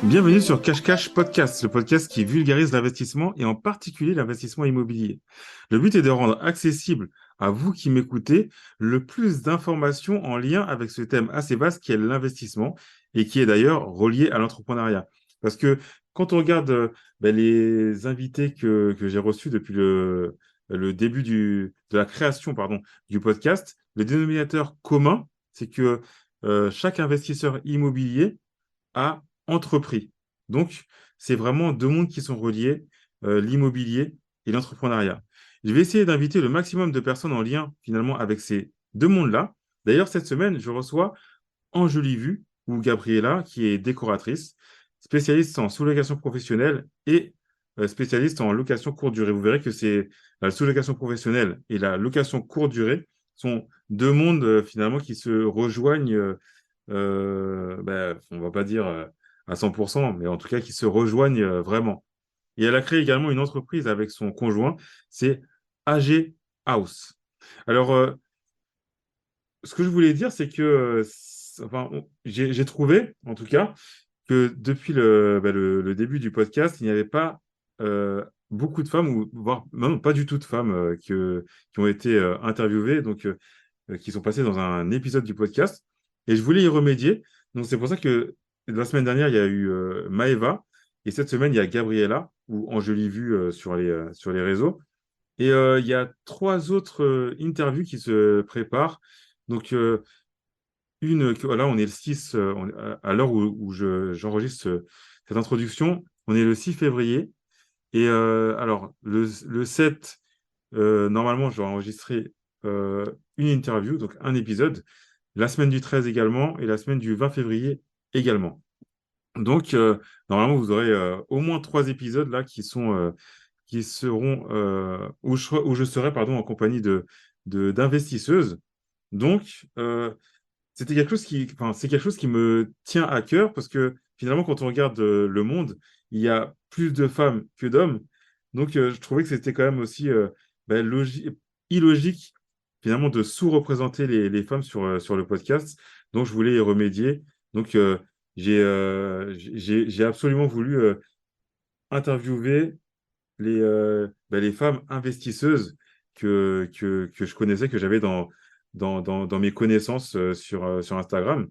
Bienvenue sur Cash Cash Podcast, le podcast qui vulgarise l'investissement et en particulier l'investissement immobilier. Le but est de rendre accessible à vous qui m'écoutez le plus d'informations en lien avec ce thème assez vaste qui est l'investissement et qui est d'ailleurs relié à l'entrepreneuriat. Parce que quand on regarde les invités que j'ai reçus depuis le début de la création du podcast, le dénominateur commun, c'est que chaque investisseur immobilier a entrepris. Donc, c'est vraiment deux mondes qui sont reliés, l'immobilier et l'entrepreneuriat. Je vais essayer d'inviter le maximum de personnes en lien finalement avec ces deux mondes-là. D'ailleurs, cette semaine, je reçois Angélie Vu ou Gabriella, qui est décoratrice, spécialiste en sous-location professionnelle et spécialiste en location courte durée. Vous verrez que c'est la sous-location professionnelle et la location courte durée sont deux mondes finalement qui se rejoignent, on va pas dire à 100%, mais en tout cas qui se rejoignent vraiment. Et elle a créé également une entreprise avec son conjoint, c'est AG House. Alors, ce que je voulais dire, c'est que j'ai trouvé, en tout cas, que depuis le début du podcast, il n'y avait pas beaucoup de femmes, ou voire non, pas du tout de femmes qui ont été interviewées, donc qui sont passées dans un épisode du podcast. Et je voulais y remédier. Donc c'est pour ça que la semaine dernière, il y a eu Maëva, et cette semaine, il y a Gabriella, ou Angélie Vue sur les réseaux. Et il y a trois autres interviews qui se préparent. Donc, là, on est le 6, à l'heure où j'enregistre cette introduction, on est le 6 février. Et alors, le 7, normalement, je dois enregistrer une interview, donc un épisode, la semaine du 13 également, et la semaine du 20 février également. Donc, normalement, vous aurez au moins trois épisodes là qui seront où je serai pardon en compagnie d'investisseuses. Donc, c'est quelque chose qui me tient à cœur parce que finalement, quand on regarde le monde, il y a plus de femmes que d'hommes. Donc, je trouvais que c'était quand même aussi illogique finalement de sous-représenter les femmes sur le podcast. Donc, je voulais y remédier. Donc, j'ai absolument voulu interviewer les femmes investisseuses que je connaissais, que j'avais dans mes connaissances sur Instagram.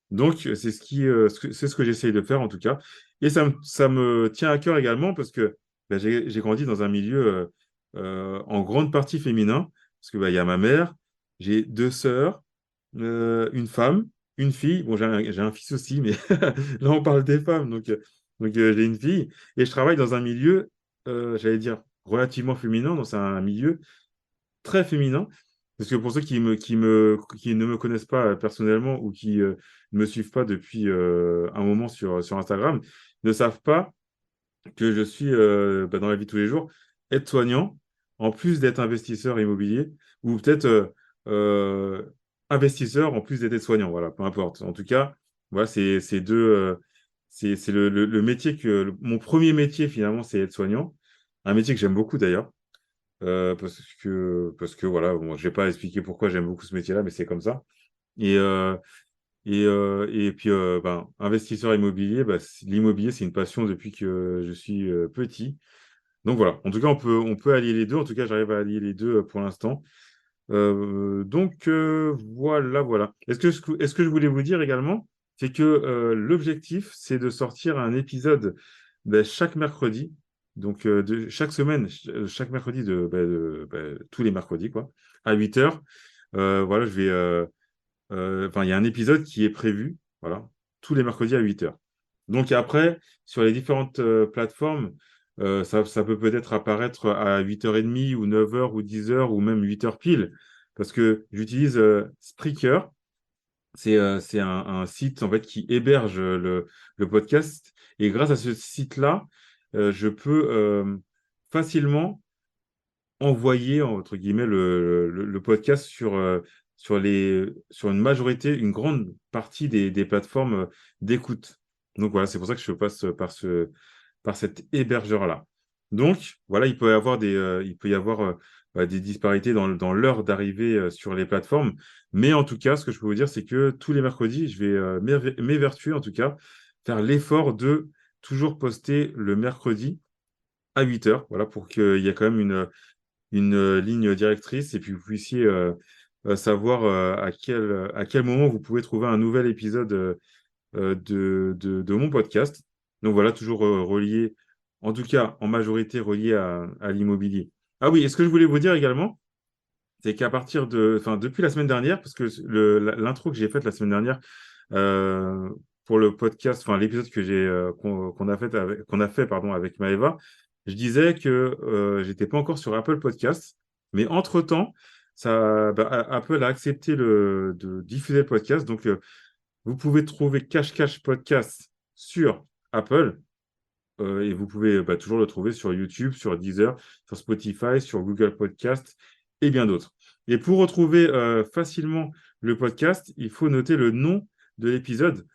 Donc, c'est ce que j'essaye de faire en tout cas. Et ça me tient à cœur également parce que j'ai grandi dans un milieu en grande partie féminin, parce que il y a ma mère, j'ai deux sœurs, une femme, une fille. Bon, j'ai un fils aussi, mais là, on parle des femmes. Donc, j'ai une fille. Et je travaille dans un milieu, j'allais dire, relativement féminin, dans un milieu très féminin. Parce que pour ceux qui ne me connaissent pas personnellement ou qui ne me suivent pas depuis un moment sur Instagram, ne savent pas que je suis, dans la vie de tous les jours, aide-soignant, en plus d'être investisseur immobilier, ou peut-être euh, investisseur en plus d'être aide-soignant, voilà, peu importe. En tout cas, voilà, c'est deux, c'est le métier mon premier métier finalement, c'est aide-soignant, un métier que j'aime beaucoup d'ailleurs, parce que voilà, bon, je vais pas expliquer pourquoi j'aime beaucoup ce métier-là, mais c'est comme ça. Et, et puis, investisseur immobilier, l'immobilier, c'est une passion depuis que je suis petit. Donc voilà, en tout cas, on peut allier les deux. En tout cas, j'arrive à allier les deux pour l'instant. Voilà. Est-ce que je voulais vous dire également, c'est que l'objectif, c'est de sortir un épisode chaque mercredi. Donc, de chaque semaine, chaque mercredi, tous les mercredis, quoi, à 8 heures. Voilà, il y a un épisode qui est prévu, voilà, tous les mercredis à 8 heures. Donc après, sur les différentes plateformes, ça peut peut-être apparaître à 8h30 ou 9h ou 10h ou même 8h pile, parce que j'utilise Spreaker. C'est un site en fait qui héberge le podcast. Et grâce à ce site-là, je peux facilement envoyer, entre guillemets, le podcast sur une majorité, une grande partie des plateformes d'écoute. Donc voilà, c'est pour ça que je passe par cet hébergeur-là. Donc voilà, il peut y avoir des disparités dans l'heure d'arrivée sur les plateformes. Mais en tout cas, ce que je peux vous dire, c'est que tous les mercredis, je vais m'évertuer en tout cas faire l'effort de toujours poster le mercredi à 8 heures, voilà, pour qu'il y ait quand même une ligne directrice et puis vous puissiez savoir à quel moment vous pouvez trouver un nouvel épisode de mon podcast. Donc voilà, toujours relié, en tout cas en majorité relié à l'immobilier. Ah oui, et ce que je voulais vous dire également, c'est qu'à partir enfin, depuis la semaine dernière, parce que l'intro que j'ai faite la semaine dernière euh, pour le podcast, enfin l'épisode que qu'on a fait pardon avec Maëva, je disais que j'étais pas encore sur Apple Podcast, mais entre-temps, Apple a accepté de diffuser le podcast, donc vous pouvez trouver Cache Cache Podcast sur Apple. Et vous pouvez toujours le trouver sur YouTube, sur Deezer, sur Spotify, sur Google Podcast et bien d'autres. Et pour retrouver facilement le podcast, il faut noter le nom de l'épisode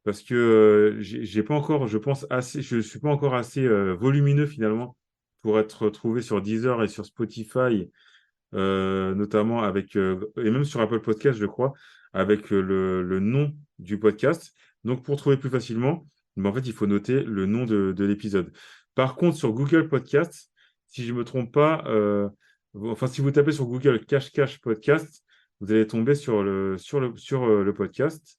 parce que j'ai pas encore, je pense, je suis pas encore assez volumineux finalement pour être trouvé sur Deezer et sur Spotify, notamment et même sur Apple Podcast, je crois, avec le nom du podcast. Donc, pour trouver plus facilement, en fait, il faut noter le nom de l'épisode. Par contre, sur Google Podcast, si je ne me trompe pas, enfin, si vous tapez sur Google Cache Cache Podcast, vous allez tomber sur le podcast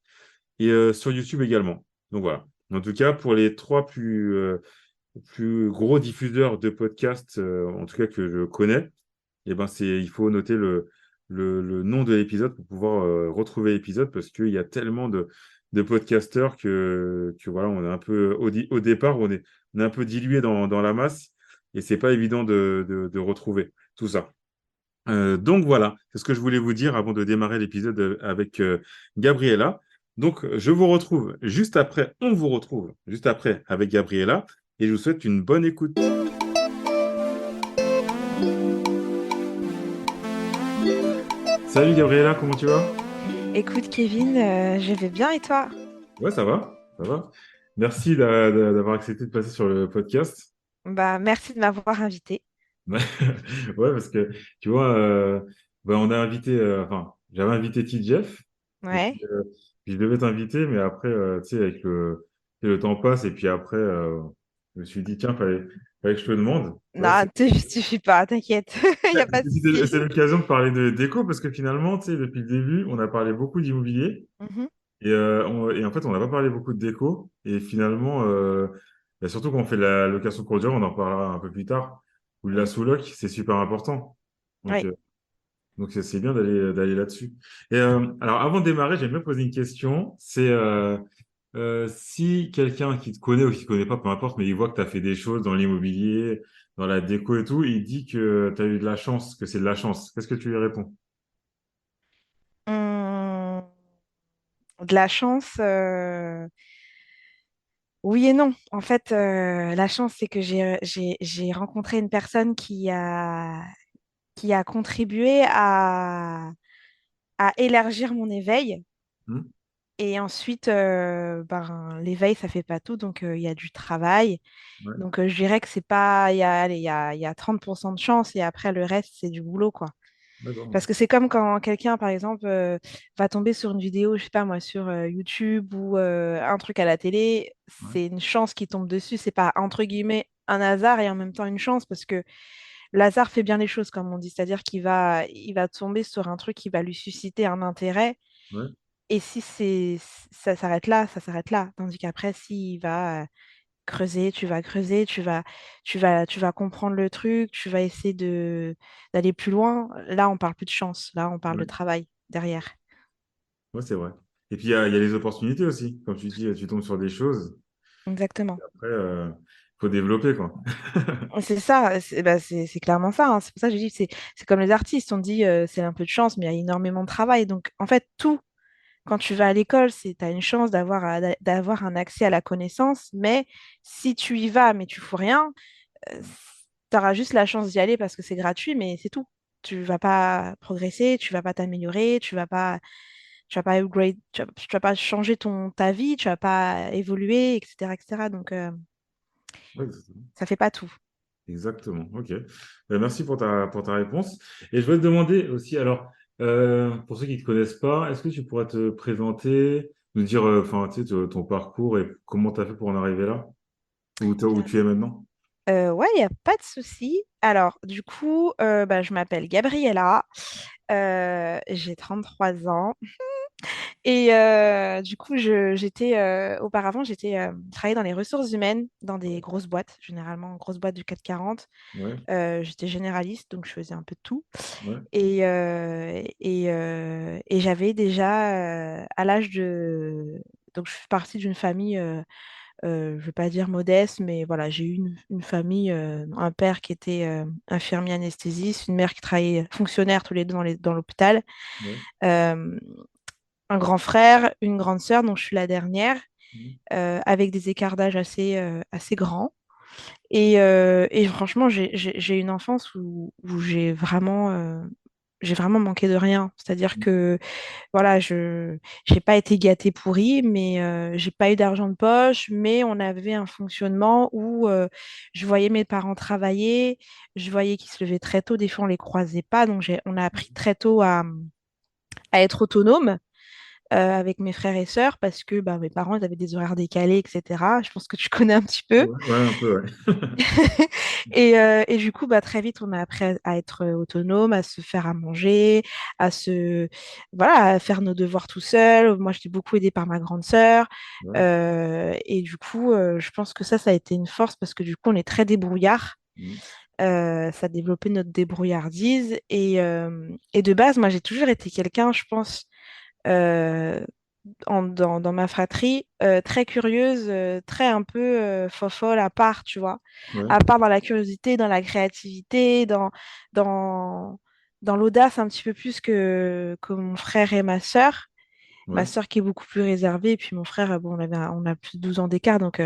et sur YouTube également. Donc, voilà. En tout cas, pour les trois plus gros diffuseurs de podcasts, en tout cas que je connais, eh ben il faut noter le nom de l'épisode pour pouvoir retrouver l'épisode parce qu'il y a tellement de podcasteurs que voilà, on est un peu, au départ, on est un peu dilué dans la masse et c'est pas évident de retrouver tout ça. Donc voilà, c'est ce que je voulais vous dire avant de démarrer l'épisode avec Gabriella. Donc on vous retrouve juste après avec Gabriella et je vous souhaite une bonne écoute. Salut Gabriella, comment tu vas? Écoute, Kevin, je vais bien et toi? Ouais, ça va, ça va. Merci d'avoir accepté de passer sur le podcast. Bah, merci de m'avoir invité. Ouais, ouais, parce que tu vois, on a invité, enfin, j'avais invité Jeff, et Ouais. puis je devais t'inviter, mais après, tu sais, le temps passe, et puis après, je me suis dit, tiens, fallait que je te demande. Ouais, Non, te justifie pas, t'inquiète, il n'y a pas de c'est souci. l'occasion de parler de déco, parce que finalement, tu sais, depuis le début, on a parlé beaucoup d'immobilier. Mhm. Et en fait, on n'a pas parlé beaucoup de déco. Et finalement, surtout quand on fait la location courte durée, on en parlera un peu plus tard, ou la Mm. sous-loc, c'est super important. Donc, Ouais. c'est bien d'aller là-dessus. Et alors, avant de démarrer, j'aime bien poser une question. C'est si quelqu'un qui te connaît ou qui te connaît pas, peu importe, mais il voit que tu as fait des choses dans l'immobilier, dans la déco et tout, il dit que tu as eu de la chance, que c'est de la chance. Qu'est-ce que tu lui réponds? Hum, de la chance, oui et non. En fait, la chance, c'est que j'ai rencontré une personne qui a contribué à élargir mon éveil. Hmm. Et ensuite, ben, l'éveil, ça fait pas tout, donc il y a du travail. Ouais, Donc, je dirais que c'est pas, il y a, allez, il y a 30% de chance et après, le reste, c'est du boulot, quoi. d'accord. Parce que c'est comme quand quelqu'un, par exemple, va tomber sur une vidéo, je sais pas moi, sur YouTube ou un truc à la télé, Ouais, c'est une chance qui tombe dessus. C'est pas, entre guillemets, un hasard et en même temps une chance parce que l'hasard fait bien les choses, comme on dit. C'est-à-dire il va tomber sur un truc qui va lui susciter un intérêt. ouais, Et si ça s'arrête là, ça s'arrête là. Tandis qu'après, s'il va creuser, tu vas creuser, tu vas comprendre le truc, tu vas essayer d'aller plus loin. Là, on parle plus de chance. Là, on parle de ouais. travail derrière. Ouais, c'est vrai. Et puis, il y a les opportunités aussi. Comme tu dis, tu tombes sur des choses. Exactement. Après, faut développer, quoi. C'est ça, c'est clairement ça, hein. C'est pour ça que je dis, c'est comme les artistes. On dit, c'est un peu de chance, mais il y a énormément de travail. Donc, en fait, tout, quand tu vas à l'école, tu as une chance d'avoir un accès à la connaissance, mais si tu y vas, mais tu fous rien, tu auras juste la chance d'y aller parce que c'est gratuit, mais c'est tout. Tu vas pas progresser, tu vas pas t'améliorer, tu vas pas upgrade, tu vas pas changer ta vie, tu vas pas évoluer, etc., etc. Donc, Ouais, ça fait pas tout. exactement. OK. Merci pour ta réponse. Et je voulais te demander aussi, alors, pour ceux qui ne te connaissent pas, est-ce que tu pourrais te présenter, nous dire enfin, tu sais, ton parcours et comment tu as fait pour en arriver là, où Bien. tu es maintenant? Ouais, il n'y a pas de souci. Alors, du coup, bah, je m'appelle Gabriella, j'ai 33 ans. Et du coup, auparavant, travaillé dans les ressources humaines, dans des Ouais, grosses boîtes, généralement grosses boîtes du CAC 40. ouais, J'étais généraliste, donc je faisais un peu de tout. ouais, Et j'avais déjà, à l'âge de... Donc, je suis partie d'une famille, je ne vais pas dire modeste, mais voilà, j'ai eu une famille, un père qui était infirmier anesthésiste, une mère qui travaillait fonctionnaire tous les deux dans l'hôpital. ouais, Euh, un grand frère, une grande sœur, dont je suis la dernière, mhm, avec des écarts d'âge assez grands. Et franchement, j'ai une enfance où j'ai vraiment manqué de rien. C'est-à-dire que voilà, je j'ai pas été gâtée pourrie, mais j'ai pas eu d'argent de poche, mais on avait un fonctionnement où je voyais mes parents travailler, je voyais qu'ils se levaient très tôt, des fois on les croisait pas, donc on a appris très tôt à être autonome avec mes frères et sœurs parce que bah, mes parents ils avaient des horaires décalés, etc. Je pense que tu connais un petit peu. ouais, ouais, un peu, ouais. Et du coup, bah, très vite, on a appris à être autonome, à se faire à manger, voilà, à faire nos devoirs tout seul. Moi, j'étais beaucoup aidée par ma grande sœur. Ouais, Et du coup, je pense que ça a été une force parce que du coup, on est très débrouillard. mhm, Ça a développé notre débrouillardise. Et de base, moi, j'ai toujours été quelqu'un, je pense, euh, dans ma fratrie, très curieuse, très un peu fofolle à part, tu vois. ouais, À part dans la curiosité, dans la créativité, dans, dans l'audace un petit peu plus que mon frère et ma sœur. Ma ouais, sœur qui est beaucoup plus réservée, et puis mon frère, bon, on a plus de 12 ans d'écart, donc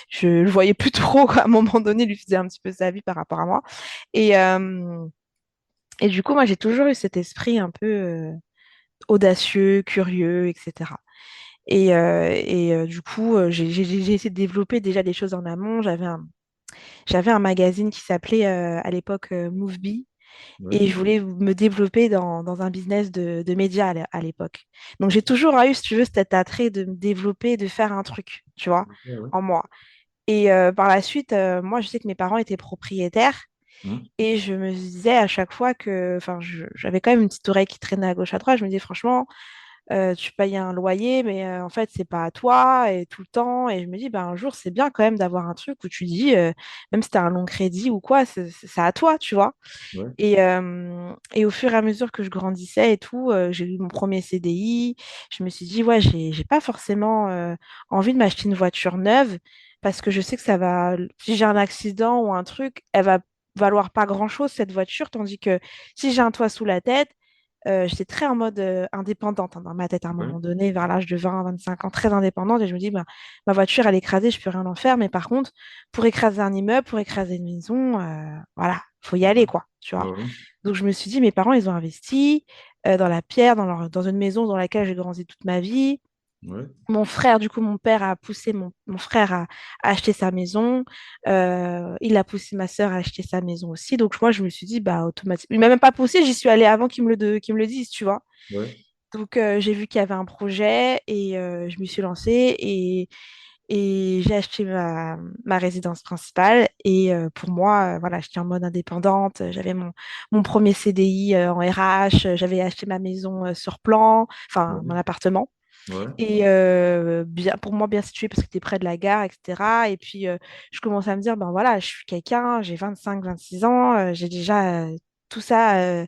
je le voyais plus trop, quoi. À un moment donné, il lui faisait un petit peu sa vie par rapport à moi. Et, euh, et du coup, moi, j'ai toujours eu cet esprit un peu audacieux, curieux, etc. Du coup, j'ai essayé de développer déjà des choses en amont. J'avais un magazine qui s'appelait à l'époque MoveBee ouais, et je voulais me développer dans un business de médias à l'époque. Donc j'ai toujours eu, si tu veux, cet attrait de me développer, de faire un truc, tu vois, ouais, ouais, en moi. Et par la suite, moi, je sais que mes parents étaient propriétaires. mhm, Et je me disais à chaque fois que, enfin, j'avais quand même une petite oreille qui traînait à gauche à droite. Je me disais franchement, tu payes un loyer, mais en fait, c'est pas à toi et tout le temps. Et je me dis, bah, un jour, c'est bien quand même d'avoir un truc où tu dis, même si tu as un long crédit ou quoi, c'est à toi, tu vois. ouais, Et au fur et à mesure que je grandissais et tout, j'ai eu mon premier CDI. Je me suis dit, ouais, j'ai pas forcément envie de m'acheter une voiture neuve parce que je sais que si j'ai un accident ou un truc, elle va valoir pas grand-chose, cette voiture, tandis que si j'ai un toit sous la tête, j'étais très en mode indépendante hein, dans ma tête à un ouais, moment donné, vers l'âge de 20 25 ans, très indépendante. Et je me dis, bah, ma voiture, elle est écrasée, je peux rien en faire. Mais par contre, pour écraser un immeuble, pour écraser une maison, voilà, faut y aller, ouais, quoi, tu vois. ouais, Donc je me suis dit, mes parents, ils ont investi dans la pierre, dans une maison dans laquelle j'ai grandi toute ma vie. ouais, Mon frère, du coup, mon père a poussé mon frère à acheter sa maison. Il a poussé ma sœur à acheter sa maison aussi. Donc, moi, je me suis dit, bah, automatiquement. Il m'a même pas poussé, j'y suis allée avant qu'il me le dise, tu vois. ouais, Donc, j'ai vu qu'il y avait un projet et je me suis lancée et j'ai acheté ma résidence principale. Et pour moi, voilà, j'étais en mode indépendante. J'avais mon premier CDI en RH. J'avais acheté ma maison sur plan, enfin, mon ouais, appartement. ouais, Et bien, pour moi, bien situé parce que tu es près de la gare, etc. Et puis, je commence à me dire, ben voilà, je suis quelqu'un, j'ai 25 26 ans, j'ai déjà tout ça, euh,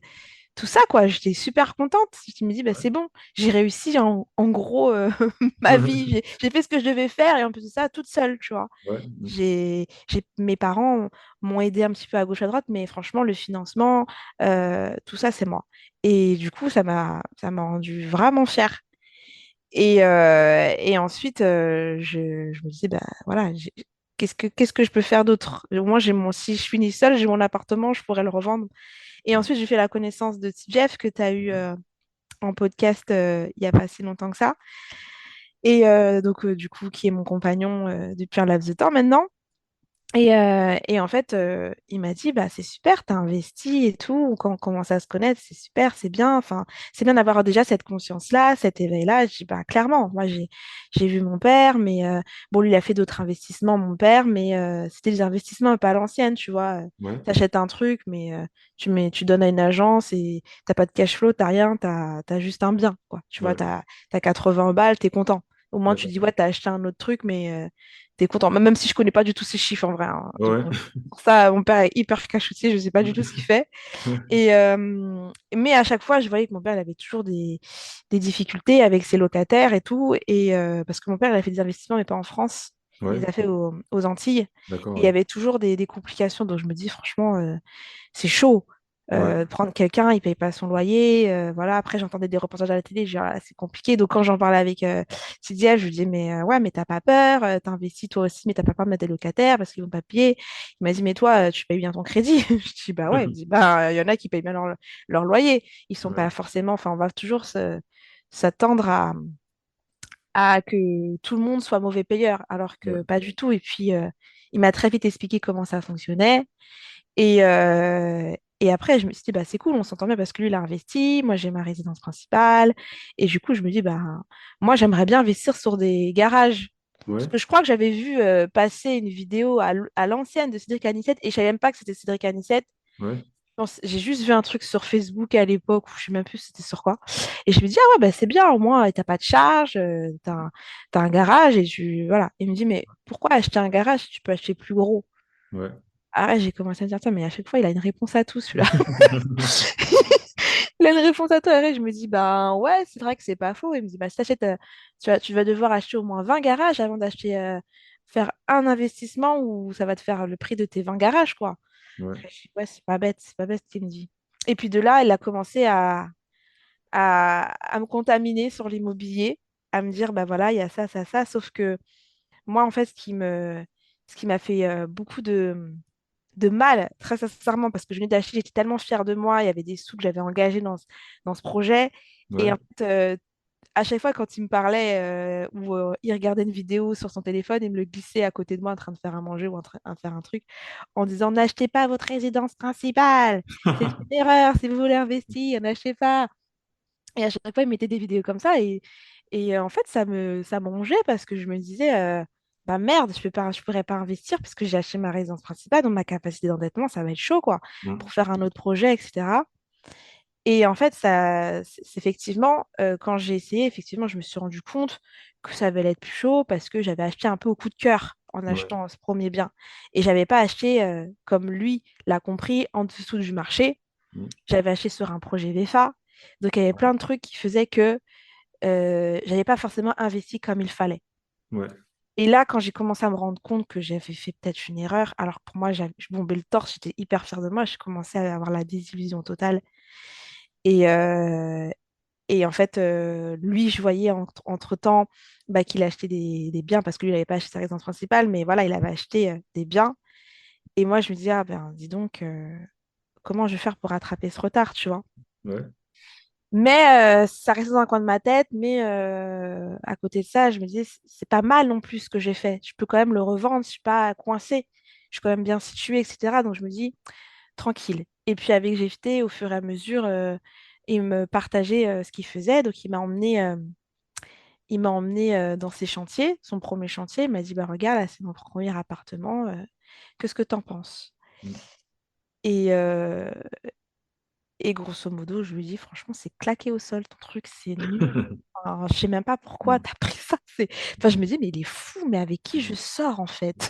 tout ça, quoi. J'étais super contente. Je me dis, bah, ouais, c'est bon, j'ai réussi en gros ma vie, j'ai fait ce que je devais faire et en plus de ça, toute seule, tu vois. ouais, Mes parents m'ont aidé un petit peu à gauche à droite, mais franchement, le financement, tout ça, c'est moi. Et du coup, ça m'a rendu vraiment fière. Et ensuite, je me disais, bah, voilà, qu'est-ce que je peux faire d'autre? Moi, si je finis seule, j'ai mon appartement, je pourrais le revendre. Et ensuite, j'ai fait la connaissance de Jeff que tu as eu en podcast il n'y a pas si longtemps que ça. Et donc, du coup, qui est mon compagnon depuis un laps de temps maintenant. Et en fait, il m'a dit, bah, c'est super, t'as investi et tout, quand on commence à se connaître, c'est super, c'est bien. Enfin, c'est bien d'avoir déjà cette conscience-là, cet éveil-là. Je dis, bah, clairement, moi, j'ai vu mon père, mais bon, lui, il a fait d'autres investissements, mon père, mais c'était des investissements un peu à l'ancienne, tu vois. Ouais, T'achètes un truc, mais tu donnes à une agence et t'as pas de cash flow, t'as rien, t'as juste un bien, quoi. Tu vois, ouais, t'as 80 balles, t'es content. Au moins, tu d'accord. dis, ouais, t'as acheté un autre truc, mais t'es content. Même si je connais pas du tout ces chiffres en vrai, hein. Donc, Ouais, pour ça, mon père est hyper cash aussi, je sais pas du tout ce qu'il fait. Mais à chaque fois, je voyais que mon père il avait toujours des difficultés avec ses locataires et tout. Parce que mon père, il a fait des investissements, mais pas en France. Il ouais, les a fait aux Antilles. Et d'accord, il y ouais. avait toujours des complications. Donc, je me dis, franchement, c'est chaud. Ouais, Prendre quelqu'un, il paye pas son loyer. Voilà. Après, j'entendais des reportages à la télé, je dis, ah, c'est compliqué. Donc, quand j'en parlais avec Cydia, je lui disais, mais ouais, mais t'as pas peur, t'investis toi aussi, mais t'as pas peur de mettre des locataires parce qu'ils vont pas payer. Il m'a dit, mais toi, tu payes bien ton crédit. Je dis, bah ouais. Il me dit, bah, il y en a qui payent bien leur loyer. Ils sont ouais, pas forcément, enfin, on va toujours s'attendre à que tout le monde soit mauvais payeur, alors ouais, que pas du tout. Et puis, il m'a très vite expliqué comment ça fonctionnait. Et après, je me suis dit, bah, c'est cool, on s'entend bien parce que lui, il a investi, moi, j'ai ma résidence principale. Et du coup, je me dis, bah, moi, j'aimerais bien investir sur des garages. Parce ouais, que je crois que j'avais vu passer une vidéo à l'ancienne de Cédric Anissette et je savais même pas que c'était Cédric Anissette. ouais, J'ai juste vu un truc sur Facebook à l'époque, ou je sais même plus c'était sur quoi. Et je me dis, ah ouais, bah, c'est bien, au moins, t'as pas de charge, t'as un garage, et voilà. Il me dit, mais pourquoi acheter un garage si tu peux acheter plus gros? ouais. Ah ouais, j'ai commencé à me dire ça, mais à chaque fois, il a une réponse à tout, celui-là. Il a une réponse à tout. Et je me dis, bah ouais, c'est vrai que c'est pas faux. Il me dit, bah si t'achètes, tu vas devoir acheter au moins 20 garages avant d'acheter, faire un investissement où ça va te faire le prix de tes 20 garages, quoi. Ouais, Je dis, ouais, c'est pas bête ce qu'il me dit. Et puis de là, il a commencé à me contaminer sur l'immobilier, à me dire, bah voilà, il y a ça, ça, ça. Sauf que moi, en fait, ce qui m'a fait beaucoup de mal, très sincèrement, parce que je venais d'acheter, j'étais tellement fière de moi, il y avait des sous que j'avais engagés dans ce projet. Et ouais, en fait, à chaque fois, quand il me parlait ou il regardait une vidéo sur son téléphone, il me le glissait à côté de moi en train de faire à manger ou en train de faire un truc, en disant, n'achetez pas votre résidence principale, c'est une erreur, si vous voulez investir, n'achetez pas. Et à chaque fois, il mettait des vidéos comme ça. Et en fait, ça me rongeait parce que je me disais, bah merde, je pourrais pas investir parce que j'ai acheté ma résidence principale, donc ma capacité d'endettement, ça va être chaud, quoi, ouais, pour faire un autre projet, etc. Et en fait, effectivement, quand j'ai essayé, effectivement, je me suis rendu compte que ça allait être plus chaud parce que j'avais acheté un peu au coup de cœur en ouais, achetant ce premier bien. Et j'avais pas acheté, comme lui l'a compris, en dessous du marché. mm, J'avais acheté sur un projet VFA. Donc, il y avait ouais, plein de trucs qui faisaient que j'avais pas forcément investi comme il fallait. ouais, Et là, quand j'ai commencé à me rendre compte que j'avais fait peut-être une erreur, alors que pour moi, je bombais le torse, j'étais hyper fière de moi, je commençais à avoir la désillusion totale. Et, euh, et en fait, lui, je voyais entre-temps bah, qu'il achetait des biens parce que lui, il n'avait pas acheté sa résidence principale, mais voilà, il avait acheté des biens. Et moi, je me disais, ah ben, dis donc, comment je vais faire pour rattraper ce retard, tu vois? ouais, Mais ça restait dans un coin de ma tête. Mais à côté de ça, je me disais, c'est pas mal non plus ce que j'ai fait. Je peux quand même le revendre, je suis pas coincée. Je suis quand même bien située, etc. Donc je me dis, tranquille. Et puis avec GFT, au fur et à mesure, il me partageait ce qu'il faisait. Donc il m'a emmené dans ses chantiers, son premier chantier. Il m'a dit, bah regarde, là, c'est mon premier appartement. Qu'est-ce que t'en penses? mm. Et, euh, Et grosso modo, je lui dis, franchement, c'est claqué au sol, ton truc, c'est nul. Enfin, je sais même pas pourquoi Mm. t'as pris ça. Enfin, je me dis, mais il est fou, mais avec qui je sors en fait?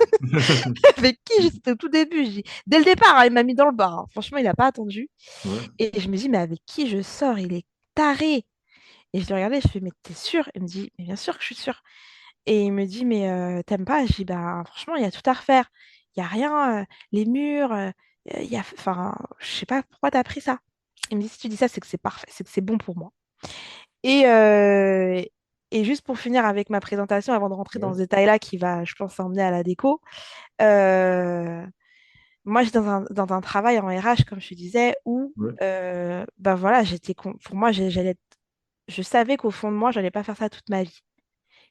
Avec qui c'était au tout début? Dès le départ, hein, il m'a mis dans le bar, hein. Franchement, il n'a pas attendu. Ouais, Et je me dis, mais avec qui je sors? Il est taré. Et je le regardais, je fais, mais t'es sûr? Il me dit, mais bien sûr que je suis sûre. Et il me dit, mais t'aimes pas? Je dis, bah franchement, il y a tout à refaire. Il n'y a rien, les murs, enfin, je sais pas pourquoi t'as pris ça. Il me dit, si tu dis ça, c'est que c'est parfait, c'est que c'est bon pour moi. Et, euh, et juste pour finir avec ma présentation, avant de rentrer dans ouais, ce détail-là qui va, je pense, emmener à la déco, euh, moi, j'étais dans un travail en RH, comme je te disais, où, ouais, ben voilà, pour moi, je savais qu'au fond de moi, je n'allais pas faire ça toute ma vie.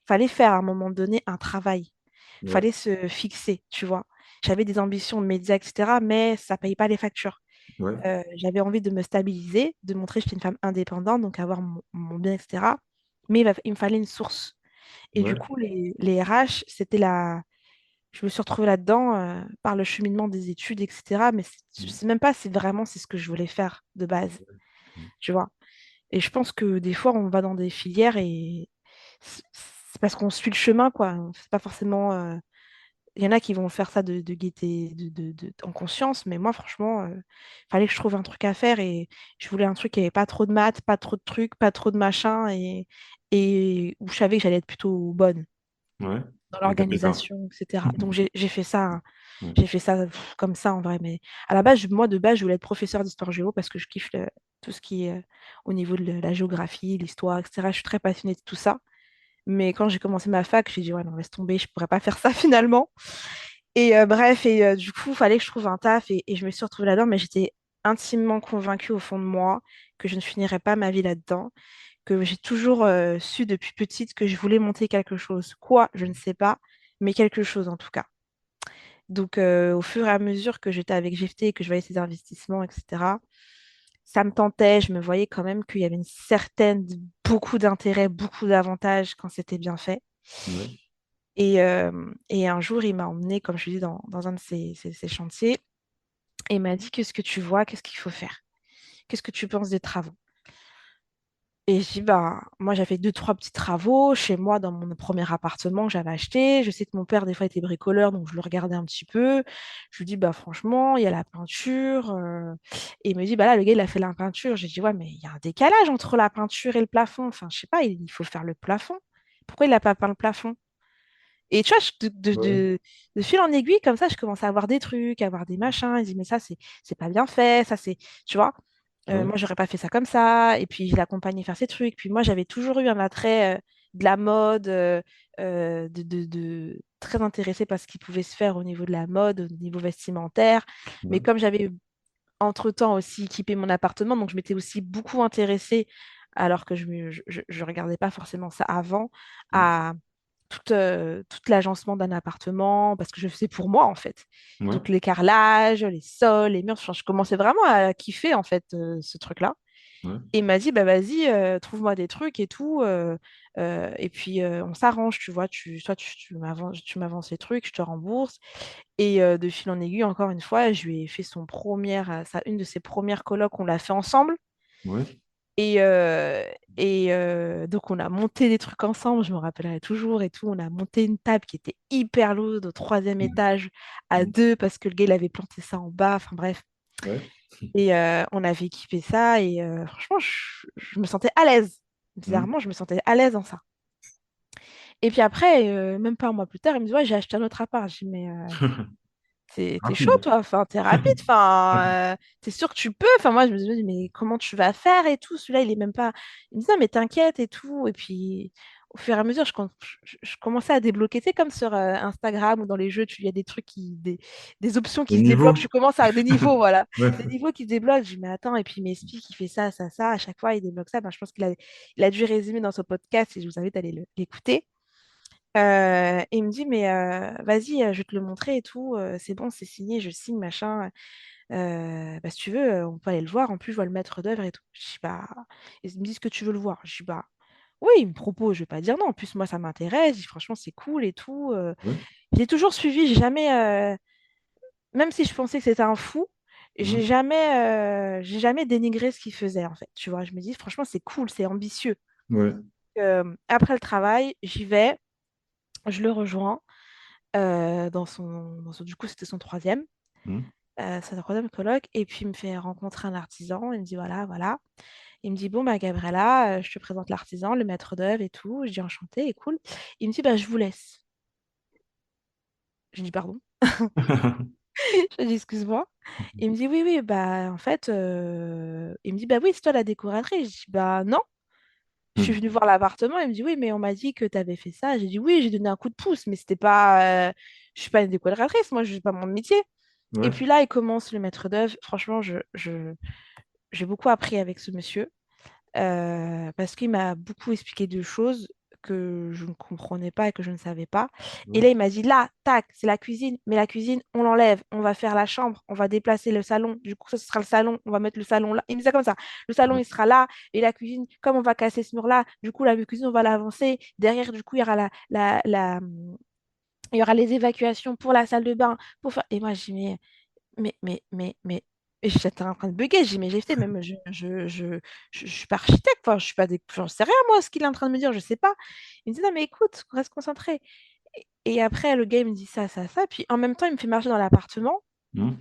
Il fallait faire à un moment donné un travail. Il ouais, fallait se fixer, tu vois. j'avais des ambitions de médias, etc., mais ça ne paye pas les factures. Ouais, J'avais envie de me stabiliser, de montrer que j'étais une femme indépendante, donc avoir mon bien, etc. Mais il me fallait une source. Et du ouais, coup, les RH, c'était la... Je me suis retrouvée là-dedans par le cheminement des études, etc. Mais je ne mm, sais même pas si vraiment c'est ce que je voulais faire de base, mm, tu vois. Et je pense que des fois, on va dans des filières et c'est parce qu'on suit le chemin, quoi. C'est pas forcément... Il y en a qui vont faire ça de gaieté, en conscience, mais moi, franchement, il fallait que je trouve un truc à faire et je voulais un truc qui avait pas trop de maths, pas trop de trucs, pas trop de machin et où je savais que j'allais être plutôt bonne ouais. dans Et t'as fait ça. l'organisation, etc. Donc, j'ai fait ça, hein. Ouais, J'ai fait ça comme ça en vrai. Mais à la base, moi, de base, je voulais être professeur d'histoire géo parce que je kiffe tout ce qui est au niveau de la géographie, l'histoire, etc. Je suis très passionnée de tout ça. Mais quand j'ai commencé ma fac, j'ai dit, ouais, non, laisse tomber, je pourrais pas faire ça finalement. Et bref, et du coup, il fallait que je trouve un taf et je me suis retrouvée là-dedans, mais j'étais intimement convaincue au fond de moi que je ne finirais pas ma vie là-dedans, que j'ai toujours su depuis petite que je voulais monter quelque chose. Quoi, je ne sais pas, mais quelque chose en tout cas. Donc, au fur et à mesure que j'étais avec GFT et que je voyais ces investissements, etc., ça me tentait. Je me voyais quand même qu'il y avait une certaine, beaucoup d'intérêt, beaucoup d'avantages quand c'était bien fait. ouais, Et un jour, il m'a emmené, comme je te dis, dans un de ces chantiers et il m'a dit, qu'est-ce que tu vois, qu'est-ce qu'il faut faire? Qu'est-ce que tu penses des travaux? Et je dis, bah, moi, j'avais deux, trois petits travaux chez moi dans mon premier appartement que j'avais acheté. Je sais que mon père, des fois, était bricoleur, donc je le regardais un petit peu. Je lui dis, bah, franchement, il y a la peinture. Et il me dit, bah là, le gars, il a fait la peinture. J'ai dit, ouais, mais il y a un décalage entre la peinture et le plafond. Enfin, je sais pas, il faut faire le plafond. Pourquoi il n'a pas peint le plafond? Et tu vois, ouais, de fil en aiguille, comme ça, je commençais à avoir des trucs, à avoir des machins. Il dit, mais ça, c'est pas bien fait, ça, c'est, tu vois. ouais, Moi, j'aurais pas fait ça comme ça. Et puis, je l'accompagnais faire ses trucs. Puis moi, j'avais toujours eu un attrait de la mode, très intéressée par ce qui pouvait se faire au niveau de la mode, au niveau vestimentaire. Mais ouais, comme j'avais entre-temps aussi équipé mon appartement, donc je m'étais aussi beaucoup intéressée, alors que je regardais pas forcément ça avant, mm, à tout l'agencement d'un appartement, parce que je faisais pour moi, en fait. ouais, Donc, les carrelages, les sols, les murs, enfin, je commençais vraiment à kiffer, en fait, ce truc-là. ouais, Et il m'a dit, bah vas-y, trouve-moi des trucs et tout. Et puis, on s'arrange, tu vois. Toi, tu m'avances les trucs, je te rembourse. Et de fil en aiguille, encore une fois, je lui ai fait une de ses premières colocs, on l'a fait ensemble. ouais, Et, donc, on a monté des trucs ensemble, je me rappellerai toujours et tout. On a monté une table qui était hyper lourde au troisième étage à mm, deux parce que le gars, il avait planté ça en bas. Enfin, bref. ouais, Et on avait équipé ça et franchement, je me sentais à l'aise. mm. Bizarrement, je me sentais à l'aise dans ça. Et puis après, même pas un mois plus tard, il me dit, ouais, j'ai acheté un autre appart. Je dis, mais t'es chaud, Rapide. toi, enfin, t'es rapide, enfin, t'es sûr que tu peux. Enfin, moi, je me suis dit, mais comment tu vas faire et tout? Celui-là, il est même pas. Il me dit, non, mais t'inquiète et tout. Et puis, au fur et à mesure, je commençais à débloquer. Tu sais, comme sur Instagram ou dans les jeux, il y a des trucs des options Le qui se débloquent. niveau? Je commence à des niveaux, voilà. Ouais, Des niveaux qui se débloquent. Je dis, mais attends, et puis il m'explique, il fait ça, ça, ça. À chaque fois, il débloque ça. Ben, je pense il a dû résumer dans son podcast et je vous invite à aller l'écouter. Et il me dit, mais vas-y, je vais te le montrer et tout. C'est bon, c'est signé, je signe, machin. Bah, si tu veux, on peut aller le voir. En plus, je vois le maître d'œuvre et tout. Je dis, bah, ils me disent que tu veux le voir. Je dis, bah, oui, il me propose, je vais pas dire non. En plus, moi, ça m'intéresse. Je dis, franchement, c'est cool et tout. ouais, J'ai toujours suivi, j'ai jamais, même si je pensais que c'était un fou, ouais, j'ai jamais dénigré ce qu'il faisait, en fait. Tu vois, je me dis, franchement, c'est cool, c'est ambitieux. ouais, Après le travail, j'y vais, je le rejoins. Du coup, c'était son troisième, mm, sa troisième coloc. Et puis, il me fait rencontrer un artisan. Il me dit, voilà, voilà. Il me dit, bon, bah, Gabriella, je te présente l'artisan, le maître d'œuvre et tout. Je dis, enchanté et cool. Il me dit, bah, je vous laisse. Je dis, pardon. Je dis, excuse-moi. Il me dit, oui, oui, bah, en fait, il me dit, bah oui, c'est toi la décoratrice. Je dis, bah, non. Je suis mm, venue voir l'appartement. Il me dit, oui, mais on m'a dit que tu avais fait ça. J'ai dit, oui, j'ai donné un coup de pouce, mais c'était pas. Je suis pas une décoratrice, moi, je suis pas mon métier. Et ouais, puis là, il commence le maître d'œuvre. Franchement, j'ai beaucoup appris avec ce monsieur parce qu'il m'a beaucoup expliqué deux choses que je ne comprenais pas et que je ne savais pas. Et Ouais. là, il m'a dit, là, tac, c'est la cuisine, mais la cuisine, on l'enlève, on va faire la chambre, on va déplacer le salon, du coup, ça ce sera le salon, on va mettre le salon là. Il me disait comme ça, le salon, Ouais. il sera là, et la cuisine, comme on va casser ce mur-là, du coup, la cuisine, on va l'avancer. Derrière, du coup, il y aura il y aura les évacuations pour la salle de bain, pour faire... Et moi, j'ai dit, mais... Et j'étais en train de bugger, j'ai dit, mais j'ai fait, même, je suis pas architecte, enfin, je suis pas des... j'en sais rien, moi, ce qu'il est en train de me dire, je sais pas. Il me dit, non, mais écoute, reste concentré. Et après, le gars, il me dit ça. Puis en même temps, il me fait marcher dans l'appartement. Mmh.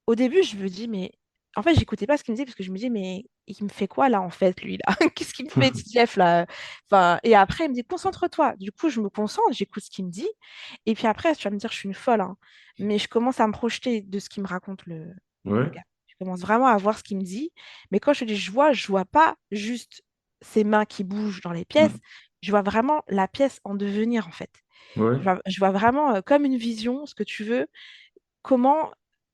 Au début, je me dis, mais en fait, j'écoutais pas ce qu'il me disait parce que je me dis, mais il me fait quoi là, en fait, lui, là? Qu'est-ce qu'il me fait, ce Jeff, là? Enfin, et après, il me dit, concentre-toi. Du coup, je me concentre, j'écoute ce qu'il me dit. Et puis après, tu vas me dire, je suis une folle, hein. Mais je commence à me projeter de ce qu'il me raconte, le Ouais. gars. Je commence vraiment à voir ce qu'il me dit. Mais quand je dis je vois pas juste ses mains qui bougent dans les pièces. Mmh. Je vois vraiment la pièce en devenir, en fait. Ouais. Je vois vraiment comme une vision, ce que tu veux, comment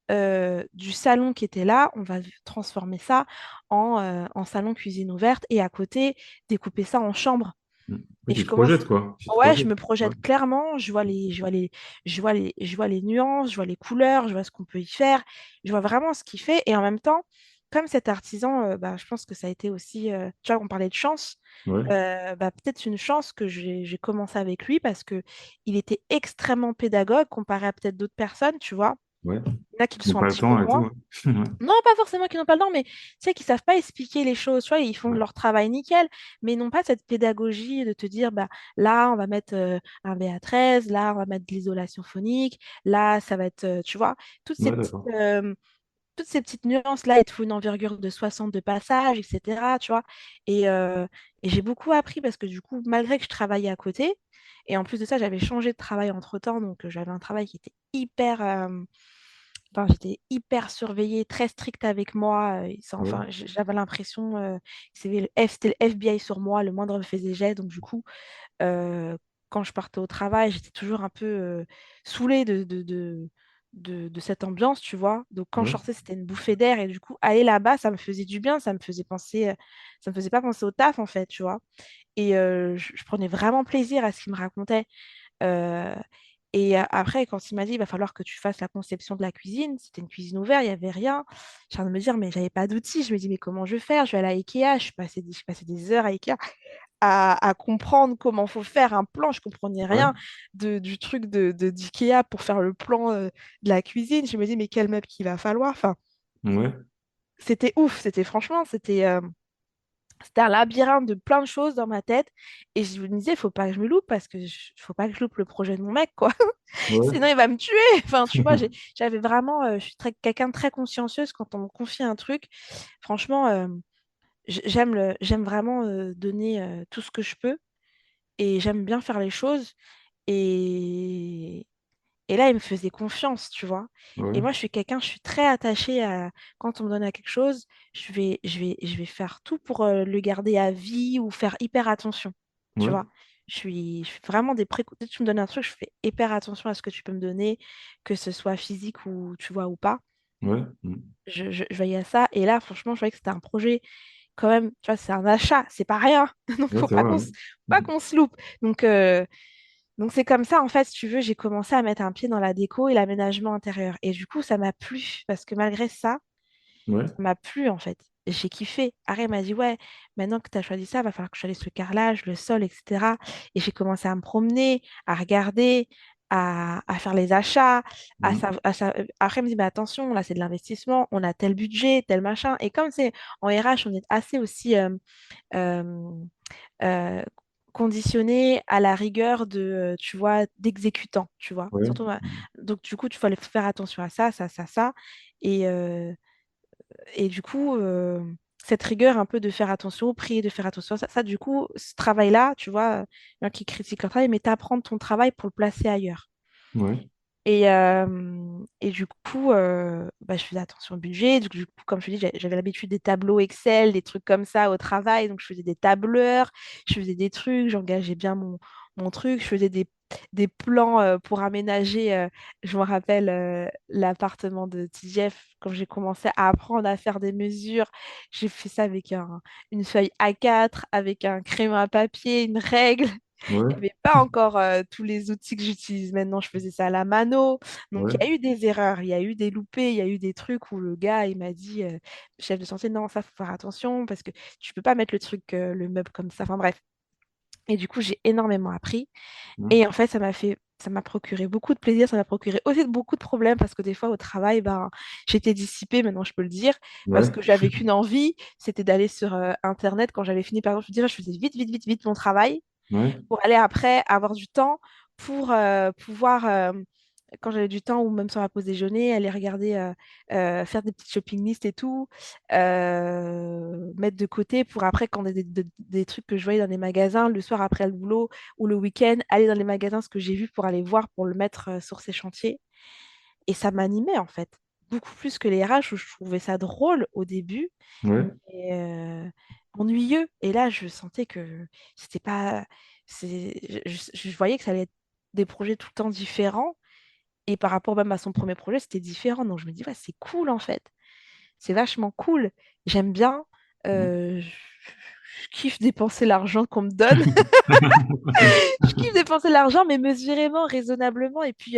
du salon qui était là, on va transformer ça en salon cuisine ouverte et à côté, découper ça en chambre. Mmh. Ouais, Et je tu te commence, projettes, quoi. Tu te ouais, je projettes. me Ouais. projette clairement, je vois les nuances, je vois les couleurs, je vois ce qu'on peut y faire, je vois vraiment ce qu'il fait. Et en même temps, comme cet artisan, bah, je pense que ça a été aussi, tu vois, on parlait de chance, Ouais. bah, peut-être une chance que j'ai commencé avec lui parce que il était extrêmement pédagogue comparé à peut-être d'autres personnes, tu vois. Ouais. Il y en a qui le Ils n'ont sont un pas le petit peu temps et tout, moins. ouais. Ouais. Non, pas forcément qui n'ont pas le temps, mais tu sais, qui savent pas expliquer les choses. Tu vois, ils font Ouais. leur travail nickel, mais ils n'ont pas cette pédagogie de te dire, bah, là, on va mettre un BA13, là, on va mettre de l'isolation phonique, là, ça va être, tu vois, toutes ces Ouais, petites, d'accord. toutes ces petites nuances-là, il te faut une envergure de 60 de passage, etc. Tu vois, et, euh, et j'ai beaucoup appris parce que du coup, malgré que je travaillais à côté, et en plus de ça, j'avais changé de travail entre-temps, donc j'avais un travail qui était hyper... enfin, j'étais hyper surveillée, très stricte avec moi. Ouais. Enfin, j'avais l'impression que c'était le FBI sur moi, le moindre me faisait jet. Donc, du coup, euh, quand je partais au travail, j'étais toujours un peu saoulée de cette ambiance, tu vois. Donc, quand je Ouais. sortais, c'était une bouffée d'air. Et du coup, aller là-bas, ça me faisait du bien. Ça me faisait penser, ça me faisait pas penser au taf, en fait, tu vois. Et je prenais vraiment plaisir à ce qu'il me racontait. Euh, Après, quand il m'a dit, il va falloir que tu fasses la conception de la cuisine, c'était une cuisine ouverte, il n'y avait rien. J'ai train de me dire, mais j'avais pas d'outils. Je me dis, mais comment je vais faire? Je vais aller à Ikea. Je passais des heures à Ikea à comprendre comment faut faire un plan. Je comprenais Ouais. rien du truc d'Ikea pour faire le plan de la cuisine. Je me dis, mais quel meuble qu'il va falloir? Enfin, Ouais. c'était ouf. C'était franchement, c'était un labyrinthe de plein de choses dans ma tête. Et je me disais, il faut pas que je me loupe parce que faut pas que je loupe le projet de mon mec, quoi. Ouais. Sinon, il va me tuer. Enfin, tu vois, j'avais vraiment, je suis quelqu'un de très consciencieuse quand on me confie un truc. Franchement, j'aime vraiment donner tout ce que je peux et j'aime bien faire les choses. Et, et là, il me faisait confiance, tu vois. Et Ouais. moi, je suis très attachée à quand on me donne à quelque chose, je vais faire tout pour le garder à vie ou faire hyper attention, tu Ouais. vois. Je suis vraiment des précautions. Dès que tu me donnes un truc, je fais hyper attention à ce que tu peux me donner, que ce soit physique ou, tu vois, ou pas. Ouais. Mmh. Je veille à ça. Et là, franchement, je voyais que c'était un projet, quand même, tu vois, c'est un achat, c'est pas rien. Donc, Ouais, c'est vrai, ouais. pas Mmh. qu'on se loupe. Donc c'est comme ça, en fait, si tu veux, j'ai commencé à mettre un pied dans la déco et l'aménagement intérieur. Et du coup, ça m'a plu, parce que malgré ça, Ouais. ça m'a plu, en fait. J'ai kiffé. Arrête m'a dit, ouais, maintenant que tu as choisi ça, va falloir que je choisisse le carrelage, le sol, etc. Et j'ai commencé à me promener, à regarder, à faire les achats. Mmh. Après, elle me dit, mais attention, là, c'est de l'investissement, on a tel budget, tel machin. Et comme c'est en RH, on est assez aussi euh, euh, conditionné à la rigueur tu vois, d'exécutant, tu vois. Ouais. Surtout, donc, du coup, tu faut aller faire attention à ça. Et, euh, et du coup, cette rigueur un peu de faire attention au prix, de faire attention à ça, du coup, ce travail-là, tu vois, il y en a qui critiquent leur travail, mais t'apprends ton travail pour le placer ailleurs. Ouais. Et du coup, bah, je faisais attention au budget. Du coup, comme je te dis, j'avais l'habitude des tableaux Excel, des trucs comme ça au travail. Donc, je faisais des tableurs, je faisais des trucs, j'engageais bien mon truc. Je faisais des plans pour aménager. Je me rappelle l'appartement de TGF, quand j'ai commencé à apprendre à faire des mesures. J'ai fait ça avec une feuille A4, avec un crayon à papier, une règle. Il Ouais, n'y avait pas encore tous les outils que j'utilise maintenant. Je faisais ça à la mano. Donc, ouais. il y a eu des erreurs, il y a eu des loupés, il y a eu des trucs où le gars, il m'a dit, chef de chantier, non, ça, faut faire attention parce que tu peux pas mettre le truc, le meuble comme ça. Enfin, bref. Et du coup, j'ai énormément appris. Mmh. Et en fait, ça m'a procuré beaucoup de plaisir, ça m'a procuré aussi beaucoup de problèmes parce que des fois, au travail, ben, j'étais dissipée, maintenant je peux le dire, parce Ouais, que j'avais qu'une envie, c'était d'aller sur Internet. Quand j'avais fini, par exemple, je faisais vite, vite, vite, vite mon travail ouais, pour aller après avoir du temps pour pouvoir, quand j'avais du temps ou même sur la pause déjeuner, aller regarder, faire des petites shopping lists et tout, mettre de côté pour après, quand des trucs que je voyais dans les magasins, le soir après le boulot ou le week-end, aller dans les magasins, ce que j'ai vu pour aller voir, pour le mettre sur ces chantiers. Et ça m'animait en fait, beaucoup plus que les RH où je trouvais ça drôle au début, ouais. mais ennuyeux. Et là, je sentais que c'était pas. Je voyais que ça allait être des projets tout le temps différents. Et par rapport même à son premier projet, c'était différent. Donc je me dis, ouais, c'est cool en fait. C'est vachement cool. J'aime bien. Mmh. Je kiffe dépenser l'argent qu'on me donne. Je kiffe dépenser l'argent, mais mesurément, raisonnablement, et puis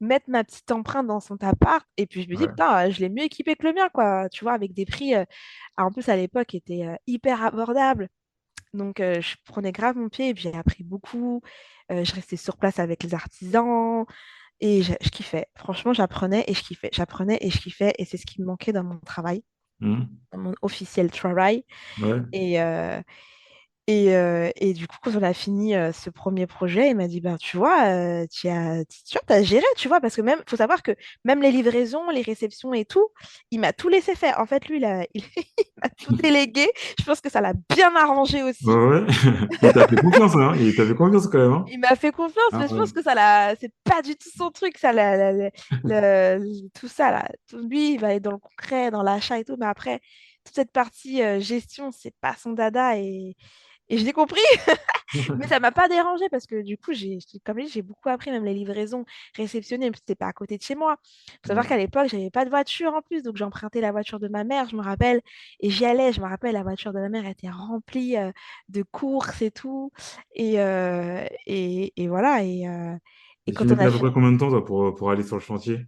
mettre ma petite empreinte dans son appart. Et puis je me dis, Ouais. putain, je l'ai mieux équipé que le mien, quoi. Tu vois, avec des prix, en plus à l'époque, étaient hyper abordables. Donc je prenais grave mon pied et puis j'ai appris beaucoup. Je restais sur place avec les artisans et je kiffais. Franchement, j'apprenais et je kiffais. J'apprenais et je kiffais et c'est ce qui me manquait dans mon travail, Mmh. dans mon officiel travail. Ouais. Et, et du coup, quand on a fini ce premier projet, il m'a dit, ben, tu vois, tu vois, t'as géré, tu vois, parce que même, faut savoir que même les livraisons, les réceptions et tout, il m'a tout laissé faire. En fait, lui, il m'a tout délégué. Je pense que ça l'a bien arrangé Ouais, aussi. ouais. Il t'a fait confiance, hein. Il t'a fait confiance quand même, hein. Il m'a fait confiance, Ah mais je ouais. pense que c'est pas du tout son truc, ça, tout ça, là. Lui, il va aller dans le concret, dans l'achat et tout, mais après, toute cette partie gestion, c'est pas son dada et je l'ai compris. Mais ça m'a pas dérangé parce que du coup, comme je dis, j'ai beaucoup appris, même les livraisons réceptionnées, même si c'était pas à côté de chez moi. Faut savoir Ouais. qu'à l'époque, j'avais pas de voiture en plus, donc j'empruntais la voiture de ma mère, je me rappelle, et j'y allais. Je me rappelle, la voiture de ma mère était remplie de courses et tout. Et voilà. Et Et tu quand on mettais a à peu près fini, combien de temps, toi, pour aller sur le chantier?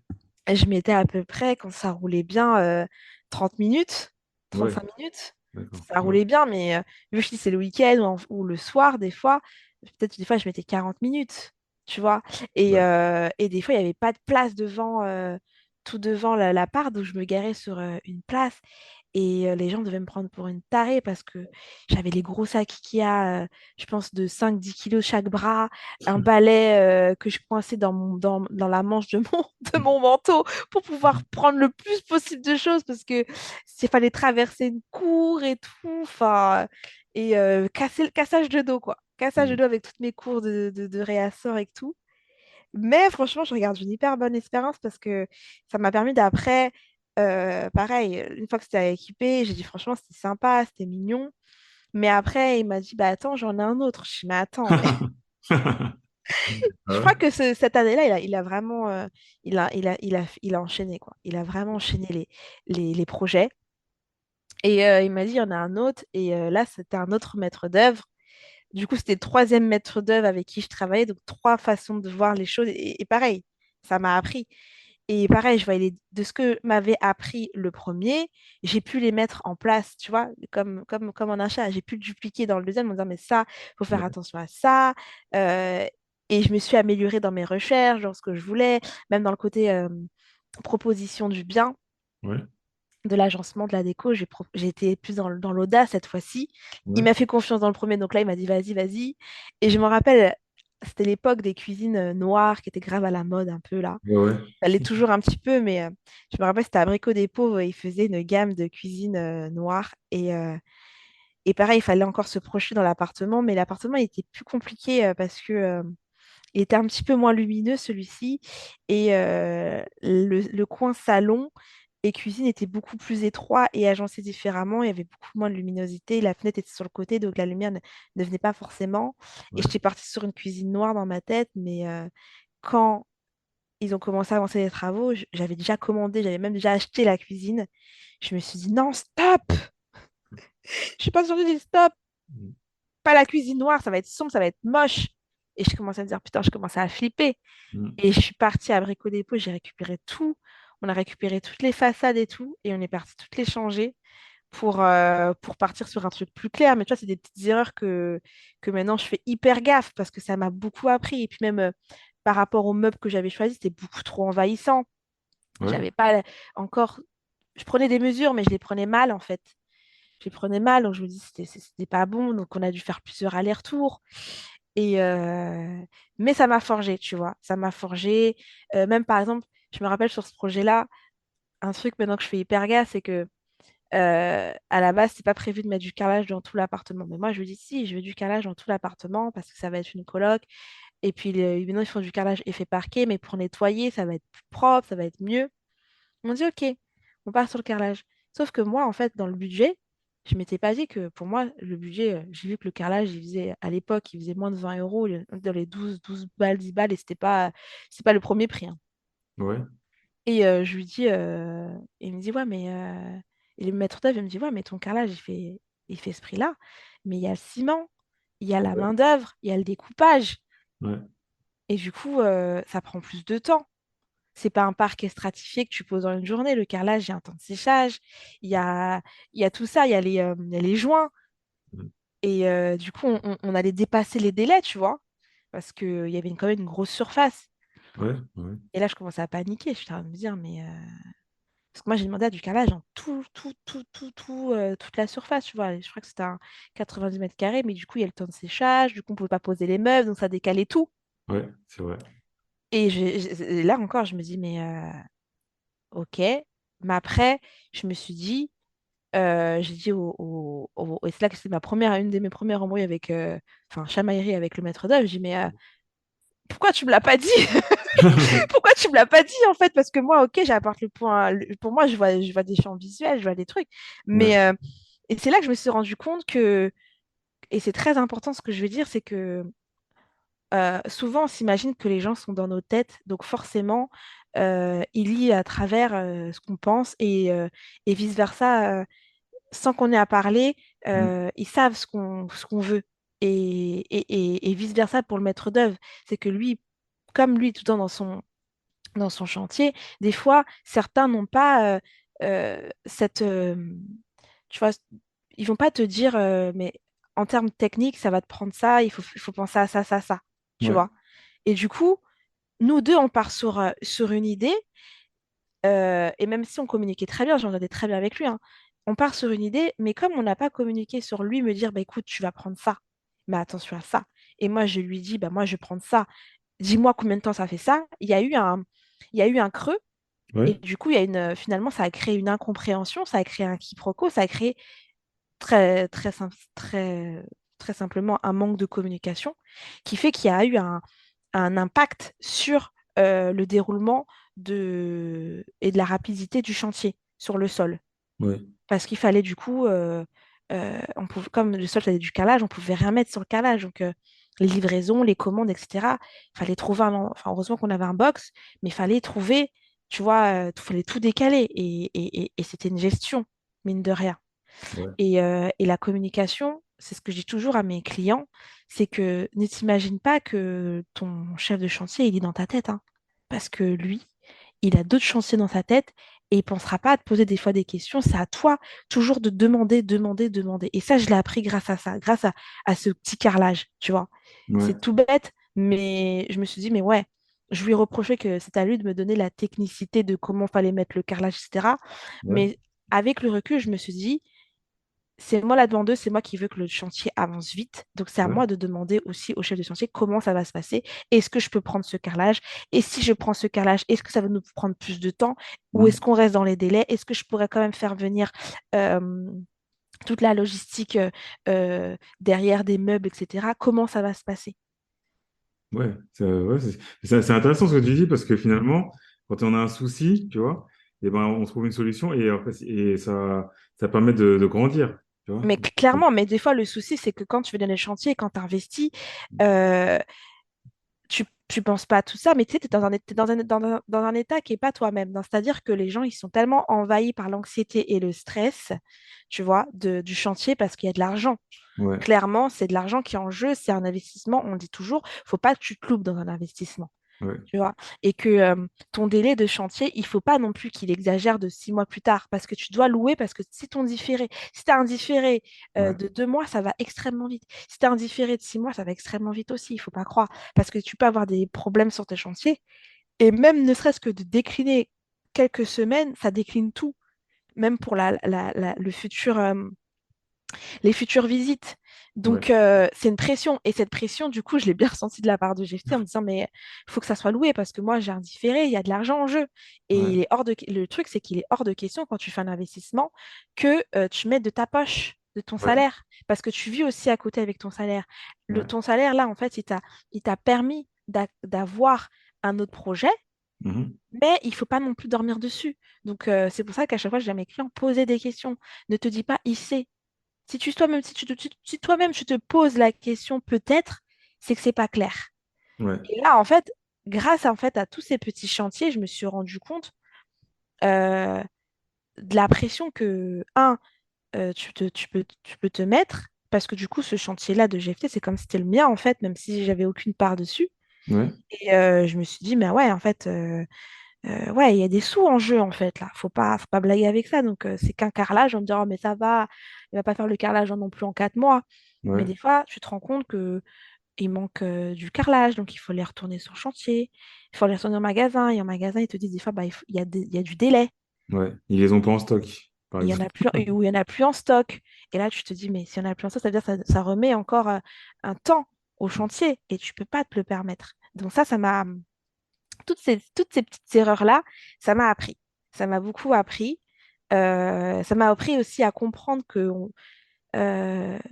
je mettais à peu près, quand ça roulait bien, 30 minutes, Ouais, 5 minutes. d'accord. Ça Ouais. roulait bien, mais vu que je dis c'est le week-end ou le soir, des fois, peut-être des fois je mettais 40 minutes, tu vois. Ouais. Et des fois, il n'y avait pas de place devant, tout devant l'appart, donc je me garais sur une place. Et les gens devaient me prendre pour une tarée parce que j'avais les gros sacs Ikea, je pense de 5-10 kilos chaque bras, un balai que je coinçais dans la manche de de mon manteau pour pouvoir prendre le plus possible de choses parce que s'il fallait traverser une cour et tout, enfin, et cassage de dos, quoi. Cassage de Mm. dos avec toutes mes cours de réassort et tout. Mais franchement, je regarde une hyper bonne expérience parce que ça m'a permis d'après, pareil, une fois que c'était équipé, j'ai dit franchement, c'était sympa, c'était mignon. Mais après, il m'a dit, bah attends, j'en ai un autre. Je dis, mais attends, mais Ah je ouais? crois que cette année-là, il a vraiment, il a enchaîné, quoi. Il a vraiment enchaîné les projets. Et il m'a dit, il y en a un autre. Et là, c'était un autre maître d'œuvre. Du coup, c'était le troisième maître d'œuvre avec qui je travaillais. Donc, trois façons de voir les choses. Et pareil, ça m'a appris. Et pareil, je voyais de ce que m'avait appris le premier, j'ai pu les mettre en place, tu vois, comme en achat. J'ai pu le dupliquer dans le deuxième en disant, mais ça, il faut faire Ouais. attention à ça. Euh, et je me suis améliorée dans mes recherches, dans ce que je voulais, même dans le côté proposition du bien, Ouais. de l'agencement, de la déco. J'ai été plus dans l'audace cette fois-ci. Il Ouais. m'a fait confiance dans le premier, donc là, il m'a dit, vas-y, vas-y. Et je me rappelle, c'était l'époque des cuisines noires qui étaient grave à la mode un peu là. Ouais. Ouais. Ça l'est toujours un petit peu, mais je me rappelle, c'était Abricot des Pauvres, il faisait une gamme de cuisine noire. Et pareil, il fallait encore se projeter dans l'appartement, mais l'appartement il était plus compliqué parce que il était un petit peu moins lumineux celui-ci. Et le coin salon et cuisine était beaucoup plus étroit et agencé différemment. Il y avait beaucoup moins de luminosité. La fenêtre était sur le côté, donc la lumière ne venait pas forcément. Et Ouais. j'étais partie sur une cuisine noire dans ma tête, mais quand ils ont commencé à avancer les travaux. J'avais déjà commandé, j'avais même déjà acheté la cuisine. Je me suis dit, non, stop! Je suis pas sûre, j'ai dit, stop! Mm. Pas la cuisine noire, ça va être sombre, ça va être moche. Et je commençais à me dire, putain, je commençais à flipper. Mm. Et je suis partie à Brico Dépôt, j'ai récupéré tout. On a récupéré toutes les façades et tout. Et on est parti toutes les changer pour partir sur un truc plus clair. Mais tu vois, c'est des petites erreurs que maintenant je fais hyper gaffe parce que ça m'a beaucoup appris. Et puis même par rapport aux meubles que j'avais choisis, c'était beaucoup trop envahissant. Ouais, J'avais pas encore. Je prenais des mesures, mais je les prenais mal en fait. Je les prenais mal, donc je me dis c'était pas bon. Donc on a dû faire plusieurs allers-retours. Et mais ça m'a forgé, tu vois. Ça m'a forgé. Même par exemple, je me rappelle sur ce projet-là, un truc maintenant que je fais hyper gaffe, c'est que à la base, c'est pas prévu de mettre du carrelage dans tout l'appartement. Mais moi, je me dis, si, je veux du carrelage dans tout l'appartement parce que ça va être une coloc. Et puis, maintenant, ils font du carrelage effet parquet, mais pour nettoyer, ça va être plus propre, ça va être mieux. On dit, OK, on part sur le carrelage. Sauf que moi, en fait, dans le budget, je m'étais pas dit que pour moi, le budget, j'ai vu que le carrelage, il faisait, à l'époque, il faisait moins de 20 euros, dans les 12 balles, 10 balles, et c'est pas le premier prix, hein. ouais, Et je lui dis, il me dit, ouais, mais. Et le maître d'œuvre, il me dit, ouais, mais ton carrelage, il fait ce prix-là. Mais il y a le ciment, il y a la ouais, main-d'œuvre, il y a le découpage. ouais, Et du coup, ça prend plus de temps. C'est pas un parquet stratifié que tu poses dans une journée. Le carrelage, il y a un temps de séchage, il y a, il y a tout ça, il y a les joints. mm, Et du coup, on allait dépasser les délais, tu vois, parce qu'il y avait quand même une grosse surface. ouais, ouais, Et là, je commençais à paniquer. Je suis en train de me dire, mais parce que moi, j'ai demandé à du carrelage en tout, tout, tout, tout, tout, toute la surface, tu vois. Je crois que c'était un 90 mètres carrés, mais du coup, il y a le temps de séchage, du coup, on ne pouvait pas poser les meubles, donc ça décalait tout. ouais, c'est vrai. Et là encore, je me dis, mais ok. Mais après, je me suis dit, j'ai dit et c'est là que c'est une de mes premières embrouilles avec, enfin, chamaillerie avec le maître d'œuvre. J'ai dit, mais pourquoi tu me l'as pas dit? Pourquoi tu me l'as pas dit en fait? Parce que moi, ok, j'apporte le point. Pour moi, je vois des champs visuels, je vois des trucs. Ouais, Mais et c'est là que je me suis rendu compte et c'est très important ce que je veux dire, c'est que souvent on s'imagine que les gens sont dans nos têtes, donc forcément, ils lisent à travers ce qu'on pense et vice-versa, sans qu'on ait à parler, mm, ils savent ce qu'on veut. Et vice-versa pour le maître d'œuvre, c'est que lui, comme lui, tout le temps dans son chantier, des fois, certains n'ont pas tu vois, ils vont pas te dire, mais en termes techniques, ça va te prendre ça, il faut penser à ça, ça, ça, tu ouais, vois. Et du coup, nous deux, on part sur une idée, et même si on communiquait très bien, j'entendais très bien avec lui, hein, on part sur une idée, mais comme on n'a pas communiqué sur lui, me dire, bah écoute, tu vas prendre ça, mais attention à ça. Et moi, je lui dis, bah moi, je vais prendre ça. Dis-moi combien de temps ça fait ça. Il y a eu un creux. Et ouais, du coup, finalement, ça a créé une incompréhension, ça a créé un quiproquo, ça a créé très, très, très, très simplement un manque de communication qui fait qu'il y a eu un impact sur le déroulement et de la rapidité du chantier sur le sol. ouais, Parce qu'il fallait du coup, comme le sol c'était du calage, on pouvait rien mettre sur le calage. Donc, les livraisons, les commandes, etc. Il fallait trouver enfin, heureusement qu'on avait un box, mais il fallait trouver, tu vois, il fallait tout décaler. Et c'était une gestion, mine de rien. ouais, Et la communication, c'est ce que je dis toujours à mes clients, c'est que ne t'imagine pas que ton chef de chantier, il est dans ta tête, hein. Parce que lui, il a d'autres chantiers dans sa tête et il pensera pas à te poser des fois des questions. C'est à toi toujours de demander, demander, demander. Et ça, je l'ai appris grâce à ça, grâce à ce petit carrelage, tu vois. ouais, C'est tout bête, mais je me suis dit, mais ouais, je lui reprochais que c'est à lui de me donner la technicité de comment fallait mettre le carrelage, etc. ouais, Mais avec le recul, je me suis dit, c'est moi la demandeuse, c'est moi qui veux que le chantier avance vite. Donc, c'est à ouais, moi de demander aussi au chef de chantier comment ça va se passer. Est-ce que je peux prendre ce carrelage? Et si je prends ce carrelage, est-ce que ça va nous prendre plus de temps? Ou mm, est-ce qu'on reste dans les délais? Est-ce que je pourrais quand même faire venir euh, toute la logistique derrière des meubles, etc. Comment ça va se passer? ouais, c'est intéressant ce que tu dis parce que finalement, quand on a un souci, tu vois, et ben, on trouve une solution et, après, et ça permet de grandir, tu vois. Mais clairement, mais des fois, le souci, c'est que quand tu fais dans les chantiers, quand tu investis, euh, tu penses pas à tout ça, mais tu sais, tu es dans un état qui n'est pas toi-même. C'est-à-dire que les gens, ils sont tellement envahis par l'anxiété et le stress, tu vois, du chantier parce qu'il y a de l'argent. Ouais, Clairement, c'est de l'argent qui est en jeu, c'est un investissement. On dit toujours, faut pas que tu te loupes dans un investissement. ouais, Tu vois, et que ton délai de chantier, il faut pas non plus qu'il exagère de 6 mois plus tard, parce que tu dois louer, parce que si tu as un différé ouais, de 2 mois, ça va extrêmement vite. Si tu as un différé de 6 mois, ça va extrêmement vite aussi, il faut pas croire, parce que tu peux avoir des problèmes sur tes chantiers, et même ne serait-ce que de décliner quelques semaines, ça décline tout, même pour le futur, les futures visites. ouais, Donc, c'est une pression. Et cette pression, du coup, je l'ai bien ressentie de la part de GFT en me disant, mais il faut que ça soit loué parce que moi, j'ai un différé, il y a de l'argent en jeu. Et ouais, le truc, c'est qu'il est hors de question quand tu fais un investissement que tu mettes de ta poche, de ton ouais, salaire, parce que tu vis aussi à côté avec ton salaire. ouais. Ton salaire, là, en fait, il t'a permis d'avoir un autre projet, Mhm. mais il faut pas non plus dormir dessus. Donc, c'est pour ça qu'à chaque fois, je dis à mes clients, posez des questions. Ne te dis pas, il sait. Si toi-même tu te poses la question peut-être, c'est que c'est pas clair. Ouais, Et là, en fait, grâce en fait à tous ces petits chantiers, je me suis rendu compte euh, de la pression que, tu peux te mettre, parce que du coup, ce chantier-là de GFT, c'est comme si c'était le mien, en fait, même si j'avais aucune part dessus. ouais, Et je me suis dit, mais ouais, en fait, ouais, il y a des sous en jeu, en fait, là. Faut pas blaguer avec ça. Donc, c'est qu'un carrelage. On me dit, oh, mais ça va, il va pas faire le carrelage non plus en 4 mois. Mais ouais, des fois, tu te rends compte que il manque du carrelage, donc il faut les retourner sur chantier, il faut les retourner au magasin, et en magasin, ils te disent des fois, bah, il y a du délai, ouais. Ils les ont pas en stock, par il y en a exemple. plus, ou il y en a plus en stock. Et là, tu te dis, mais si on a plus en stock, ça veut dire que ça remet encore un temps au chantier, et tu peux pas te le permettre. Donc ça m'a, toutes ces petites erreurs-là, ça m'a appris. Ça m'a beaucoup appris. Ça m'a appris aussi à comprendre que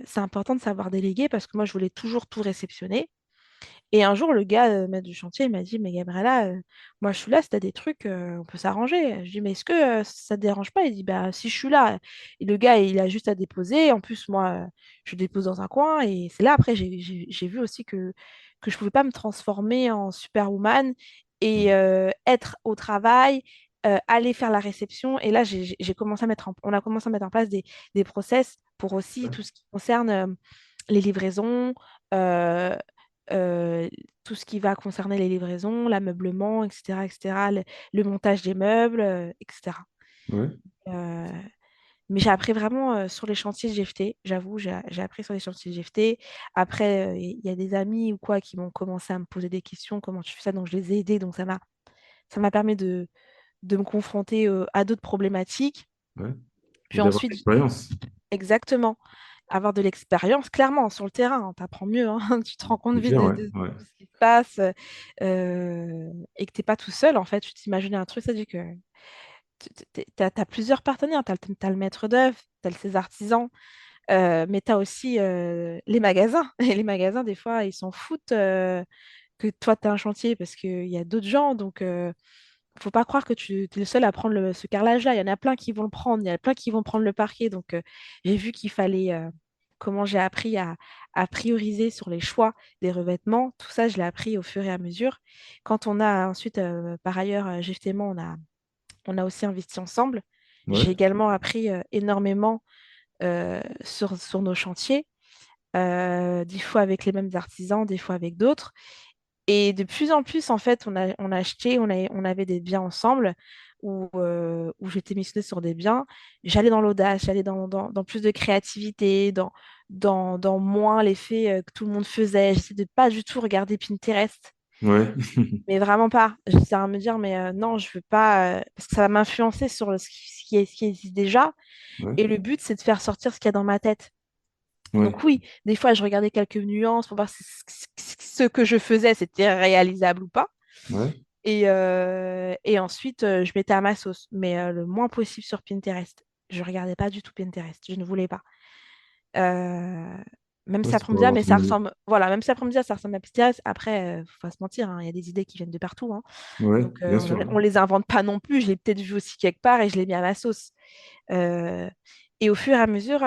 c'est important de savoir déléguer parce que moi, je voulais toujours tout réceptionner. Et un jour, le gars, maître du chantier, il m'a dit, mais Gabriella, moi je suis là, si t'as des trucs, on peut s'arranger. Je dis, mais est-ce que ça te dérange pas? Il dit, bah si je suis là. Et le gars, il a juste à déposer. En plus, moi, je dépose dans un coin. Et c'est là, après, j'ai vu aussi que je pouvais pas me transformer en superwoman et être au travail, aller faire la réception. Et là, j'ai commencé on a commencé à mettre en place des process pour aussi Ouais, tout ce qui concerne les livraisons. euh, euh, tout ce qui va concerner les livraisons, l'ameublement, etc., etc., le montage des meubles, etc. ouais, Euh, mais j'ai appris vraiment sur les chantiers de GFT, j'avoue, j'ai appris sur les chantiers de GFT. Après, il y a des amis ou quoi qui m'ont commencé à me poser des questions, comment tu fais ça, donc je les ai aidés, donc ça m'a permis de me confronter à d'autres problématiques. ouais. Et Puis d'avoir ensuite, l'expérience. exactement. Avoir de l'expérience, clairement, sur le terrain, tu apprends mieux, hein. Tu te rends compte C'est vite clair, de, ouais, de- ouais. de ce qui se passe et que tu n'es pas tout seul, en fait. Tu t'imagines un truc, ça dit que tu as plusieurs partenaires. Tu as le maître d'œuvre, tu as ces artisans, mais tu as aussi les magasins. Et les magasins, des fois, ils s'en foutent que toi, tu as un chantier parce qu'il y a d'autres gens. Donc, faut pas croire que tu es le seul à prendre ce carrelage-là. Il y en a plein qui vont le prendre, il y en a plein qui vont prendre le parquet. Donc, j'ai vu qu'il fallait, comment j'ai appris à prioriser sur les choix des revêtements. Tout ça, je l'ai appris au fur et à mesure. Quand on a ensuite, par ailleurs, GFTMO, on a aussi investi ensemble. Ouais, J'ai également appris énormément sur nos chantiers, des fois avec les mêmes artisans, des fois avec d'autres. Et de plus en plus, en fait, on a acheté, on avait des biens ensemble où j'étais missionnée sur des biens. J'allais dans l'audace, j'allais dans plus de créativité, dans moins l'effet que tout le monde faisait. J'essaie de pas du tout regarder Pinterest, ouais, mais vraiment pas. J'essaie de me dire, mais non, je veux pas, parce que ça va m'influencer sur ce qui existe déjà. ouais, Et le but, c'est de faire sortir ce qu'il y a dans ma tête. ouais, Donc oui, des fois, je regardais quelques nuances pour voir si ce que je faisais, c'était réalisable ou pas. ouais. Et ensuite, je mettais à ma sauce, mais le moins possible sur Pinterest. Je regardais pas du tout Pinterest, je ne voulais pas. Euh, Même Ouais, si c'est après on pour me dit, ah, avoir mais ton ça avis. ressemble, voilà, même si après on me dit, ah, ça ressemble à Pinterest, après, faut pas se mentir, hein, il y a des idées qui viennent de partout, hein. Ouais, Donc, bien on sûr. ne les invente pas non plus, je l'ai peut-être vu aussi quelque part et je l'ai mis à ma sauce. Euh, et au fur et à mesure,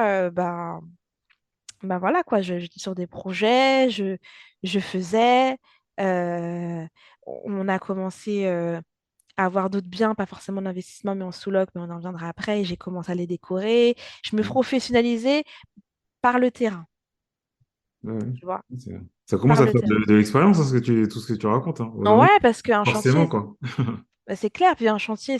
ben voilà quoi, j'étais sur des projets, je faisais. Euh, on a commencé à avoir d'autres biens, pas forcément d'investissement, mais en sous-loc, mais on en reviendra après. Et j'ai commencé à les décorer. Je me Ouais. professionnalisais par le terrain, Ouais, ouais. tu vois, Ça commence par à le faire terrain. de l'expérience, hein, tout ce que tu racontes, hein. Vraiment, Ouais, parce qu'un forcément, chantier, quoi. bah, c'est clair, puis un chantier,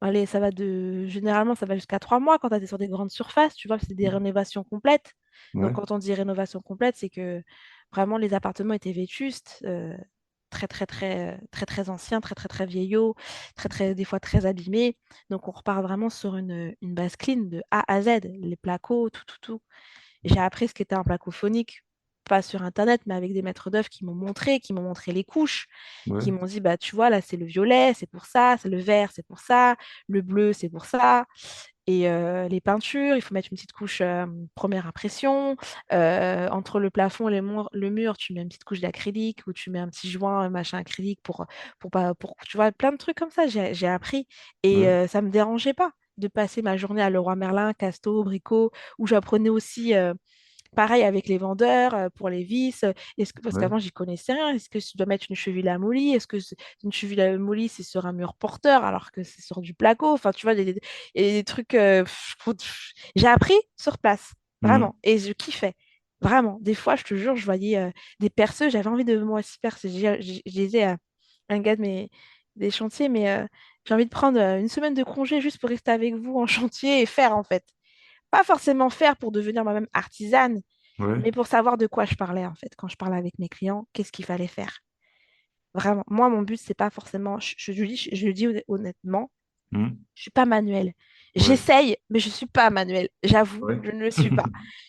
allez, ça va généralement, ça va jusqu'à 3 mois quand tu es sur des grandes surfaces, tu vois, c'est des rénovations complètes. Donc, Ouais, quand on dit rénovation complète, c'est que vraiment les appartements étaient vétustes, très anciens, très vieillots, des fois très abîmés. Donc, on repart vraiment sur une base clean de A à Z, les placos, tout. J'ai appris ce qu'était un placo phonique, pas sur Internet, mais avec des maîtres d'œuvre qui m'ont montré les couches, ouais, qui m'ont dit, bah, tu vois, là, c'est le violet, c'est pour ça, c'est le vert, c'est pour ça, le bleu, c'est pour ça. Et les peintures, il faut mettre une petite couche première impression. Entre le plafond et le mur, tu mets une petite couche d'acrylique ou tu mets un petit joint, machin acrylique tu vois, plein de trucs comme ça, j'ai appris. Et ouais, ça me dérangeait pas de passer ma journée à Leroy Merlin, Casto, Brico, où j'apprenais aussi pareil avec les vendeurs pour les vis. Parce ouais, qu'avant, j'y connaissais rien. Est-ce que tu dois mettre une cheville à molly? Est-ce que une cheville à molly, c'est sur un mur porteur alors que c'est sur du placo? Enfin, tu vois, il y a des trucs. J'ai appris sur place, mhm, vraiment. Et je kiffais. Vraiment. Des fois, je te jure, je voyais des perceuses. J'avais envie de moi aussi percer. Je disais à un gars des chantiers, mais j'ai envie de prendre une semaine de congé juste pour rester avec vous en chantier et faire, en fait. Pas forcément faire pour devenir moi-même artisane, ouais, mais pour savoir de quoi je parlais en fait. Quand je parlais avec mes clients, qu'est-ce qu'il fallait faire? Vraiment, moi, mon but, c'est pas forcément, je le dis honnêtement, mhm, je suis pas manuelle. ouais, J'essaye, mais je suis pas manuelle. J'avoue, ouais, je ne le suis pas.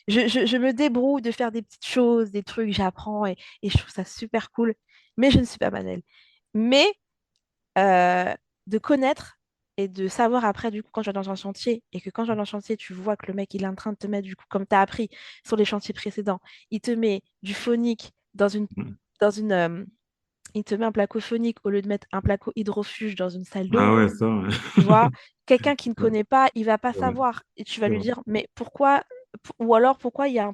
Je me débrouille de faire des petites choses, des trucs, j'apprends et je trouve ça super cool, mais je ne suis pas manuelle. Mais euh, de connaître et de savoir après, du coup, quand tu es dans un chantier et que quand tu es dans un chantier, tu vois que le mec, il est en train de te mettre, du coup, comme tu as appris sur les chantiers précédents, il te met du phonique mhm. dans une, il te met un placo phonique au lieu de mettre un placo hydrofuge dans une salle d'eau, Ah ouais, ça, ouais. tu vois, quelqu'un qui ne Ouais, connaît pas, il va pas c'est vrai, savoir. Et tu vas c'est lui vrai. dire, mais pourquoi, ou alors pourquoi il y a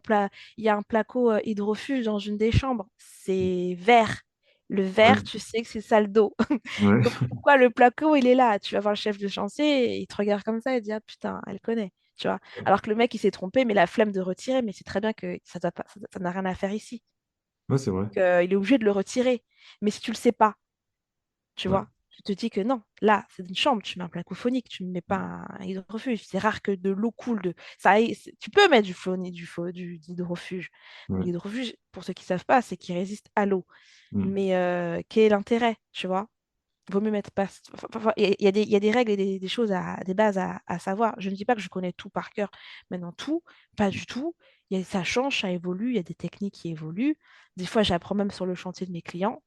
un placo hydrofuge dans une des chambres? C'est vert. Le Ouais, vert, tu sais que c'est sale d'eau. ouais, Donc pourquoi le placo, il est là? Tu vas voir le chef de chantier, et il te regarde comme ça et dit, ah putain, elle connaît. Tu vois. Alors que le mec, il s'est trompé, mais la flemme de retirer, mais c'est très bien que ça n'a rien à faire ici. ouais, c'est vrai. Il est obligé de le retirer. Mais si tu le sais pas, tu Ouais, vois. Je te dis que non, là, c'est une chambre, tu mets un placo phonique, tu ne mets pas un hydrofuge. C'est rare que de l'eau coule de. Tu peux mettre du hydrofuge. ouais, L'hydrofuge, pour ceux qui ne savent pas, c'est qu'il résiste à l'eau. mhm, Mais quel est l'intérêt, tu vois? Vaut mieux mettre pas. Enfin, il y a des règles et des choses, des bases à savoir. Je ne dis pas que je connais tout par cœur. Maintenant, tout, pas du tout. Ça change, ça évolue, il y a des techniques qui évoluent. Des fois, j'apprends même sur le chantier de mes clients.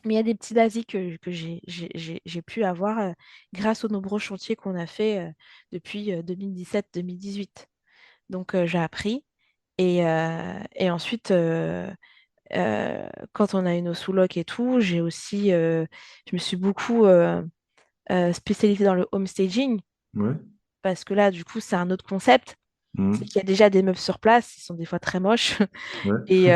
Mais il y a des petits basiques que j'ai pu avoir grâce aux nombreux chantiers qu'on a fait depuis 2017-2018. Donc, j'ai appris. Et ensuite, quand on a eu nos sous-locs et tout, je me suis beaucoup spécialisée dans le home staging ouais, parce que là, du coup, c'est un autre concept. C'est mhm, qu'il y a déjà des meubles sur place, ils sont des fois très moches. ouais, Et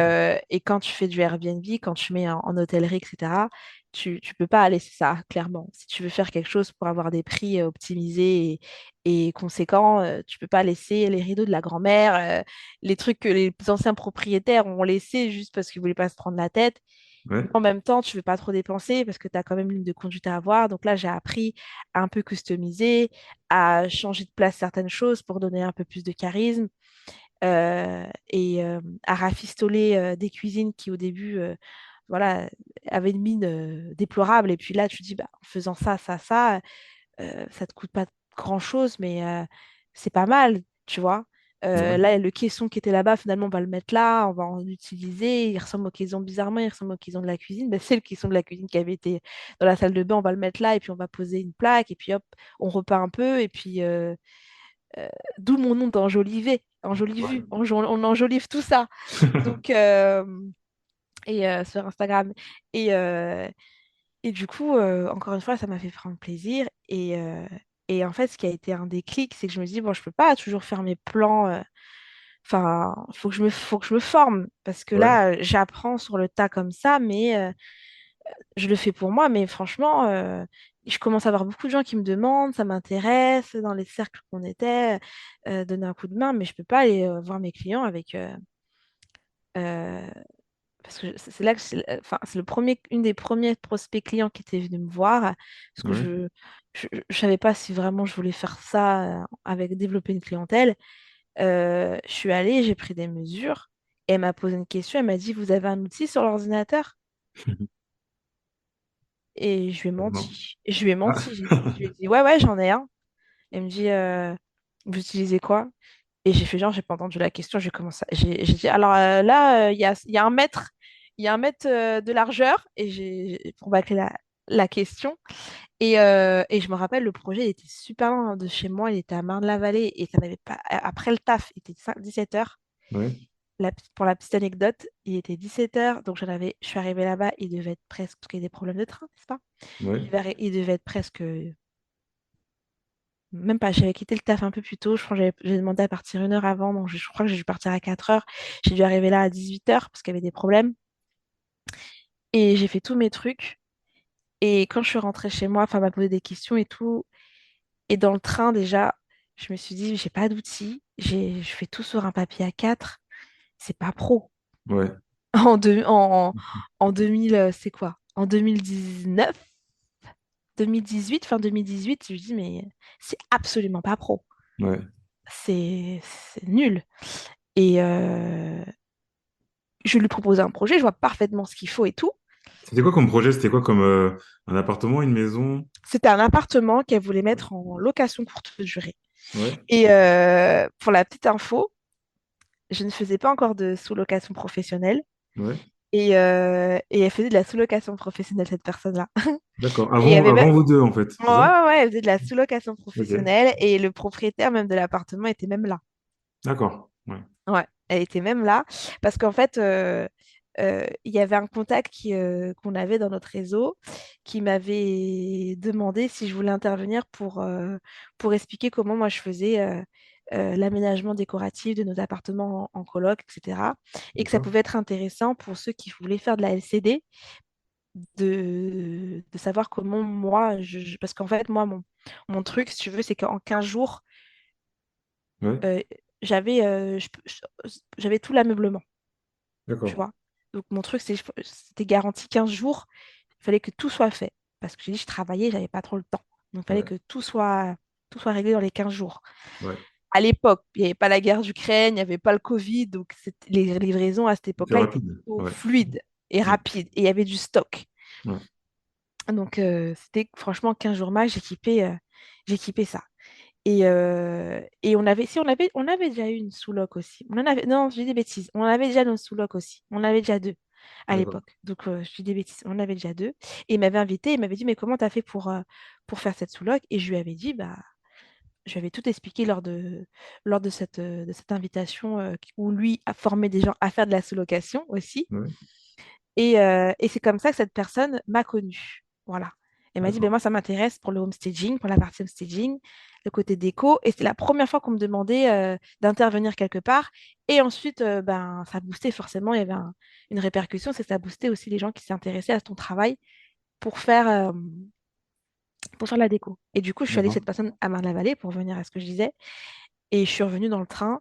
quand tu fais du Airbnb, quand tu mets en hôtellerie, etc., tu peux pas laisser ça, clairement. Si tu veux faire quelque chose pour avoir des prix optimisés et conséquents, tu peux pas laisser les rideaux de la grand-mère, les trucs que les anciens propriétaires ont laissés juste parce qu'ils voulaient pas se prendre la tête. ouais, En même temps, tu veux pas trop dépenser parce que tu as quand même une ligne de conduite à avoir. Donc là, j'ai appris à un peu customiser, à changer de place certaines choses pour donner un peu plus de charisme et à rafistoler des cuisines qui au début voilà, avaient une mine déplorable. Et puis là, tu dis, bah, en faisant ça, ça te coûte pas grand-chose, mais c'est pas mal, tu vois. ouais, Là, le caisson qui était là-bas, finalement, on va le mettre là, on va en utiliser. Il ressemble au caisson, bizarrement, il ressemble au caisson de la cuisine. Ben, c'est le caisson de la cuisine qui avait été dans la salle de bain, on va le mettre là, et puis on va poser une plaque, et puis hop, on repeint un peu, et puis euh, d'où mon nom d'enjoliver, enjolivu, on enjolive tout ça. Donc, sur Instagram. Et, euh, et du coup, encore une fois, ça m'a fait prendre plaisir. Et en fait, ce qui a été un déclic, c'est que je me dis, bon, je peux pas toujours faire mes plans Enfin, faut que je me forme parce que Ouais. là, j'apprends sur le tas comme ça, mais je le fais pour moi. Mais franchement, je commence à avoir beaucoup de gens qui me demandent, ça m'intéresse dans les cercles qu'on était, donner un coup de main, mais je peux pas aller voir mes clients avec. Euh, parce que c'est là que enfin, c'est une des premiers prospects clients qui étaient venus me voir parce que Ouais. je savais pas si vraiment je voulais faire ça avec développer une clientèle. Je suis allée, j'ai pris des mesures et elle m'a posé une question. Elle m'a dit, vous avez un outil sur l'ordinateur? Et je lui ai Non. menti. Et je lui ai Ah. menti. Je lui ai dit, ouais, ouais, j'en ai un. Elle me dit, vous utilisez quoi? Et j'ai fait genre, j'ai pas entendu la question. J'ai commencé, j'ai dit, alors là, il y a un mètre, il y a un mètre de largeur. Et pour bâcler la question. Et je me rappelle, le projet il était super loin de chez moi. Il était à Marne-la-Vallée. Et ça n'avait pas, après le taf, il était 17 heures. Ouais. Pour la petite anecdote, il était 17 heures. Donc je suis arrivée là-bas. Il devait être presque, parce qu'il y a des problèmes de train, n'est-ce pas? Ouais. Il devait être presque même pas, j'avais quitté le taf un peu plus tôt. Je crois que j'ai demandé à partir une heure avant. Donc, je crois que j'ai dû partir à 4 heures. J'ai dû arriver là à 18 heures parce qu'il y avait des problèmes. Et j'ai fait tous mes trucs. Et quand je suis rentrée chez moi, enfin, elle m'a posé des questions et tout. Et dans le train, déjà, je me suis dit, j'ai pas d'outils. Je fais tout sur un papier A4. C'est pas pro. Ouais. En, deux- en, en 2000, c'est quoi? En 2019, 2018, fin 2018, je me dis, mais c'est absolument pas pro. Ouais. C'est nul. Et je lui propose un projet, je vois parfaitement ce qu'il faut et tout. C'était quoi comme projet? C'était quoi comme un appartement, une maison? C'était un appartement qu'elle voulait mettre en location courte durée. Ouais. Et pour la petite info, je ne faisais pas encore de sous-location professionnelle. Ouais. Et elle faisait de la sous-location professionnelle, cette personne-là. D'accord. Et il y avait même... Avant vous deux, en fait, Ouais, c'est ça? ouais, ouais, elle faisait de la sous-location Ok. professionnelle et le propriétaire même de l'appartement était même là. D'accord. Ouais. Ouais, elle était même là parce qu'en fait, il y avait un contact qu'on avait dans notre réseau qui m'avait demandé si je voulais intervenir pour expliquer comment moi je faisais l'aménagement décoratif de nos appartements en coloc, etc. Et que ça D'accord. pouvait être intéressant pour ceux qui voulaient faire de la LCD, de savoir comment moi, parce qu'en fait, moi, mon truc, si tu veux, c'est qu'en 15 jours, Ouais. euh, j'avais tout l'ameublement. Tu D'accord. vois. Donc, mon truc, c'était garanti 15 jours. Il fallait que tout soit fait. Parce que j'ai dit, je travaillais, j'avais pas trop le temps. Donc, il fallait Ouais. que tout soit réglé dans les 15 jours. Ouais. À l'époque, il n'y avait pas la guerre d'Ukraine, il n'y avait pas le Covid. Donc, les livraisons à cette C'était époque-là étaient rapide. plutôt Ouais. fluides et Ouais. rapides. Et il y avait du stock. Ouais. Donc, c'était franchement 15 jours max, j'équipais ça. Et on avait déjà eu une sous-loc aussi. Non, je dis des bêtises. On avait déjà nos sous-loc aussi. On en avait déjà deux à D'accord. l'époque. Donc, je dis des bêtises. On en avait déjà deux. Et il m'avait invité, il m'avait dit, mais comment tu as fait pour faire cette sous-loc? Et je lui avais dit, bah, je lui avais tout expliqué de cette invitation où lui a formé des gens à faire de la sous-location aussi. Ouais. Et c'est comme ça que cette personne m'a connue. Voilà. Elle m'a dit, ben D'accord. moi, ça m'intéresse pour le homestaging, pour la partie homestaging, le côté déco. Et c'est la première fois qu'on me demandait d'intervenir quelque part. Et ensuite, ben, ça boostait forcément. Il y avait une répercussion, c'est que ça boostait aussi les gens qui s'intéressaient à ton travail pour faire, euh, pour faire la déco. Et du coup, je suis allée chez D'accord. cette personne à Marne-la-Vallée pour revenir à ce que je disais. Et je suis revenue dans le train.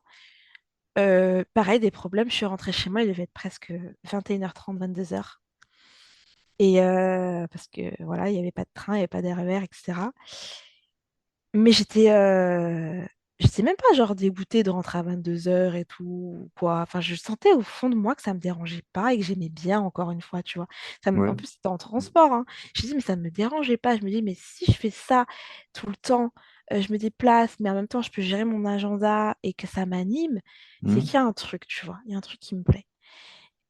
Pareil, des problèmes. Je suis rentrée chez moi, il devait être presque 21h30, 22h. Et parce que voilà, il n'y avait pas de train, il n'y avait pas d'RER, etc. Mais j'étais même pas genre dégoûtée de rentrer à 22 heures et tout, ou quoi. Enfin, je sentais au fond de moi que ça me dérangeait pas et que j'aimais bien, encore une fois, tu vois. En Ouais. plus, c'était en transport, hein. Je me dis, mais ça me dérangeait pas. Je me dis, mais si je fais ça tout le temps, je me déplace, mais en même temps, je peux gérer mon agenda et que ça m'anime, c'est qu'il Hmm. y a un truc, tu vois. Il y a un truc qui me plaît.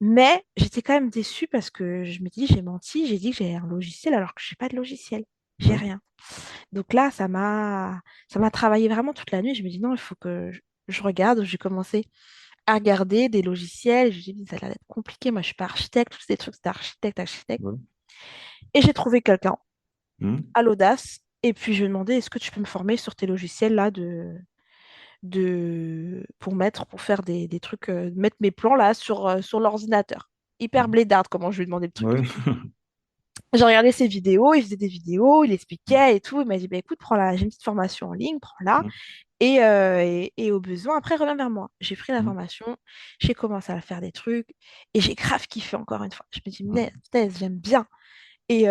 Mais j'étais quand même déçue parce que je me dis, j'ai menti, j'ai dit que j'avais un logiciel alors que je n'ai pas de logiciel. J'ai Ouais. rien. Donc là, ça m'a travaillé vraiment toute la nuit. Je me dis, non, il faut que je regarde. J'ai commencé à regarder des logiciels. J'ai dit, ça a l'air d'être compliqué. Moi, je suis pas architecte. Tous ces trucs, c'est architecte, architecte. Ouais. Et j'ai trouvé quelqu'un Hmm. à l'audace. Et puis, je lui ai demandé, est-ce que tu peux me former sur tes logiciels là pour faire des trucs, mettre mes plans là sur l'ordinateur. Hyper blédarde, comment je lui ai demandé le Ouais. truc. J'ai regardé ses vidéos, il faisait des vidéos, il expliquait et tout. Il m'a dit, bah, écoute, prends-la, j'ai une petite formation en ligne, prends-la. Et au besoin, après, reviens vers moi. J'ai pris la formation, j'ai commencé à faire des trucs et j'ai grave kiffé encore une fois. Je me dis, punaise, j'aime bien. Et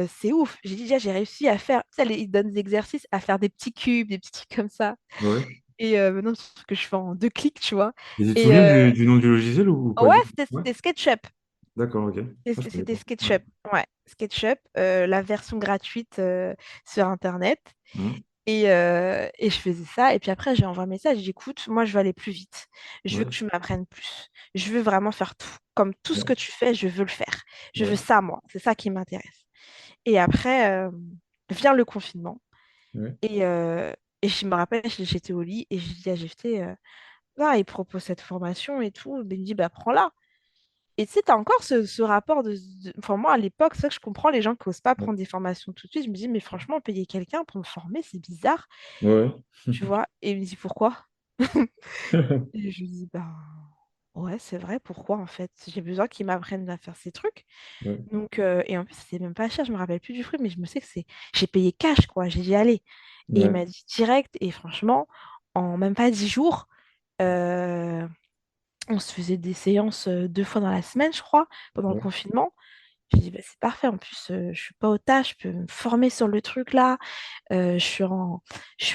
c'est ouf. J'ai dit, déjà, j'ai réussi à faire, tu sais, ils donnent des exercices à faire des petits cubes, des petits trucs comme ça. Ouais. Et maintenant, c'est ce que je fais en 2 clics, tu vois. Et tu te Et souviens du nom du logiciel ou pas ouais, du tout? c'était Ouais. c'était SketchUp. D'accord, ok. Ah, je connais C'était pas. Ouais. SketchUp. Ouais, SketchUp, la version gratuite sur Internet. Mhm. Et je faisais ça. Et puis après, j'ai envoyé un message. J'ai dit, écoute, moi, je veux aller plus vite. Je veux que Ouais. tu m'apprennes plus. Je veux vraiment faire tout. Comme tout ce Ouais. que tu fais, je veux le faire. Je veux Ouais. ça, moi. C'est ça qui m'intéresse. Et après, vient le confinement. Ouais. Et, euh, et je me rappelle, j'étais au lit et je dis à GFT, ah, il propose cette formation et tout. Ben, il me dit, bah, prends-la. Et tu sais, tu as encore ce rapport Enfin, moi, à l'époque, c'est vrai que je comprends les gens qui n'osent pas Ouais. prendre des formations tout de suite. Je me dis, mais franchement, payer quelqu'un pour me former, c'est bizarre. Ouais. Tu vois? Et il me dit, pourquoi? Et je lui dis, bah ouais, c'est vrai, pourquoi en fait? J'ai besoin qu'ils m'apprennent à faire ces trucs. Ouais. Donc, et en plus, c'était même pas cher, je me rappelle plus du prix, mais je me sais que c'est. J'ai payé cash, quoi. J'ai dit, allez. Et il Ouais. m'a dit direct, et franchement, en même pas 10 jours, euh, on se faisait des séances 2 fois dans la semaine, je crois, pendant le Ouais. confinement. J'ai dit, bah, c'est parfait. En plus, je suis pas au taf, je peux me former sur le truc là. Je suis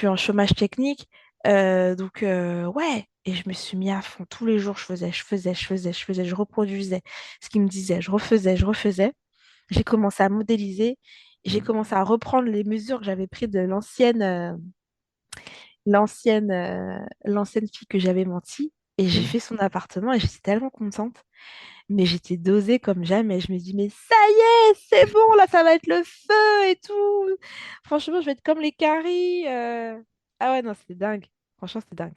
en chômage technique. Donc, ouais. Et je me suis mis à fond. Tous les jours, je reproduisais ce qu'il me disait. Je refaisais. J'ai commencé à modéliser. J'ai Ouais. commencé à reprendre les mesures que j'avais prises de l'ancienne fille que j'avais menti. Et j'ai Ouais. fait son appartement et j'étais tellement contente. Mais j'étais dosée comme jamais. Je me dis, mais ça y est, c'est bon, là, ça va être le feu et tout. Franchement, je vais être comme les caries. Ah ouais, non, c'était dingue. Franchement, c'était dingue.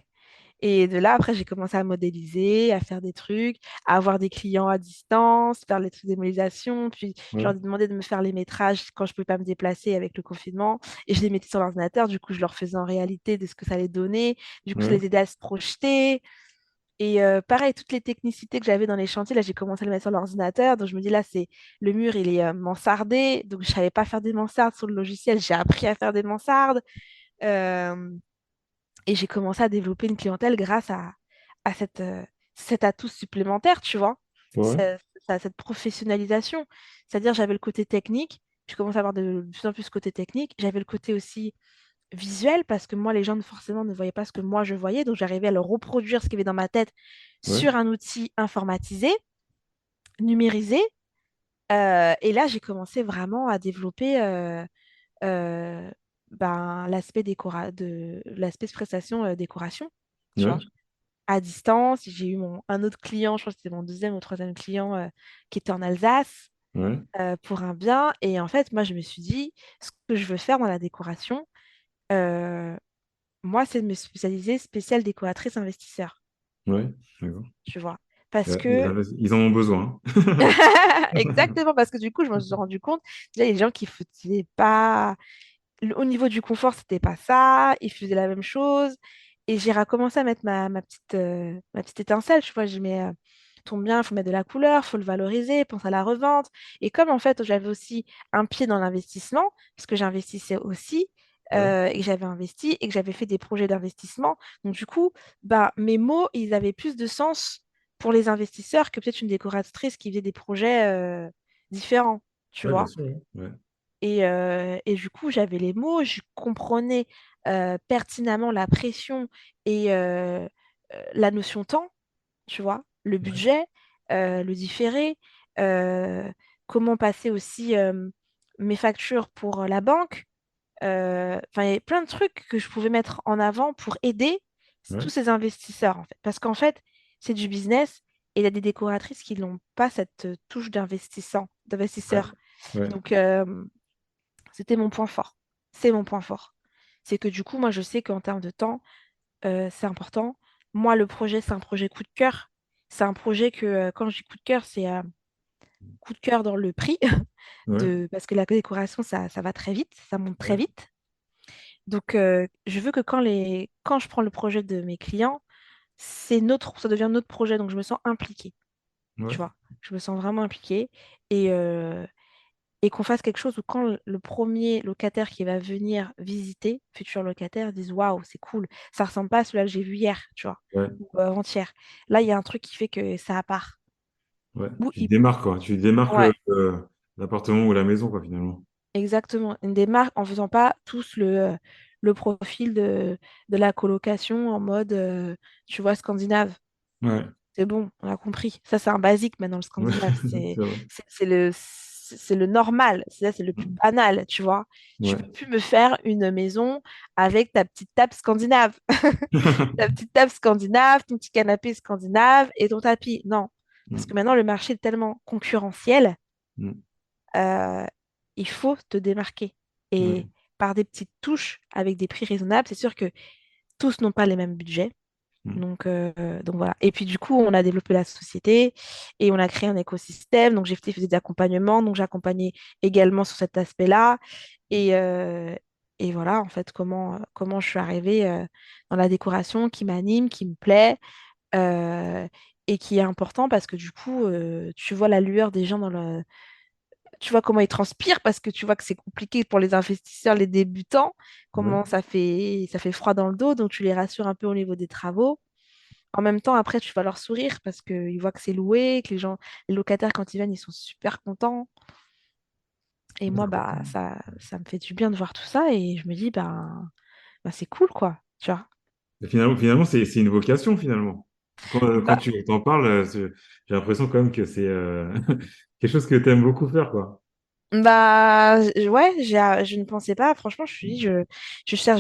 Et de là, après, j'ai commencé à modéliser, à faire des trucs, à avoir des clients à distance, faire les trucs de modélisation. Puis, je leur Ouais. ai demandé de me faire les métrages quand je ne pouvais pas me déplacer avec le confinement. Et je les mettais sur l'ordinateur. Du coup, je leur faisais en réalité de ce que ça allait donner. Du coup, ça Ouais. les aidait à se projeter. Et pareil, toutes les technicités que j'avais dans les chantiers, là, j'ai commencé à les mettre sur l'ordinateur. Donc, je me dis, là, c'est le mur, il est mansardé. Donc, je ne savais pas faire des mansardes sur le logiciel. J'ai appris à faire des mansardes. Euh, et j'ai commencé à développer une clientèle grâce à cet atout supplémentaire, tu vois, Ouais. cette professionnalisation. C'est-à-dire, j'avais le côté technique. Je commençais à avoir de plus en plus ce côté technique. J'avais le côté aussi visuel parce que moi, les gens forcément ne voyaient pas ce que moi je voyais. Donc, j'arrivais à leur reproduire ce qu'il y avait dans ma tête Ouais. sur un outil informatisé, numérisé. Et là, j'ai commencé vraiment à développer euh, l'aspect de prestation décoration, tu Ouais. vois. À distance, j'ai eu un autre client, je crois que c'était mon deuxième ou troisième client qui était en Alsace Ouais. pour un bien. Et en fait, moi, je me suis dit, ce que je veux faire dans la décoration, euh, moi, c'est de me spécialiser spéciale décoratrice investisseur, Ouais. D'accord. tu vois. Parce Ouais. que, Ils en ont besoin. Hein. exactement, parce que du coup, je me suis rendu compte, déjà, les gens qui ne faisaient pas, au niveau du confort, c'était pas ça, ils faisaient la même chose. Et j'ai recommencé à mettre ma petite étincelle, tu vois, je mets, tombe bien, il faut mettre de la couleur, il faut le valoriser, pense à la revente. Et comme en fait, j'avais aussi un pied dans l'investissement, parce que j'investissais aussi, Ouais. et que j'avais investi, et que j'avais fait des projets d'investissement, donc du coup, bah, mes mots, ils avaient plus de sens pour les investisseurs que peut-être une décoratrice qui faisait des projets différents, tu Ouais, bien vois. sûr. Ouais. Ouais. Et du coup, j'avais les mots, je comprenais pertinemment la pression et la notion temps, tu vois, le Ouais. budget, le différé, euh, comment passer aussi mes factures pour la banque. Enfin, il y a plein de trucs que je pouvais mettre en avant pour aider tous Ouais. ces investisseurs, en fait. Parce qu'en fait, c'est du business et il y a des décoratrices qui n'ont pas cette touche Ouais. d'investisseur. Ouais. Donc, c'était mon point fort. C'est mon point fort. C'est que du coup, moi, je sais qu'en termes de temps, c'est important. Moi, le projet, c'est un projet coup de cœur. C'est un projet que, quand je dis coup de cœur, c'est coup de cœur dans le prix, Ouais. parce que la décoration, ça va très vite, ça monte très Ouais. vite. Donc, je veux que quand je prends le projet de mes clients, ça devient notre projet. Donc, je me sens impliquée, tu Ouais, vois. Je me sens vraiment impliquée et, euh, et qu'on fasse quelque chose où quand le premier locataire qui va venir visiter, futur locataire, dise waouh, c'est cool. Ça ressemble pas à celui-là que j'ai vu hier, tu vois, ouais, ou avant-hier. Là, il y a un truc qui fait que ça à part. ouais. Ou Tu te démarques, quoi. Tu démarques Ouais, l'appartement ou la maison, quoi, finalement. exactement. Une démarque en faisant pas tous le profil de la colocation en mode, tu vois, scandinave. Ouais, C'est bon, on a compris. Ça, c'est un basique maintenant, le ouais, scandinave. C'est c'est vrai. c'est le normal. C'est le plus banal, tu vois. Tu Ouais. peux plus me faire une maison avec ta petite table scandinave. Ta petite table scandinave, ton petit canapé scandinave et ton tapis. Non. Parce que Mm, maintenant, le marché est tellement concurrentiel, mm, euh, il faut te démarquer. ouais, Et par des petites touches avec des prix raisonnables, c'est sûr que tous n'ont pas les mêmes budgets. mm, Donc voilà. Et puis du coup, on a développé la société et on a créé un écosystème. Donc j'ai fait des accompagnements. Donc j'ai accompagné également sur cet aspect-là. Et, euh, et voilà, en fait, comment je suis arrivée dans la décoration qui m'anime, qui me plaît euh, et qui est important parce que du coup, tu vois la lueur des gens tu vois comment ils transpirent parce que tu vois que c'est compliqué pour les investisseurs, les débutants, ouais. comment ça fait froid dans le dos. Donc tu les rassures un peu au niveau des travaux. En même temps, après, tu vas leur sourire parce qu'ils voient que c'est loué, que les locataires, quand ils viennent, ils sont super contents. Et moi, D'accord. bah, ça me fait du bien de voir tout ça et je me dis, bah, c'est cool, quoi. Tu vois. Et finalement, c'est une vocation, finalement. Quand Bah, tu t'en parles, j'ai l'impression quand même que c'est quelque chose que tu aimes beaucoup faire, quoi. ouais, je ne pensais pas. Franchement, je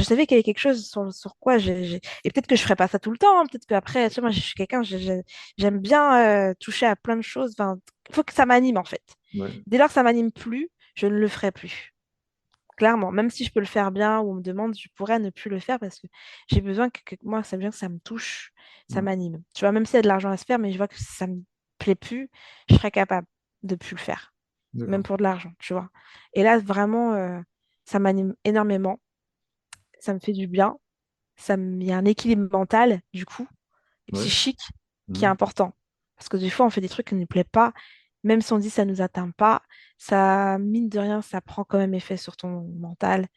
savais qu'il y avait quelque chose sur quoi et peut-être que je ferais pas ça tout le temps, hein. Peut-être qu'après, tu sais, moi, je suis quelqu'un, j'aime bien toucher à plein de choses. Enfin, il faut que ça m'anime, en fait. Ouais, Dès lors que ça m'anime plus, je ne le ferai plus. Clairement, même si je peux le faire bien ou on me demande, je pourrais ne plus le faire parce que j'ai besoin que moi, ça vient que ça me touche, ça ouais. m'anime. Tu vois, même s'il y a de l'argent à se faire, mais je vois que ça me plaît plus, je serais capable de plus le faire, même D'accord. pour de l'argent, tu vois. Et là, vraiment, ça m'anime énormément, ça me fait du bien, il y a un équilibre mental, du coup, et Ouais. psychique qui est Mhm. important. Parce que des fois, on fait des trucs qui ne nous plaisent pas, même si on dit que ça ne nous atteint pas, ça, mine de rien, ça prend quand même effet sur ton mental,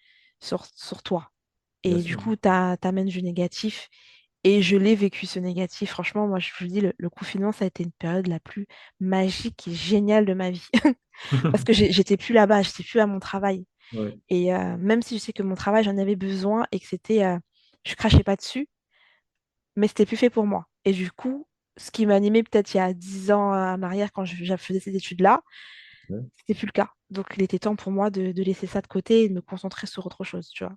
sur toi. Bien Et du sûr. coup, t'amènes du négatif. Et je l'ai vécu, ce négatif. Franchement, moi, je vous dis, le confinement, ça a été une période la plus magique et géniale de ma vie. Parce que j'étais plus là-bas, j'étais plus à mon travail. Ouais. Et même si je sais que mon travail, j'en avais besoin et que je crachais pas dessus, mais c'était plus fait pour moi. Et du coup, ce qui m'animait peut-être il y a 10 ans en arrière, quand je faisais ces études-là, Ouais. c'était plus le cas. Donc, il était temps pour moi de laisser ça de côté et de me concentrer sur autre chose, tu vois.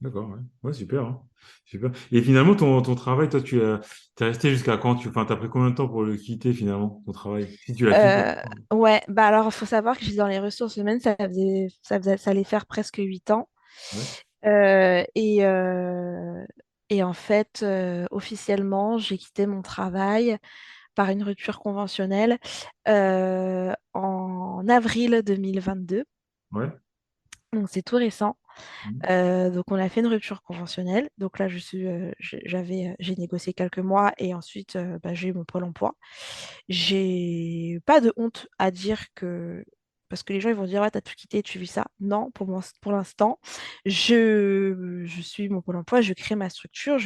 D'accord, ouais. Ouais, super, hein. Super. Et finalement, ton travail, toi, t'es resté jusqu'à quand? Enfin, t'as pris combien de temps pour le quitter, finalement, ton travail? Si tu l'as quitté. Euh, ouais, bah alors, il faut savoir que j'étais dans les ressources humaines, ça allait faire presque 8 ans. Ouais. Euh, et, euh, et en fait, officiellement, j'ai quitté mon travail par une rupture conventionnelle en avril 2022. Ouais. Donc, c'est tout récent. Mhm. Donc, on a fait une rupture conventionnelle. Donc là, j'ai négocié quelques mois et ensuite, bah, j'ai eu mon Pôle emploi. J'ai pas de honte à dire que. Parce que les gens ils vont dire, ouais, t'as tout quitté, tu vis ça. Non, pour l'instant, je suis mon Pôle emploi, je crée ma structure,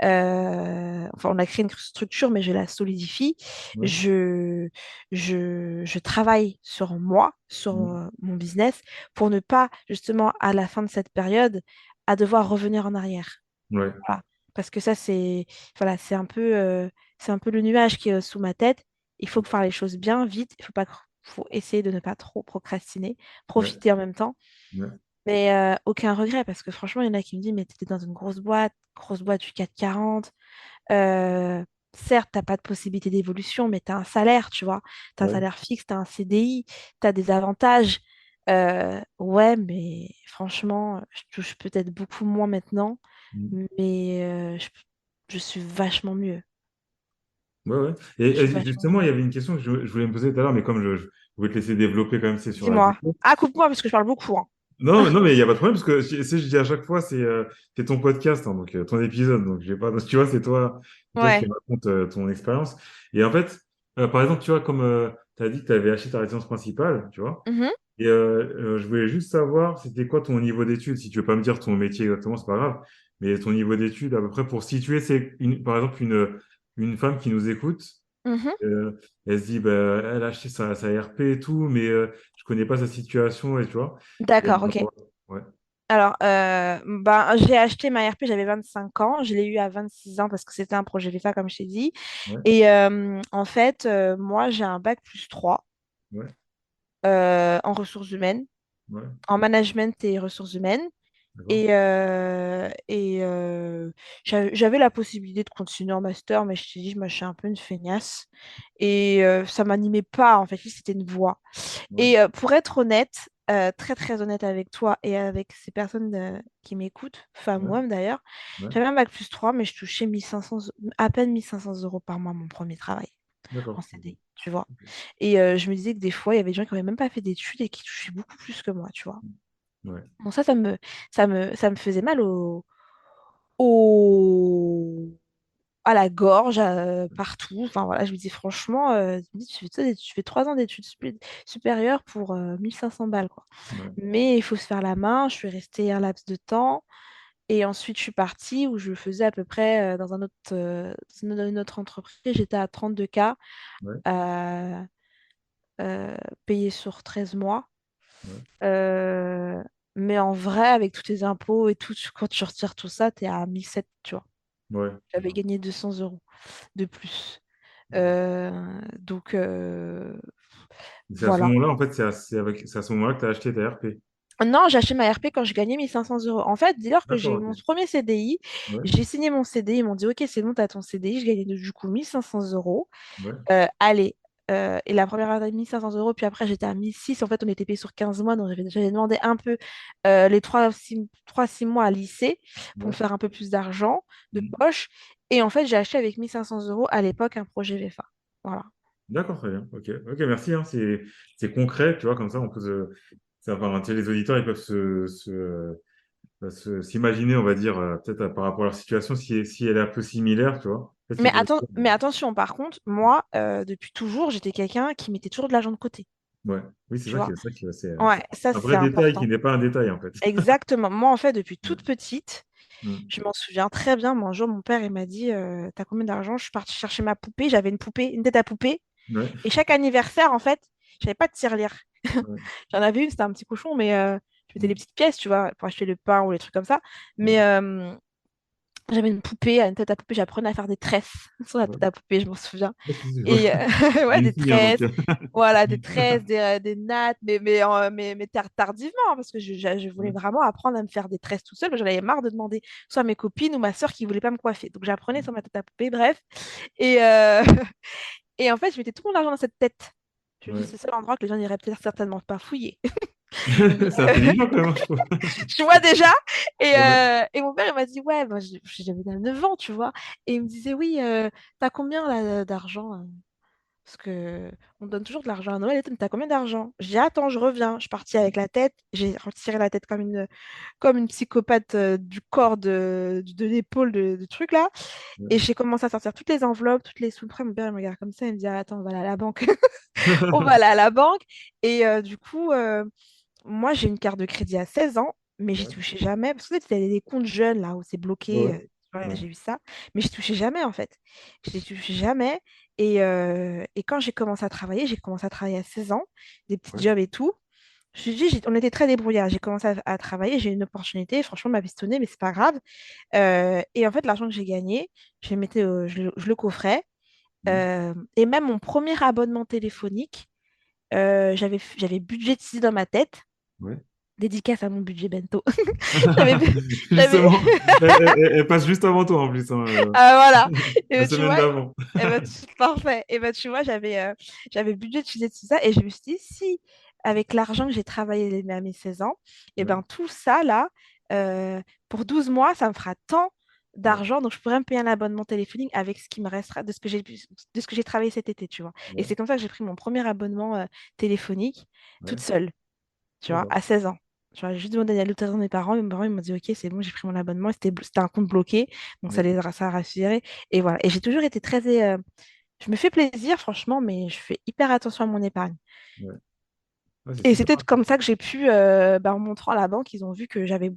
enfin, on a créé une structure, mais je la solidifie. Ouais. Je, je travaille sur moi, sur Mhm. mon business, pour ne pas, justement, à la fin de cette période, à devoir revenir en arrière. Ouais. Voilà. Parce que ça, voilà, c'est un peu le nuage qui est sous ma tête. Il faut faire les choses bien, vite. Faut essayer de ne pas trop procrastiner, Ouais. profiter en même temps. Ouais. Mais aucun regret, parce que franchement, il y en a qui me disent, mais tu étais dans une grosse boîte du 440. Euh, certes, tu n'as pas de possibilité d'évolution, mais tu as un salaire, tu vois. Tu as un Ouais. salaire fixe, tu as un CDI, tu as des avantages. Ouais, mais franchement, je touche peut-être beaucoup moins maintenant, Mhm. mais je suis vachement mieux. Ouais, ouais. Je suis Et vachement justement, mieux. il y avait une question que je voulais me poser tout à l'heure, mais comme je voulais te laisser développer quand même, c'est sur la Dis-moi. déco. Ah, coupe-moi parce que je parle beaucoup, hein. Non, non, mais il n'y a pas de problème, parce que je dis à chaque fois, c'est ton podcast, hein, donc ton épisode. Donc, j'ai pas, tu vois, c'est toi qui Ouais. me raconte ton expérience. Et en fait, par exemple, tu vois, comme tu as dit que tu avais acheté ta résidence principale, tu vois, Mhm, et je voulais juste savoir, c'était quoi ton niveau d'études? Si tu veux pas me dire ton métier exactement, c'est pas grave, mais ton niveau d'études, à peu près, pour situer, par exemple, une femme qui nous écoute. mhm. Elle se dit, bah, elle a acheté sa RP et tout, mais je connais pas sa situation, et tu vois. Et, D'accord, ok. ouais, Alors, ben, j'ai acheté ma RP, j'avais 25 ans. Je l'ai eu à 26 ans parce que c'était un projet VFA, comme je t'ai dit. ouais, Et en fait, moi, j'ai un bac plus 3 ouais, en ressources humaines, ouais, en management et ressources humaines. d'accord, Et j'avais la possibilité de continuer en master, mais je t'ai dit, moi, je suis un peu une feignasse. Et ça m'animait pas, en fait, c'était une voie. ouais, Et pour être honnête, très très honnête avec toi et avec ces personnes qui m'écoutent, femmes ouais, ou hommes d'ailleurs, ouais, j'avais un bac plus 3 mais je touchais 1500, à peine 1500 euros par mois mon premier travail en d'accord, ok, CDI, tu vois. ok, Et je me disais que des fois, il y avait des gens qui n'avaient même pas fait d'études et qui touchaient beaucoup plus que moi, tu vois. ouais, Bon, ça me faisait mal au, à la gorge, partout. Enfin voilà, je me dis franchement, je me dis, tu fais 3 ans d'études supérieures pour 1500 balles, quoi. ouais, Mais il faut se faire la main. Je suis restée un laps de temps. Et ensuite, je suis partie où je faisais à peu près dans une autre entreprise. J'étais à 32K ouais, euh, payé sur 13 mois. ouais, Euh, mais en vrai, avec tous tes impôts et tout, quand tu retires tout ça, tu es à 1700, tu vois. ouais, J'avais d'accord, gagné 200 euros de plus. d'accord. Donc, Et c'est à ce voilà. moment-là, en fait, c'est à ce moment-là que tu as acheté ta RP. Non, j'ai acheté ma RP quand je gagnais 1500 euros. En fait, dès lors que j'ai D'accord, eu ok. mon premier CDI, Ouais, j'ai signé mon CDI. Ils m'ont dit, OK, c'est bon, t'as ton CDI. Je gagnais du coup 1500 euros. ouais, Allez. Et la première année, 1500 euros. Puis après, j'étais à 1600. En fait, on était payé sur 15 mois. Donc, j'avais demandé un peu les 3 6 mois à lycée pour me ouais. faire un peu plus d'argent de Mhm. poche. Et en fait, j'ai acheté avec 1500 euros à l'époque un projet VFA. Voilà. D'accord, très bien. Ok, ok, merci, hein. C'est concret, tu vois, comme ça, enfin, tu sais, les auditeurs, ils peuvent s'imaginer, on va dire, peut-être par rapport à leur situation, si elle est un peu similaire, tu vois. Peut-être Mais qu'ils peuvent se dire, mais attention, par contre, moi, depuis toujours, j'étais quelqu'un qui mettait toujours de l'argent de côté. ouais, oui, c'est Tu ça vois? c'est Ouais, ça, un c'est vrai détail qui important. n'est pas un détail, en fait. Exactement. Moi, en fait, depuis Ouais, toute petite, mm, je m'en souviens très bien. Moi, un jour, mon père, il m'a dit, T'as combien d'argent? Je suis partie chercher ma poupée. J'avais une poupée, une tête à poupée. ouais, Et chaque anniversaire, en fait, j'avais pas de tirelire. ouais, J'en avais une, c'était un petit cochon, mais je mettais les mm, petites pièces, tu vois, pour acheter le pain ou les trucs comme ça. ouais, Mais j'avais une poupée, une tête à poupée. J'apprenais à faire des tresses sur la ouais. tête à poupée, je m'en souviens. Ouais, Et j'ai ouais, une des fille, hein, donc. tresses. Voilà, des tresses, des nattes, mais tardivement, hein, parce que je voulais Ouais, vraiment apprendre à me faire des tresses tout seul, mais j'en avais marre de demander soit à mes copines ou ma soeur qui voulait pas me coiffer. Donc j'apprenais sur ma tête à poupée, bref. Et, et en fait, je mettais tout mon argent dans cette tête. Je me dis, ouais. c'est le seul endroit que les gens n'iraient peut-être certainement pas fouiller. Et, C'est intelligent, quand même, hein, je trouve. tu vois déjà? Ouais, Et mon père, il m'a dit, ouais, moi, j'avais 9 ans, tu vois. Et il me disait, oui, t'as combien là, d'argent? Parce que on donne toujours de l'argent à Noël et tout, mais t'as combien d'argent? J'ai dit, attends, je reviens. Je suis partie avec la tête. J'ai retiré la tête comme une psychopathe du corps, de l'épaule, du truc là. Et ouais. j'ai commencé à sortir toutes les enveloppes, toutes les sous. Après, mon père il me regarde comme ça. Il me dit, ah, attends, on va aller à la banque. On va aller à la banque. Et du coup, moi, j'ai une carte de crédit à 16 ans, mais j'y Ouais, touchais jamais. Parce que tu sais, t'as des comptes jeunes là où c'est bloqué. ouais, Ouais, ouais, j'ai vu ça. Mais j'y touchais jamais en fait. J'y touchais jamais. Et quand j'ai commencé à travailler à 16 ans, des petits ouais, jobs et tout. Je dis, on était très débrouillards. J'ai commencé à travailler, j'ai eu une opportunité. Franchement, ma pistonnée, mais c'est pas grave. Et en fait, l'argent que j'ai gagné, je le coffrais. mm, Et même mon premier abonnement téléphonique, j'avais budgétisé dans ma tête, ouais. dédicace à mon budget bento. J'avais, j'avais, Justement, elle passe juste avant toi en plus, hein, voilà. Et la ben, tu semaine vois, d'avant. parfait. Et ben, tu vois, j'avais budgétisé tout ça et je me suis dit, si avec l'argent que j'ai travaillé à mes 16 ans, et Ouais, ben tout ça là, pour 12 mois, ça me fera tant ouais, d'argent, donc je pourrais me payer un abonnement téléphonique avec ce qui me restera de ce que j'ai travaillé cet été, tu vois. Et ouais, c'est comme ça que j'ai pris mon premier abonnement téléphonique toute ouais. seule, tu vois, D'accord. à 16 ans. J'ai juste demandé à l'autorité de mes parents ils m'ont dit ok, c'est bon, j'ai pris mon abonnement, c'était un compte bloqué, donc D'accord. ça a rassuré. Et voilà. Et j'ai toujours été je me fais plaisir, franchement, mais je fais hyper attention à mon épargne. Ouais. Ouais, c'est Et super c'est peut-être comme intéressant. ça que j'ai pu, en montrant à la banque, ils ont vu que j'avais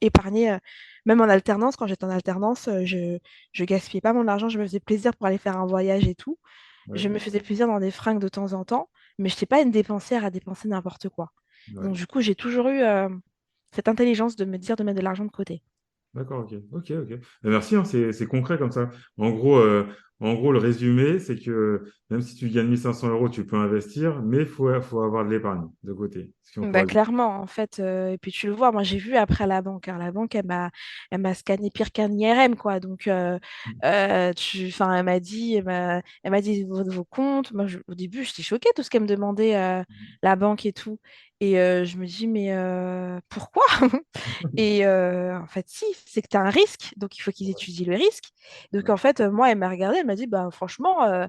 épargné, même en alternance, quand j'étais en alternance, je gaspillais pas mon argent, je me faisais plaisir pour aller faire un voyage et tout. Ouais. Je me faisais plaisir dans des fringues de temps en temps, mais je n'étais pas une dépensière à dépenser n'importe quoi. Ouais. Donc du coup, j'ai toujours eu cette intelligence de me dire de mettre de l'argent de côté. D'accord, ok. Ok, ok. Merci, hein, c'est concret comme ça. En gros, le résumé, c'est que même si tu gagnes 1 500 euros, tu peux investir, mais faut avoir de l'épargne de côté. Si on Bah, pourrait dire. clairement, en fait, et puis tu le vois, moi j'ai vu après à la banque, hein, la banque elle m'a scanné pire qu'un IRM, quoi. Donc, enfin, elle m'a dit vos comptes. Moi, au début, j'étais choquée tout ce qu'elle me demandait, la banque et tout. Et je me dis, mais pourquoi? Et en fait, si, c'est que tu as un risque, donc il faut qu'ils étudient le risque. Donc, Ouais. en fait, moi, elle m'a regardée, elle m'a dit, bah, franchement,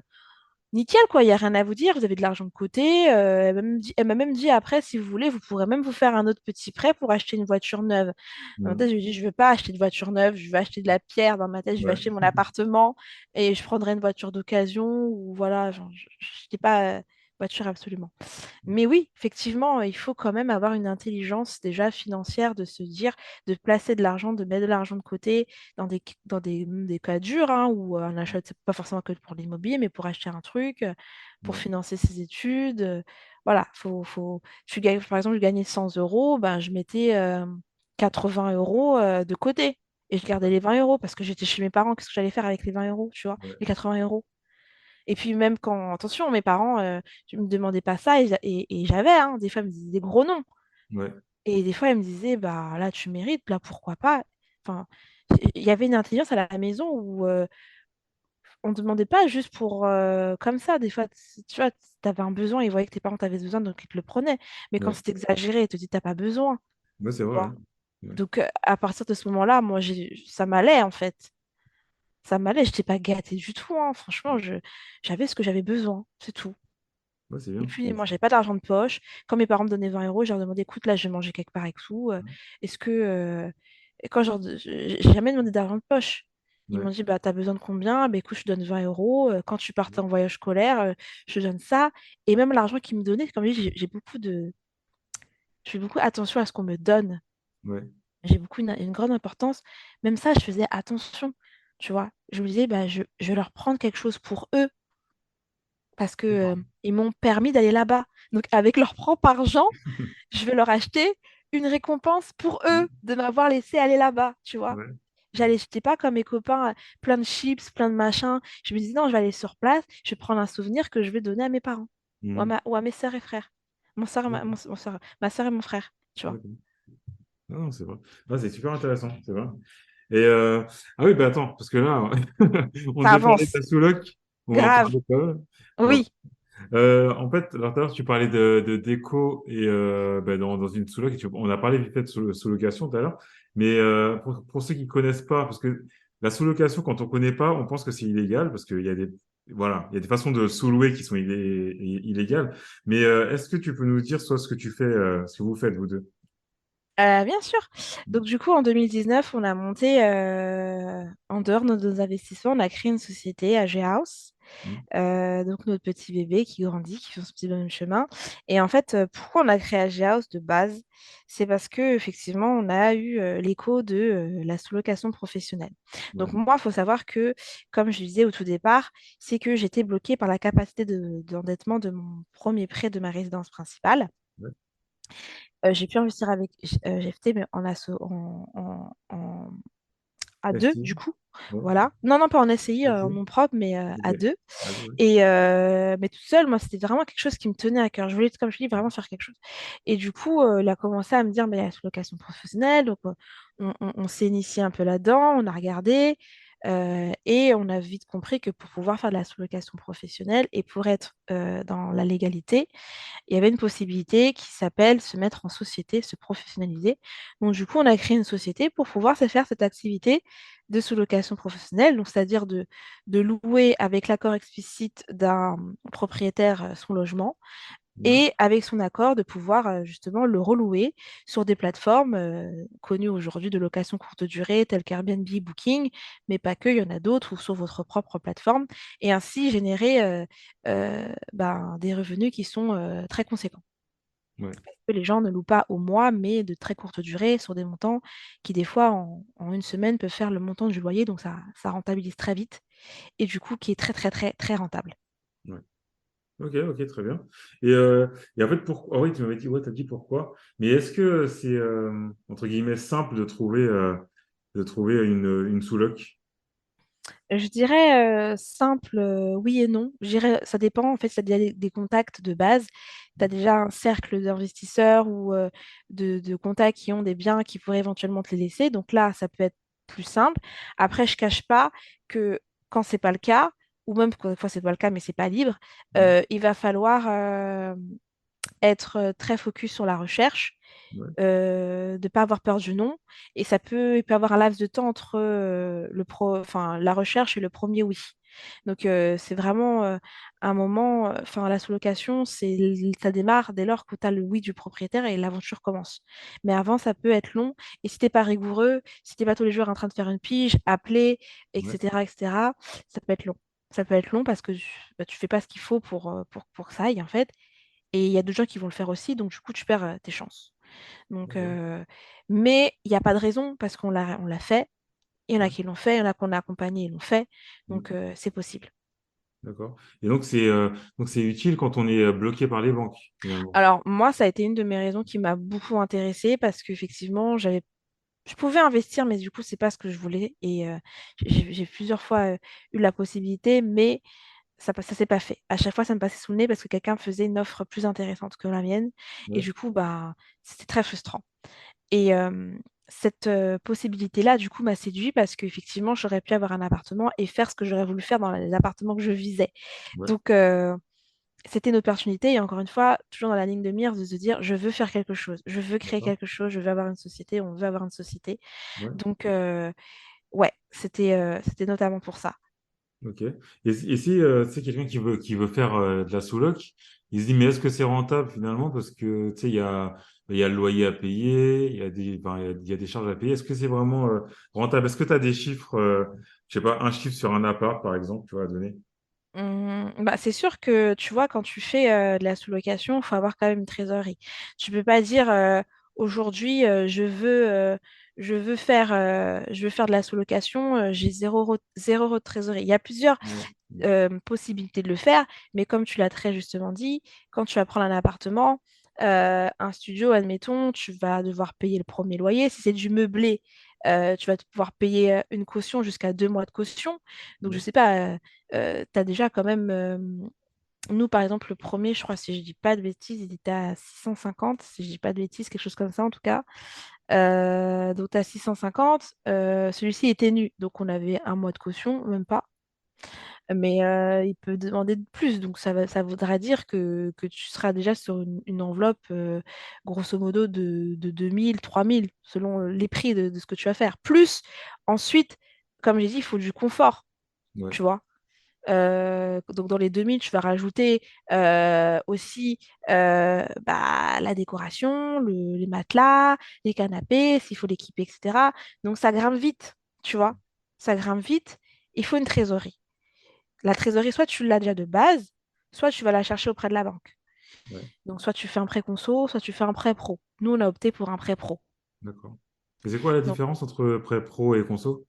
nickel, quoi, il n'y a rien à vous dire, vous avez de l'argent de côté. Elle m'a même dit après, si vous voulez, vous pourrez même vous faire un autre petit prêt pour acheter une voiture neuve. Dans ma Mm. tête, je lui ai dit, je ne veux pas acheter de voiture neuve, je veux acheter de la pierre. Dans ma tête, je vais Ouais. acheter mon appartement et je prendrai une voiture d'occasion ou voilà, genre, je n'étais pas voiture absolument. Mais oui, effectivement, il faut quand même avoir une intelligence déjà financière de se dire, de placer de l'argent, de mettre de l'argent de côté dans des cas durs, hein, où un achat, c'est pas forcément que pour l'immobilier, mais pour acheter un truc, pour Ouais. financer ses études. Voilà, par exemple, je gagnais 100 euros, ben, je mettais 80 euros de côté. Et je gardais les 20 euros parce que j'étais chez mes parents. Qu'est-ce que j'allais faire avec les 20 euros, tu vois, Ouais. les 80 euros? Et puis même quand, attention, mes parents, je me demandais pas ça et j'avais, hein, des fois, ils me disaient des gros noms. Ouais. Et des fois, ils me disaient, bah là, tu mérites, là, pourquoi pas? Enfin, il y avait une intelligence à la maison où on ne demandait pas juste pour comme ça. Des fois, tu vois, tu avais un besoin, ils voyaient que tes parents t'avaient besoin, donc ils te le prenaient. Mais quand Ouais. c'est exagéré, ils te disent, t'as pas besoin, Ouais, c'est tu vrai. vois. Ouais. Ouais. Donc à partir de ce moment-là, moi, ça m'allait, en fait. Ça m'allait, je n'étais pas gâtée du tout, hein. Franchement, j'avais ce que j'avais besoin, c'est tout. Ouais, c'est Et bien. puis, moi, j'avais pas d'argent de poche. Quand mes parents me donnaient 20 euros, je leur demandais, écoute, là, je vais manger quelque part avec tout. Est-ce que. Et quand j'ai jamais demandé d'argent de poche. Ils Ouais. m'ont dit, bah, t'as besoin de combien? Bah, écoute, je te donne 20 euros. Quand tu partais en voyage scolaire, je te donne ça. Et même l'argent qu'ils me donnaient, comme je dis, je fais beaucoup attention à ce qu'on me donne. Ouais. J'ai beaucoup une grande importance. Même ça, je faisais attention. Tu vois, je me disais, bah, je vais leur prendre quelque chose pour eux parce que D'accord. ils m'ont permis d'aller là-bas. Donc, avec leur propre argent, je vais leur acheter une récompense pour eux de m'avoir laissé aller là-bas, tu vois. Ouais. J'étais pas comme mes copains, plein de chips, plein de machins. Je me disais, non, je vais aller sur place, je vais prendre un souvenir que je vais donner à mes parents Mhm. ou à mes sœurs et frères. D'accord. Ma sœur et mon frère, tu vois. D'accord. Ah non, c'est vrai. Ah, c'est super intéressant, c'est vrai. Et ah oui, bah attends, parce que là, on Ça devait parler de avance, la sous-loc, on va en grave. parler quand même. Bon. Oui, En fait, alors, tout à l'heure, tu parlais de déco et bah, dans une sous-loc, on a parlé vite fait de sous-location tout à l'heure, mais pour ceux qui connaissent pas, parce que la sous-location, quand on connaît pas, on pense que c'est illégal, parce qu'il y a voilà, il y a des façons de sous-louer qui sont illégales. Mais est-ce que tu peux nous dire soit ce que tu fais, ce que vous faites, vous deux? bien sûr. Donc, du coup, en 2019, on a monté, en dehors de nos investissements, on a créé une société, AG House. Mhm. Donc notre petit bébé qui grandit, qui fait son petit bonhomme de chemin. Et en fait, pourquoi on a créé AG House de base? C'est parce que effectivement, on a eu l'écho de la sous-location professionnelle. Ouais, Donc moi, il faut savoir que, comme je le disais au tout départ, c'est que j'étais bloquée par la capacité d'endettement de mon premier prêt de ma résidence principale. ouais. J'ai pu investir avec GFT, mais à deux, STI? du coup. Ouais. Voilà. Non, non, pas en SCI, en Ok. nom propre, mais Ok. à deux. Allez, ouais. Et mais toute seule, moi, c'était vraiment quelque chose qui me tenait à cœur. Je voulais, comme je dis, vraiment faire quelque chose. Et du coup, il a commencé à me dire, mais la location professionnelle, donc on s'est initié un peu là-dedans, on a regardé, et on a vite compris que pour pouvoir faire de la sous-location professionnelle et pour être dans la légalité, il y avait une possibilité qui s'appelle se mettre en société, se professionnaliser. Donc, du coup, on a créé une société pour pouvoir se faire cette activité de sous-location professionnelle, donc c'est-à-dire de louer avec l'accord explicite d'un propriétaire son logement Ouais. et avec son accord de pouvoir justement le relouer sur des plateformes connues aujourd'hui de location courte durée telles qu'Airbnb, Booking, mais pas que, il y en a d'autres ou sur votre propre plateforme et ainsi générer des revenus qui sont très conséquents. Ouais. Parce que les gens ne louent pas au mois, mais de très courte durée sur des montants qui, des fois, en une semaine, peuvent faire le montant du loyer, donc ça rentabilise très vite et du coup, qui est très, très, très, très rentable. Ouais. Ok, ok, très bien. Et, et en fait, pourquoi? Ah oui, tu m'avais dit, ouais, t'as dit pourquoi. Mais est-ce que c'est entre guillemets simple de trouver une sous-loc? Je dirais simple, oui et non. Je dirais, ça dépend. En fait, tu as déjà des contacts de base. Tu as déjà un cercle d'investisseurs ou de contacts qui ont des biens qui pourraient éventuellement te les laisser. Donc là, ça peut être plus simple. Après, je cache pas que quand c'est pas le cas, ou même quand des fois c'est pas le cas, mais c'est pas libre, Ouais, il va falloir être très focus sur la recherche ouais, de ne pas avoir peur du non. Et il peut y avoir un laps de temps entre enfin, la recherche et le premier oui. Donc, c'est vraiment un moment, enfin, la sous-location, ça démarre dès lors que tu as le oui du propriétaire et l'aventure commence. Mais avant, ça peut être long. Et si t'es pas rigoureux, si t'es pas tous les jours en train de faire une pige, appeler, ouais, etc., ça peut être long. Ça peut être long parce que tu fais pas ce qu'il faut pour que ça aille, en fait. Et il y a d'autres gens qui vont le faire aussi, donc du coup, tu perds tes chances. Donc, d'accord. mais il n'y a pas de raison parce on l'a fait. Il y en a Ouais, qui l'ont fait, il y en a qu'on a accompagné, ils l'ont fait. mm, Donc, c'est possible. d'accord. Et donc c'est utile quand on est bloqué par les banques, finalement. Alors, moi, ça a été une de mes raisons qui m'a beaucoup intéressée parce qu'effectivement, je pouvais investir, mais du coup, c'est pas ce que je voulais. Et j'ai plusieurs fois eu la possibilité, mais ça s'est pas fait. À chaque fois, ça me passait sous le nez parce que quelqu'un faisait une offre plus intéressante que la mienne. Et Ouais, du coup, bah, c'était très frustrant. Et cette possibilité-là, du coup, m'a séduit parce qu'effectivement, j'aurais pu avoir un appartement et faire ce que j'aurais voulu faire dans les appartements que je visais. ouais, Donc, c'était une opportunité. Et encore une fois, toujours dans la ligne de mire, de se dire, je veux faire quelque chose, je veux créer d'accord. quelque chose, je veux avoir une société, on veut avoir une société. Ouais. Donc, ouais, c'était notamment pour ça. Ok. Et si c'est quelqu'un qui veut faire de la sous-loc, il se dit, mais est-ce que c'est rentable finalement? Parce que tu sais, il y a le loyer à payer, il y a enfin, il y a des charges à payer. Est-ce que c'est vraiment rentable? Est-ce que tu as des chiffres, je sais pas, un chiffre sur un appart, par exemple, tu vas donner? Bah, c'est sûr que tu vois, quand tu fais de la sous-location, il faut avoir quand même une trésorerie. Tu peux pas dire aujourd'hui je veux faire de la sous-location, j'ai 0 € de trésorerie. Il y a plusieurs Ouais. possibilités de le faire, mais comme tu l'as très justement dit, quand tu vas prendre un appartement, un studio, admettons, tu vas devoir payer le premier loyer. Si c'est du meublé, tu vas pouvoir payer une caution jusqu'à 2 mois de caution. Donc, je Ouais. sais pas, tu as déjà quand même. Nous, par exemple, le premier, je crois, si je dis pas de bêtises, il était à 650, si je dis pas de bêtises, quelque chose comme ça en tout cas. Donc, à 650, celui-ci était nu, donc on avait 1 mois de caution, même pas. Mais il peut demander de plus, donc ça voudra dire que tu seras déjà sur une enveloppe, grosso modo, de 2000, 3000, selon les prix de ce que tu vas faire. Plus, ensuite, comme j'ai dit, il faut du confort, Ouais. tu vois. Donc dans les 2000, tu vas rajouter aussi la décoration, les matelas, les canapés, s'il faut l'équiper, etc. Donc ça grimpe vite, tu vois. Ça grimpe vite. Il faut une trésorerie. La trésorerie, soit tu l'as déjà de base, soit tu vas la chercher auprès de la banque. Ouais. Donc soit tu fais un prêt conso, soit tu fais un prêt pro. Nous, on a opté pour un prêt pro. D'accord. Et c'est quoi la Donc, différence entre prêt pro et conso?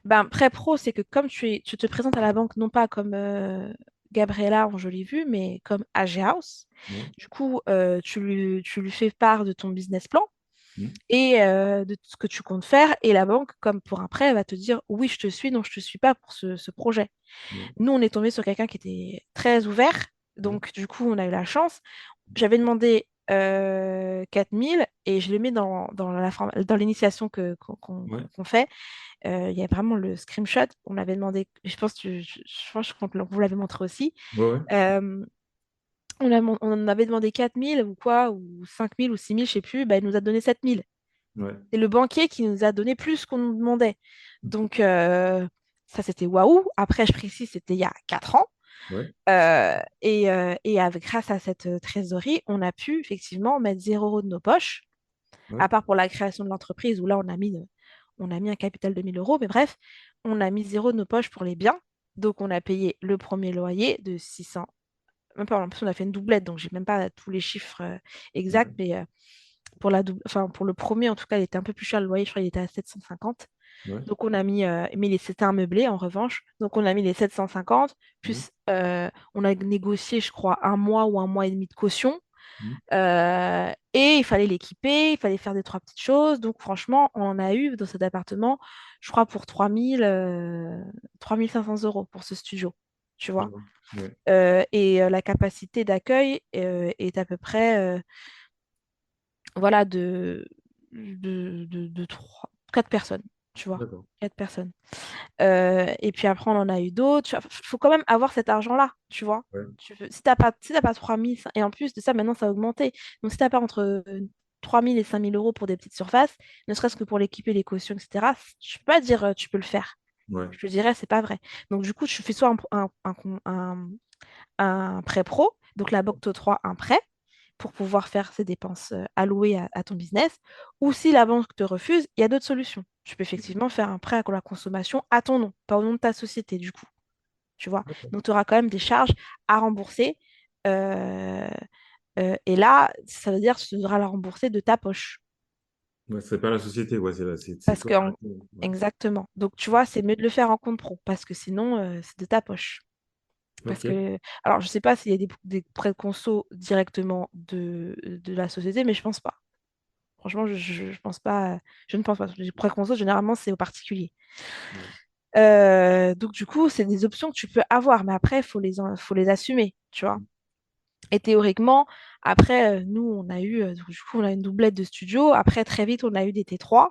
ben, prêt pro, c'est que comme tu te présentes à la banque, non pas comme Gabriella en jolie vue, mais comme AG House, Ouais. du coup, tu lui fais part de ton business plan Mm. et de ce que tu comptes faire. Et la banque, comme pour un prêt, elle va te dire, oui, je te suis, non, je te suis pas pour ce projet. Ouais. Nous, on est tombé sur quelqu'un qui était très ouvert. Ouais. Donc, du coup, on a eu la chance. J'avais demandé 4000 et je le mets dans l'initiation Ouais. qu'on fait. Il y a vraiment le screenshot. On avait demandé, je pense que je pense qu'on vous l'avez montré aussi. Ouais. Ouais. Euh, on en avait demandé 4000 ou quoi, ou 5000 ou 6000, je sais plus. Bah, il nous a donné 7000. Ouais. C'est le banquier qui nous a donné plus qu'on nous demandait. Donc, ça, c'était waouh. Après, je précise, c'était il y a 4 ans. Ouais, Grâce à cette trésorerie, on a pu effectivement mettre 0 € de nos poches, ouais, à part pour la création de l'entreprise où là, on a mis un capital de 1 000 euros. Mais bref, on a mis 0 de nos poches pour les biens. Donc, on a payé le premier loyer de 600. Même pas, en plus, on a fait une doublette, donc j'ai même pas tous les chiffres exacts. ouais, Mais enfin, pour le premier, en tout cas, il était un peu plus cher le loyer. Je crois qu'il était à 750. ouais, Donc, on a mis, c'était un meublé en revanche. Donc, on a mis les 750, ouais, plus on a négocié, je crois, un mois ou un mois et demi de caution. Et il fallait l'équiper, il fallait faire des trois petites choses. Donc, franchement, on en a eu dans cet appartement, je crois, pour 3 500 € pour ce studio, tu vois. ouais, ouais, La capacité d'accueil est à peu près voilà, de 4 personnes, tu vois. d'accord. 4 personnes. Et puis après, on en a eu d'autres. Il faut quand même avoir cet argent-là, tu vois. Ouais, Si t'as pas 3 000, et en plus de ça, maintenant, ça a augmenté. Donc, si t'as pas entre 3 000 et 5 000 € pour des petites surfaces, ne serait-ce que pour l'équiper, les cautions, etc., je peux pas dire tu peux le faire. ouais, Je te dirais, c'est pas vrai. Donc, du coup, tu fais soit un prêt pro, donc la Banque t'octroie un prêt pour pouvoir faire ces dépenses allouées à ton business. Ou si la banque te refuse, il y a d'autres solutions. Tu peux effectivement faire un prêt à la consommation à ton nom, pas au nom de ta société, du coup. Tu vois. d'accord. Donc, tu auras quand même des charges à rembourser. euh, et là, ça veut dire que tu devras la rembourser de ta poche. Ouais, c'est pas la société, ouais, c'est Parce toi. que, Ouais. exactement. Donc, tu vois, c'est mieux de le faire en compte pro, parce que sinon, c'est de ta poche. Parce Ok. que, alors, je sais pas s'il y a des prêts de conso directement de la société, mais je pense pas. Franchement, je pense pas. Je ne pense pas. Les prêts conso, généralement, c'est aux particuliers. Ouais. Donc, du coup, c'est des options que tu peux avoir, mais après, faut les assumer, tu vois. Mm. Et théoriquement, après, nous, du coup, on a une doublette de studio. Après, très vite, on a eu des T3.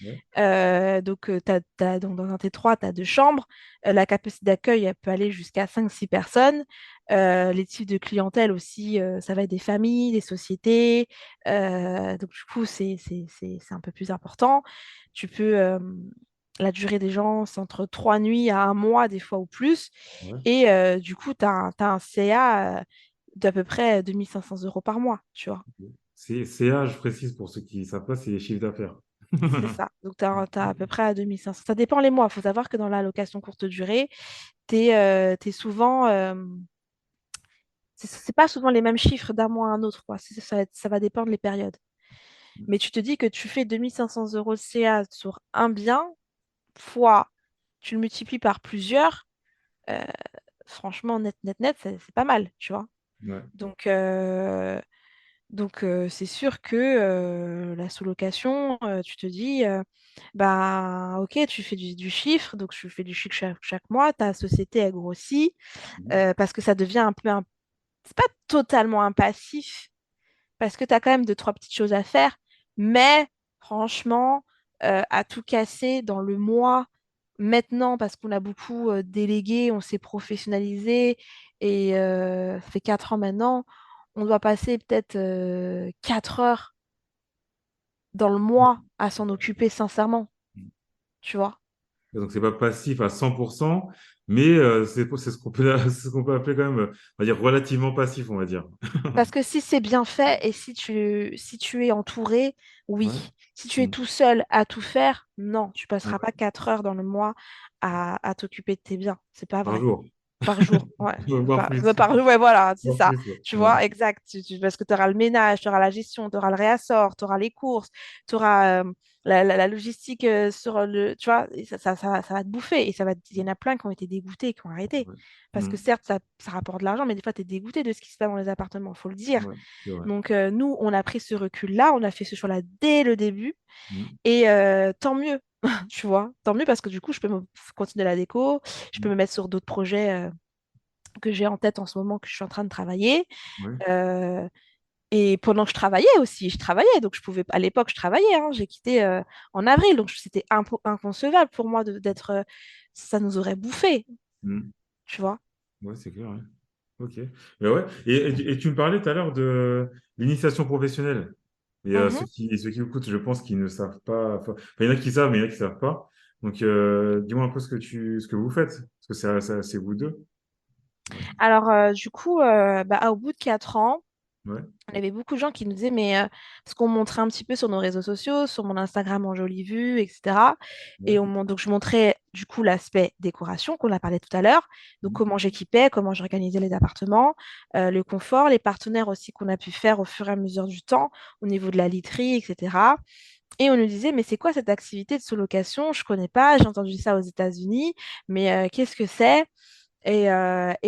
Ouais, Donc, dans un T3, tu as 2 chambres. La capacité d'accueil, elle peut aller jusqu'à 5 6 personnes. Les types de clientèle aussi, ça va être des familles, des sociétés. Donc, du coup, c'est un peu plus important. Tu peux, la durée des gens, c'est entre 3 nuits à un mois, des fois ou plus. ouais. Et du coup, t'as un CA d'à peu près 2 500 € par mois, tu vois. C'est CA, je précise pour ceux qui ne savent pas, c'est les chiffres d'affaires. C'est ça. Donc, tu as à peu près à 2 500. Ça dépend les mois. Il faut savoir que dans la location courte durée, t'es souvent. C'est pas souvent les mêmes chiffres d'un mois à un autre, quoi. Ça va dépendre les périodes. Mais tu te dis que tu fais 2 500 € de CA sur un bien, fois, tu le multiplies par plusieurs, euh, franchement, net, c'est pas mal, tu vois. Ouais. Donc, c'est sûr que la sous-location, tu te dis, bah, ok, tu fais du chiffre, donc tu fais du chiffre chaque mois, ta société, elle grossit, Mhm. parce que ça devient un peu un. C'est pas totalement un passif, parce que tu as quand même deux, trois petites choses à faire, mais franchement, à tout casser dans le mois, maintenant, parce qu'on a beaucoup délégué, on s'est professionnalisé, et ça fait 4 ans maintenant, on doit passer peut-être 4 heures dans le mois à s'en occuper sincèrement, tu vois. Donc, c'est pas passif à 100%, mais c'est ce qu'on peut, c'est ce qu'on peut appeler quand même, on va dire, relativement passif, on va dire. Parce que si c'est bien fait et si tu es entouré, Ouais. oui. Si tu es Mm. tout seul à tout faire, non, tu passeras pas Ouais. 4 heures dans le mois à t'occuper de tes biens. C'est pas Par vrai. jour. Par jour, ouais. Voire plus. Par jour, ouais, voilà, c'est Voire ça. plus, ouais. Tu Ouais. vois, exact. Parce que tu auras le ménage, tu auras la gestion, tu auras le réassort, tu auras les courses, tu auras la logistique sur le. Tu vois, et ça va te bouffer. Et il y en a plein qui ont été dégoûtés, qui ont arrêté. Ouais. Parce que Mm. certes, ça rapporte de l'argent, mais des fois, tu es dégoûté de ce qui se passe dans les appartements, faut le dire. Ouais, c'est vrai. Donc, nous, on a pris ce recul-là, on a fait ce choix-là dès le début. Mm. Et tant mieux, tu vois. Tant mieux parce que du coup, je peux continuer la déco, je peux Mm. me mettre sur d'autres projets que j'ai en tête en ce moment, que je suis en train de travailler. Ouais. Euh, et pendant que je travaillais aussi, je travaillais. Donc, je pouvais, à l'époque, je travaillais. Hein, j'ai quitté en avril. Donc, c'était inconcevable pour moi d'être. Ça nous aurait bouffé, Mm. tu vois. Ouais, c'est clair, ouais. Ok. Mais ouais. Et tu me parlais tout à l'heure de l'initiation professionnelle. Et Mhm. ceux qui écoutent, je pense qu'ils ne savent pas. Enfin, il y en a qui savent, mais il y en a qui ne savent pas. Donc, dis-moi un peu ce que vous faites. Parce que c'est vous deux. Ouais. Alors, du coup, au bout de 4 ans, Ouais. il y avait beaucoup de gens qui nous disaient, mais parce qu'on montrait un petit peu sur nos réseaux sociaux, sur mon Instagram en jolie vue, etc. Ouais. Donc, je montrais du coup l'aspect décoration qu'on a parlé tout à l'heure. Donc, Mhm. comment j'équipais, comment j'organisais les appartements, le confort, les partenaires aussi qu'on a pu faire au fur et à mesure du temps au niveau de la literie, etc. Et on nous disait, mais c'est quoi cette activité de sous-location? Je connais pas, j'ai entendu ça aux États-Unis, mais qu'est-ce que c'est? Et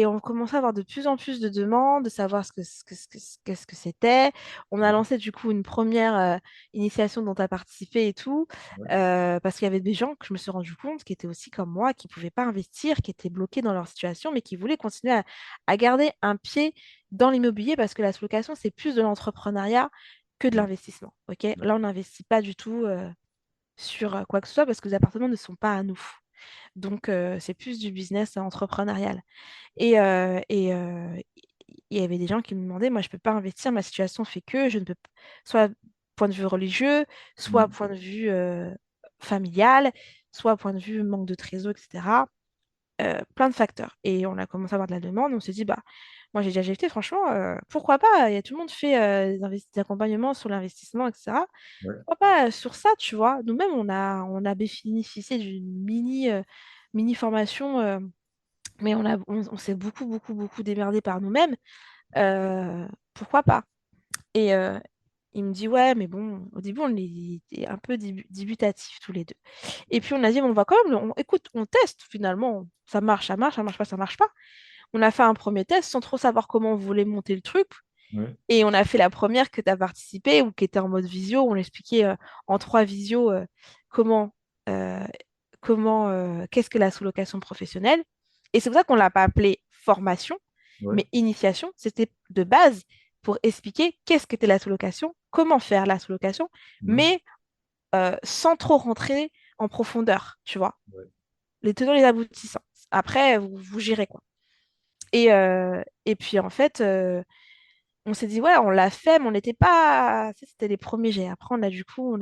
on commençait à avoir de plus en plus de demandes, de savoir qu'est-ce que c'était. On a Ouais. lancé du coup une première initiation dont tu as participé et tout, Ouais. parce qu'il y avait des gens que je me suis rendu compte qui étaient aussi comme moi, qui ne pouvaient pas investir, qui étaient bloqués dans leur situation, mais qui voulaient continuer à garder un pied dans l'immobilier, parce que la sous-location, c'est plus de l'entrepreneuriat que de Ouais. l'investissement. Ok, là, on n'investit pas du tout sur quoi que ce soit, parce que les appartements ne sont pas à nous. Donc, c'est plus du business entrepreneurial. Et il y avait des gens qui me demandaient, moi, je ne peux pas investir, ma situation fait que je ne peux pas, soit point de vue religieux, soit Mhm. point de vue familial, soit point de vue manque de trésor, etc. Plein de facteurs. Et on a commencé à avoir de la demande, on s'est dit, bah, moi j'ai déjà acheté, franchement, pourquoi pas? Tout le monde fait des accompagnements sur l'investissement, etc. Ouais. Pourquoi pas sur ça, tu vois? Nous-mêmes, on a bénéficié d'une mini formation, mais on s'est beaucoup, beaucoup, beaucoup démerdé par nous-mêmes. Pourquoi pas? Et il me dit, ouais, mais bon, au début, on était un peu dubitatifs tous les deux. Et puis on a dit, bon, on va quand même, écoute, on teste finalement. Ça marche pas, ça marche pas. On a fait un premier test sans trop savoir comment on voulait monter le truc. Ouais. Et on a fait la première que tu as participé ou qui était en mode visio. On expliquait en 3 visios comment, euh, qu'est-ce que la sous-location professionnelle. Et c'est pour ça qu'on ne l'a pas appelé formation, Ouais. mais initiation. C'était de base pour expliquer qu'est-ce qu'était la sous-location, comment faire la sous-location, Mhm. mais sans trop rentrer en profondeur, tu vois. Ouais. Les tenants, les aboutissants. Après, vous gérez quoi. Et puis en fait, on s'est dit, ouais, on l'a fait, mais on n'était pas. Tu sais, c'était les premiers jets. Après, du coup, on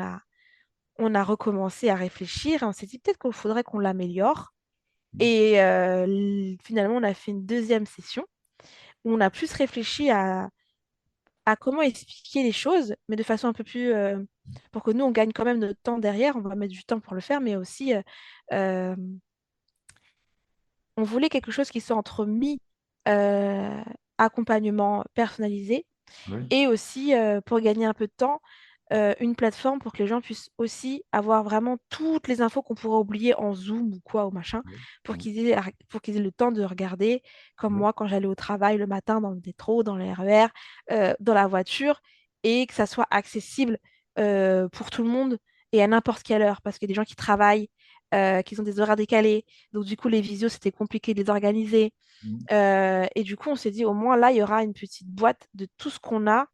a recommencé à réfléchir et on s'est dit peut-être qu'il faudrait qu'on l'améliore. Mhm. Et finalement, on a fait une deuxième session où on a plus réfléchi à comment expliquer les choses, mais de façon un peu plus. Pour que nous, on gagne quand même notre temps derrière. On va mettre du temps pour le faire, mais aussi, euh, on voulait quelque chose qui soit entre euh, accompagnement personnalisé Ouais. et aussi, pour gagner un peu de temps, une plateforme pour que les gens puissent aussi avoir vraiment toutes les infos qu'on pourrait oublier en Zoom ou quoi ou machin, Ouais. pour Mhm. qu'ils aient le temps de regarder, comme Ouais. moi quand j'allais au travail le matin dans le métro, dans le RER, dans la voiture, et que ça soit accessible pour tout le monde et à n'importe quelle heure, parce qu'il y a des gens qui travaillent, qui ont des horaires décalés, donc du coup les visios, c'était compliqué de les organiser. Mhm. Et du coup, on s'est dit, au moins là, il y aura une petite boîte de tout ce qu'on a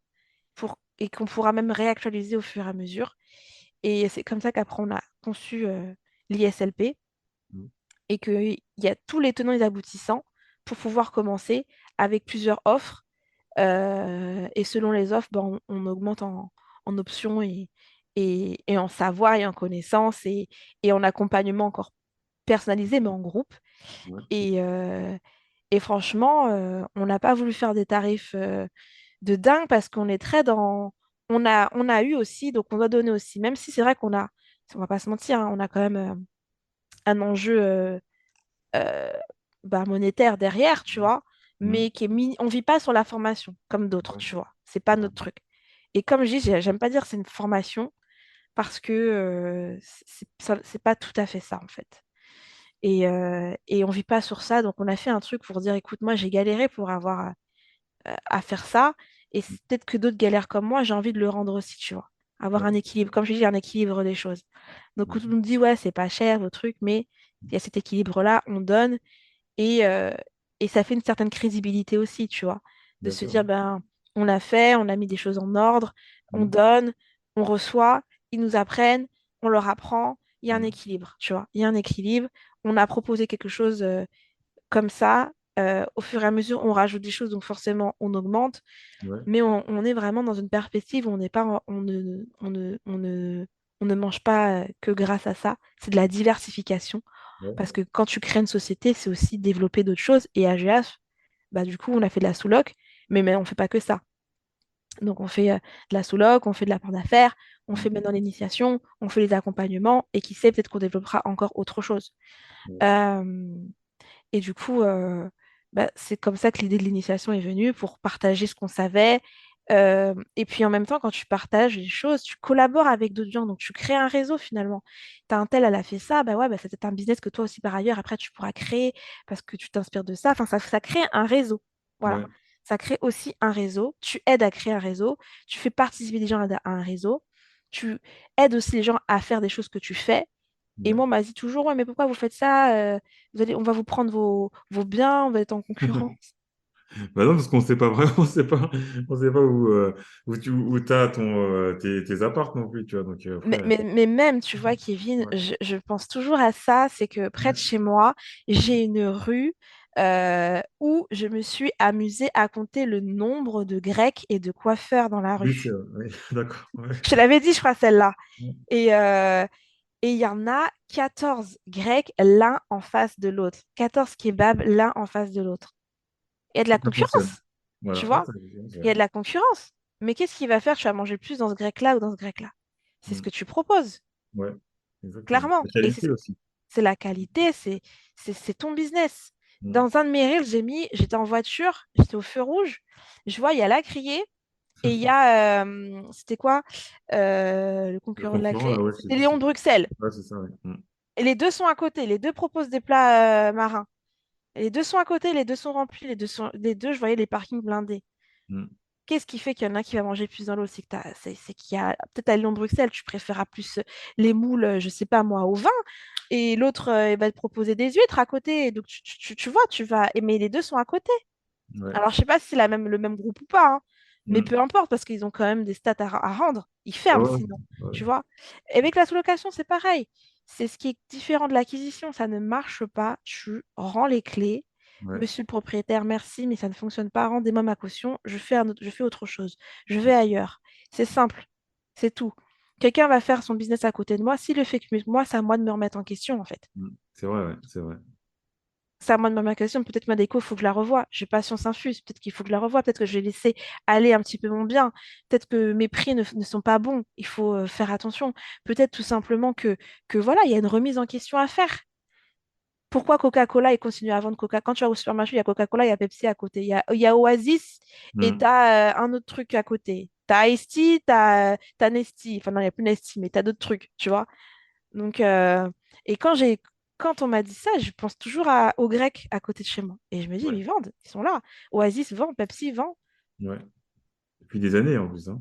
et qu'on pourra même réactualiser au fur et à mesure. Et c'est comme ça qu'après, on a conçu l'ISLP Mhm. et qu'il y a tous les tenants et les aboutissants pour pouvoir commencer avec plusieurs offres. Et selon les offres, ben, on augmente en options et en savoir et en connaissances et en accompagnement encore personnalisé, mais en groupe. Ouais. Et, et franchement, on n'a pas voulu faire des tarifs de dingue parce qu'on est très dans. On a eu aussi, donc on doit donner aussi. Même si c'est vrai on va pas se mentir, hein, on a quand même un enjeu euh, monétaire derrière, tu vois, Mhm. mais on vit pas sur la formation comme d'autres, Ouais. tu vois. C'est pas Ouais. notre truc. Et comme je dis, j'aime pas dire c'est une formation parce que c'est pas tout à fait ça, en fait. Et on vit pas sur ça, donc on a fait un truc pour dire, écoute, moi j'ai galéré pour avoir à faire ça. Et c'est peut-être que d'autres galèrent comme moi, j'ai envie de le rendre aussi, tu vois. Avoir Ouais. un équilibre, comme je dis, un équilibre des choses. Donc, on Mhm. nous dit, ouais, c'est pas cher, vos trucs, mais il y a cet équilibre-là, on donne et, euh, et ça fait une certaine crédibilité aussi, tu vois. De Bien se sûr. dire, ben, on a fait, on a mis des choses en ordre, on Mhm. donne, on reçoit, ils nous apprennent, on leur apprend, il y a un Mhm. équilibre, tu vois. Il y a un équilibre. On a proposé quelque chose comme ça. Au fur et à mesure, on rajoute des choses, donc forcément, on augmente. Ouais. Mais on est vraiment dans une perspective où on n'est pas, on ne mange pas que grâce à ça. C'est de la diversification. Ouais. Parce que quand tu crées une société, c'est aussi développer d'autres choses. Et AGH, bah, du coup, on a fait de la sous-loc, mais on ne fait pas que ça. Donc, on fait de la sous-loc, on fait de l'apport d'affaires, on fait maintenant l'initiation, on fait les accompagnements, et qui sait, peut-être qu'on développera encore autre chose. Ouais. Euh, et du coup, bah, c'est comme ça que l'idée de l'initiation est venue, pour partager ce qu'on savait. Et puis en même temps, quand tu partages les choses, tu collabores avec d'autres gens, donc tu crées un réseau finalement. T'as un tel, elle a fait ça, bah ouais, bah, c'est peut-être un business que toi aussi par ailleurs, après tu pourras créer parce que tu t'inspires de ça. Enfin, ça crée un réseau. Voilà. Ouais. Ça crée aussi un réseau. Tu aides à créer un réseau, tu fais participer les gens à un réseau, tu aides aussi les gens à faire des choses que tu fais. Et Ouais. moi, on m'a dit toujours, ouais, mais pourquoi vous faites ça? On va vous prendre vos biens, on va être en concurrence. Bah non, parce qu'on sait pas vraiment, on sait pas où t'as tes apparts non plus, tu vois. Donc après, Mais même, tu vois, Kevin, ouais. je pense toujours à ça, c'est que près de Ouais. chez moi, j'ai une rue où je me suis amusée à compter le nombre de Grecs et de coiffeurs dans la Oui, c'est rue. vrai. Oui, d'accord. Ouais. Je te l'avais dit, je crois, celle-là. Ouais. Et et il y en a 14 Grecs l'un en face de l'autre. 14 kebabs l'un en face de l'autre. Il y a de la Ça fonctionne. concurrence, tu Voilà, ouais, vois. ça fonctionne, c'est Il y vrai. a de la concurrence. Mais qu'est-ce qui va faire? Tu vas manger plus dans ce grec-là ou dans ce grec-là? C'est ce Mm. que tu proposes, Ouais, exactement. clairement. La Et qualité aussi. c'est la qualité, c'est ton business. Mm. Dans un de mes reels, j'étais en voiture, j'étais au feu rouge, je vois, il y a la criée et il y a, c'était quoi le Le concurrent de la concurrent, là, criée? ouais, C'était Léon de Bruxelles. ouais, c'est ça, ouais. Mm. Et les deux sont à côté, les deux proposent des plats marins. Et les deux sont à côté, les deux sont remplis, les deux, je voyais les parkings blindés. Mm. Qu'est-ce qui fait qu'il y en a un qui va manger plus dans l'autre? C'est qu'il y a peut-être à Lyon-Bruxelles, tu préféreras plus les moules, je sais pas moi, au vin, et l'autre il va te proposer des huîtres à côté. Donc tu vois, tu vas. Mais les deux sont à côté. Ouais. Alors je sais pas si c'est le même groupe ou pas, hein, mais Mm. peu importe parce qu'ils ont quand même des stats à rendre. Ils Ah ferment ouais, sinon, ouais, tu vois. Et avec la sous-location, c'est pareil. C'est ce qui est différent de l'acquisition. Ça ne marche pas. Tu rends les clés. ouais. Monsieur le propriétaire, merci, mais ça ne fonctionne pas. Rendez-moi ma caution. Je fais autre chose. Je vais ailleurs. C'est simple. C'est tout. Quelqu'un va faire son business à côté de moi. S'il le fait mieux que moi, c'est à moi de me remettre en question, en fait. Mm. C'est vrai, ouais, c'est vrai. C'est à moi de me remettre en question. Peut-être ma déco, il faut que je la revoie. J'ai pas science infuse. Peut-être qu'il faut que je la revoie. Peut-être que je vais laisser aller un petit peu mon bien. Peut-être que mes prix ne sont pas bons. Il faut faire attention. Peut-être tout simplement que voilà, il y a une remise en question à faire. Pourquoi Coca-Cola, ils continuent à vendre Coca? Quand tu vas au supermarché, il y a Coca-Cola, il y a Pepsi à côté. Il y a Oasis et tu Mm. as un autre truc à côté. Tu as Ice-T, tu as Nesty. Enfin, non, il n'y a plus Nesty, mais tu as d'autres trucs, tu vois. Donc, et quand on m'a dit ça, je pense toujours aux Grecs à côté de chez moi. Et je me dis, mais Ouais, ils vendent, ils sont là. Oasis vend, Pepsi vend. ouais. Depuis des années en plus, hein.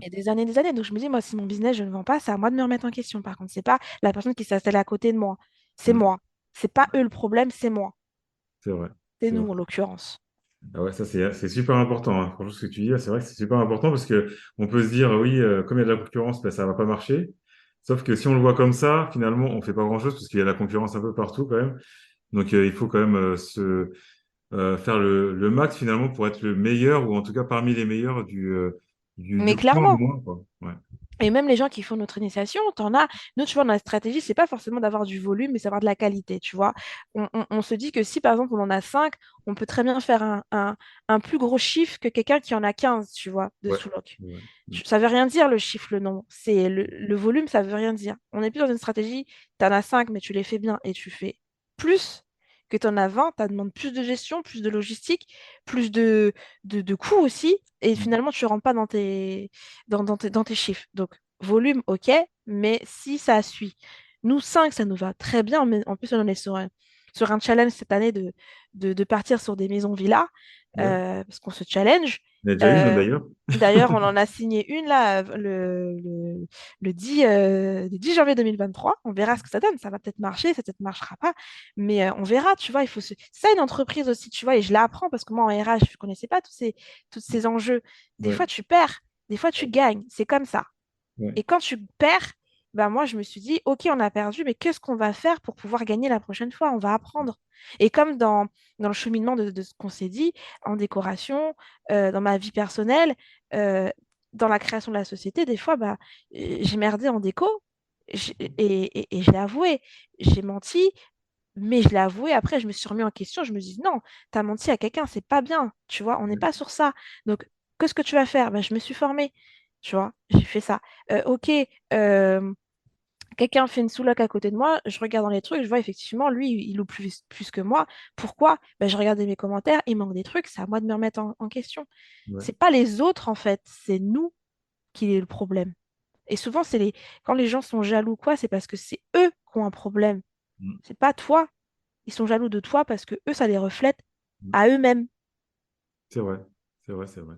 Il y a des années, des années. Donc je me dis, moi, si mon business, je ne vends pas, c'est à moi de me remettre en question. Par contre, c'est pas la personne qui s'est installée à côté de moi. C'est Mm. moi. C'est pas eux le problème, c'est moi. C'est vrai, C'est c'est vrai. nous, en l'occurrence. Ah ouais, ça c'est super important, hein. Franchement, ce que tu dis, là, c'est vrai que c'est super important parce que on peut se dire, oui, comme il y a de la concurrence, ben, ça va pas marcher. Sauf que si on le voit comme ça, finalement, on fait pas grand-chose parce qu'il y a de la concurrence un peu partout quand même. Donc il faut quand même faire le max finalement pour être le meilleur ou en tout cas parmi les meilleurs Mais du coin au clairement. moins, quoi. Ouais, Et même les gens qui font notre initiation, t'en as. Nous, tu vois, dans la stratégie, c'est pas forcément d'avoir du volume, mais c'est d'avoir de la qualité, tu vois. On se dit que si, par exemple, on en a 5, on peut très bien faire un plus gros chiffre que quelqu'un qui en a 15, tu vois, de ouais, sous-loc. ouais. Mm. Ça veut rien dire, le chiffre, le nom. C'est le volume, ça veut rien dire. On est plus dans une stratégie, tu en as 5, mais tu les fais bien et tu fais plus que tu en as 20, ça demande plus de gestion, plus de logistique, plus de coûts aussi. Et Mm. finalement, tu ne rentres pas dans tes chiffres. Donc, volume, ok, mais si ça suit. Nous, 5, ça nous va très bien, mais en plus, on est sur un challenge cette année de partir sur des maisons villas, Ouais. parce qu'on se challenge. Il y en a déjà une Euh, d'ailleurs. D'ailleurs, on en a signé une là, le 10 janvier 2023. On verra ce que ça donne. Ça va peut-être marcher, ça peut-être marchera pas. Mais on verra, tu vois, il faut se... C'est ça une entreprise aussi, tu vois, et je l'apprends parce que moi en RH, je ne connaissais pas tous ces enjeux. Des Ouais, fois, tu perds, des fois, tu gagnes. C'est comme ça. ouais. Et quand tu perds, ben moi, je me suis dit, OK, on a perdu, mais qu'est-ce qu'on va faire pour pouvoir gagner la prochaine fois? On va apprendre. Et comme dans le cheminement de ce qu'on s'est dit, en décoration, dans ma vie personnelle, euh, dans la création de la société, des fois, bah, j'ai merdé en déco. Et je l'ai avoué, j'ai menti, Mais je l'ai avoué, après, je me suis remis en question. Je me dis, non, t'as menti à quelqu'un, c'est pas bien. Tu vois, on n'est Ouais. pas sur ça. Donc, qu'est-ce que tu vas faire? Ben, je me suis formée. Tu vois, j'ai fait ça. Ok, euh, quelqu'un fait une sous-loc à côté de moi, je regarde dans les trucs, je vois effectivement, lui, il loue plus que moi. Pourquoi? Ben, je regardais mes commentaires, il manque des trucs, c'est à moi de me remettre en question. Ouais. C'est pas les autres, en fait, c'est nous qui est le problème. Et souvent, quand les gens sont jaloux, quoi, c'est parce que c'est eux qui ont un problème. Mm. C'est pas toi. Ils sont jaloux de toi parce que eux, ça les reflète Mm. à eux-mêmes. C'est vrai, c'est vrai, c'est vrai.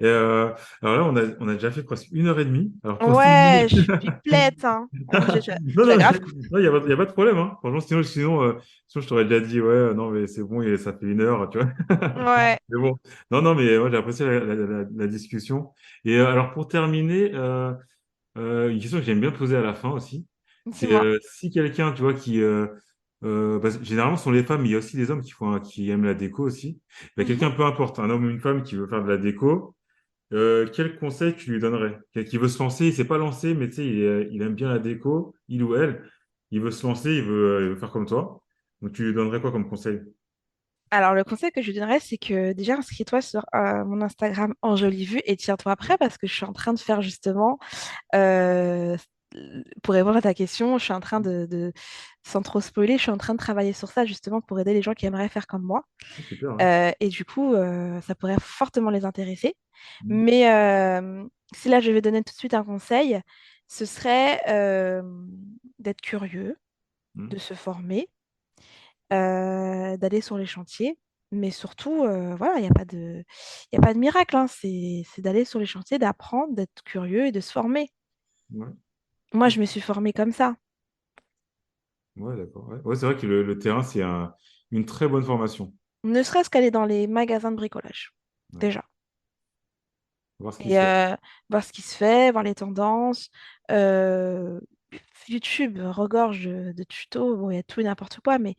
Et alors là, on a déjà fait presque 1 heure et demie. Alors pour Ouais, terminer, je suis plate, hein. Mon Dieu, non, tu as non, grave. il y a pas de problème, hein. Franchement, sinon, je t'aurais déjà dit, ouais, non, mais c'est bon, ça fait 1 heure, tu vois. Ouais, Mais bon, non, non, mais moi, j'ai apprécié la discussion. Et alors pour terminer, une question que j'aime bien poser à la fin aussi, c'est dis-moi. si quelqu'un, tu vois, généralement, ce sont les femmes, mais il y a aussi les hommes qui aiment la déco aussi. Il y a Mhm. quelqu'un, peu importe, un homme ou une femme qui veut faire de la déco, quel conseil tu lui donnerais? Quelqu'un qui veut se lancer, il s'est pas lancé, mais tu sais, il aime bien la déco, il ou elle, il veut se lancer, il veut faire comme toi. Donc, tu lui donnerais quoi comme conseil? Alors, le conseil que je lui donnerais, c'est que déjà, inscris-toi sur mon Instagram Enjolivue et tiens-toi prêt parce que je suis en train de faire justement, euh, pour répondre à ta question, je suis en train sans trop spoiler, je suis en train de travailler sur ça justement pour aider les gens qui aimeraient faire comme moi. Super, hein. Et du coup, ça pourrait fortement les intéresser. Mm, Mais si là, je vais donner tout de suite un conseil, ce serait d'être curieux, mm, de se former, d'aller sur les chantiers. Mais surtout, voilà, il y a pas de miracle, hein. C'est d'aller sur les chantiers, d'apprendre, d'être curieux et de se former. ouais, Moi, je me suis formée comme ça. ouais, d'accord. Ouais, ouais, c'est vrai que le terrain, c'est une très bonne formation. Ne serait-ce qu'aller dans les magasins de bricolage, Ouais. déjà. Voir ce qui Et se fait. voir ce qui se fait, voir les tendances. Euh, YouTube regorge de tutos, bon, il y a tout et n'importe quoi, mais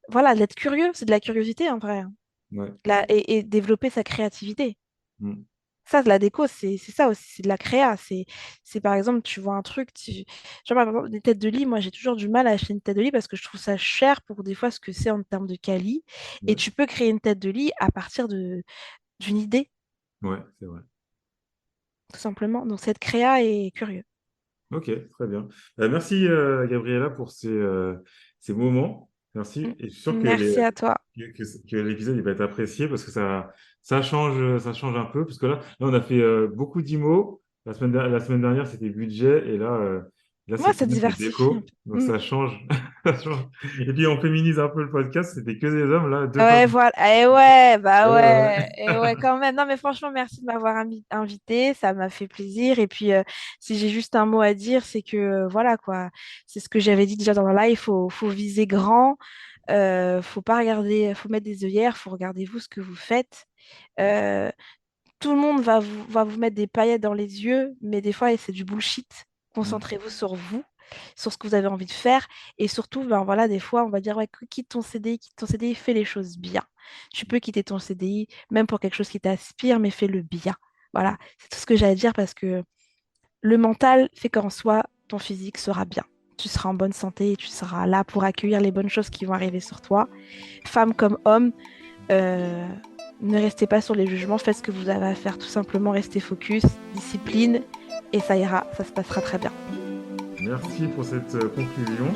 voilà, d'être curieux, c'est de la curiosité en vrai, hein. Ouais. Et développer sa créativité. Mm, Ça, de la déco, c'est ça aussi, c'est de la créa. C'est par exemple, tu vois un truc, genre par exemple, des têtes de lit, moi j'ai toujours du mal à acheter une tête de lit parce que je trouve ça cher pour des fois ce que c'est en termes de quali. Et ouais, tu peux créer une tête de lit à partir d'une idée, ouais, c'est vrai. tout simplement. Donc cette créa est curieux. Ok, très bien. Merci Gabriella pour ces moments. Merci. Mm. Et je suis sûr Merci à toi. que l'épisode il va être apprécié parce que ça change un peu. Parce que là on a fait beaucoup d'IMO. La semaine dernière, c'était budget. Et là Moi, cette ça semaine, c'est diversifie un déco. Donc peu. Mm. ça change. Ça change. Et puis on féminise un peu le podcast. C'était que des hommes. Là, deux Ouais, femmes. voilà. Et ouais, Ouais, bah ouais, ouais. Et ouais, quand même. Non, mais franchement, merci de m'avoir invité. Ça m'a fait plaisir. Et puis, si j'ai juste un mot à dire, c'est que, voilà, quoi. C'est ce que j'avais dit déjà dans la live. Faut viser grand. Faut pas regarder, faut mettre des œillères. Faut regarder vous ce que vous faites. Euh, Tout le monde va vous mettre des paillettes dans les yeux, mais des fois, c'est du bullshit. ouais. Concentrez-vous sur vous, sur ce que vous avez envie de faire. Et surtout, ben voilà, des fois, on va dire, ouais, quitte ton CDI, fais les choses bien. Tu peux quitter ton CDI, même pour quelque chose qui t'aspire, mais fais-le bien. Voilà, c'est tout ce que j'ai à dire parce que le mental fait qu'en soi, ton physique sera bien. Tu seras en bonne santé et tu seras là pour accueillir les bonnes choses qui vont arriver sur toi. Femme comme homme, euh, ne restez pas sur les jugements, faites ce que vous avez à faire, tout simplement restez focus, discipline, et ça ira, ça se passera très bien. Merci pour cette conclusion.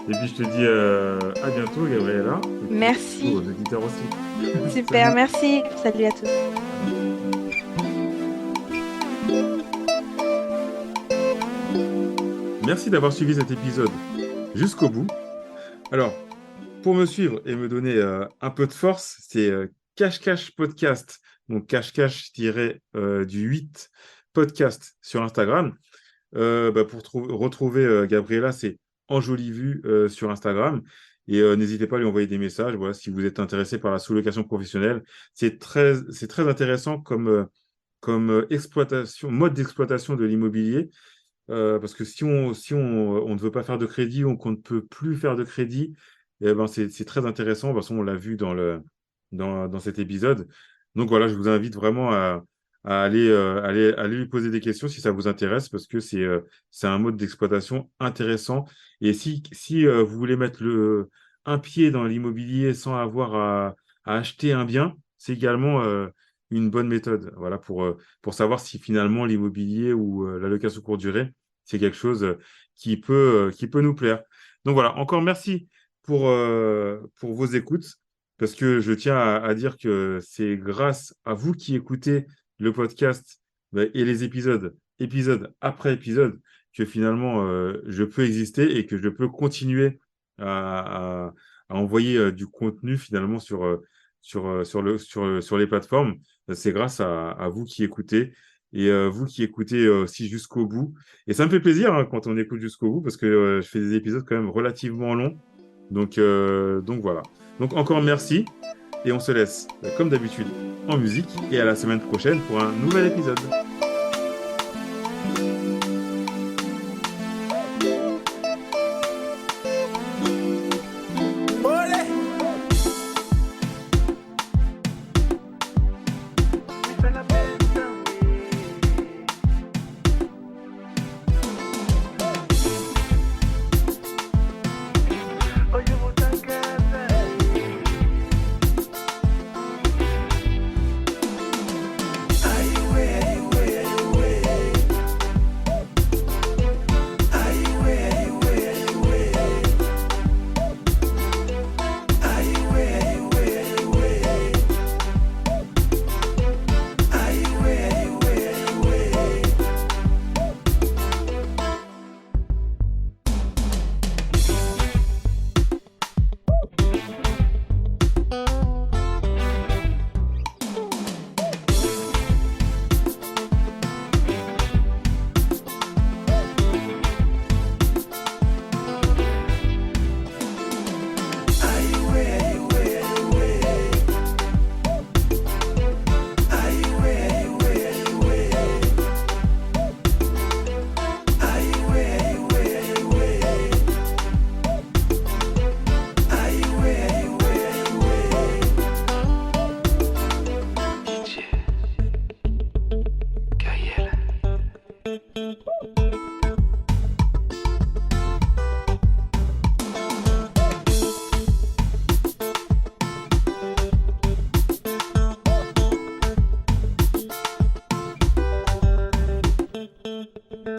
Et puis je te dis à bientôt, Gabriella. Et puis aux Merci, auditeurs aussi. super, Salut. merci, salut à tous. Merci d'avoir suivi cet épisode jusqu'au bout. Alors, pour me suivre et me donner un peu de force, c'est Cache Cache Podcast, donc Cache Cache du 8 podcast sur Instagram. Pour retrouver Gabriella, c'est Enjolivue sur Instagram. Et n'hésitez pas à lui envoyer des messages. Voilà, si vous êtes intéressé par la sous-location professionnelle, c'est très intéressant comme exploitation, mode d'exploitation de l'immobilier. Parce que si on ne veut pas faire de crédit ou qu'on ne peut plus faire de crédit, eh ben c'est très intéressant. De toute façon, on l'a vu dans cet épisode. Donc voilà, je vous invite vraiment à aller lui poser des questions si ça vous intéresse, parce que c'est un mode d'exploitation intéressant. Et si vous voulez mettre un pied dans l'immobilier sans avoir à acheter un bien, c'est également une bonne méthode. Voilà, pour savoir si finalement l'immobilier ou la location courte durée, c'est quelque chose qui peut nous plaire. Donc voilà, encore merci pour vos écoutes, parce que je tiens à dire que c'est grâce à vous qui écoutez le podcast et les épisode après épisode, que finalement je peux exister et que je peux continuer à, à envoyer du contenu finalement sur les plateformes. C'est grâce à vous qui écoutez et vous qui écoutez aussi jusqu'au bout. Et ça me fait plaisir hein, quand on écoute jusqu'au bout parce que je fais des épisodes quand même relativement longs. Donc voilà. Donc encore merci et on se laisse comme d'habitude en musique et à la semaine prochaine pour un nouvel épisode.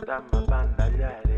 Dama banda,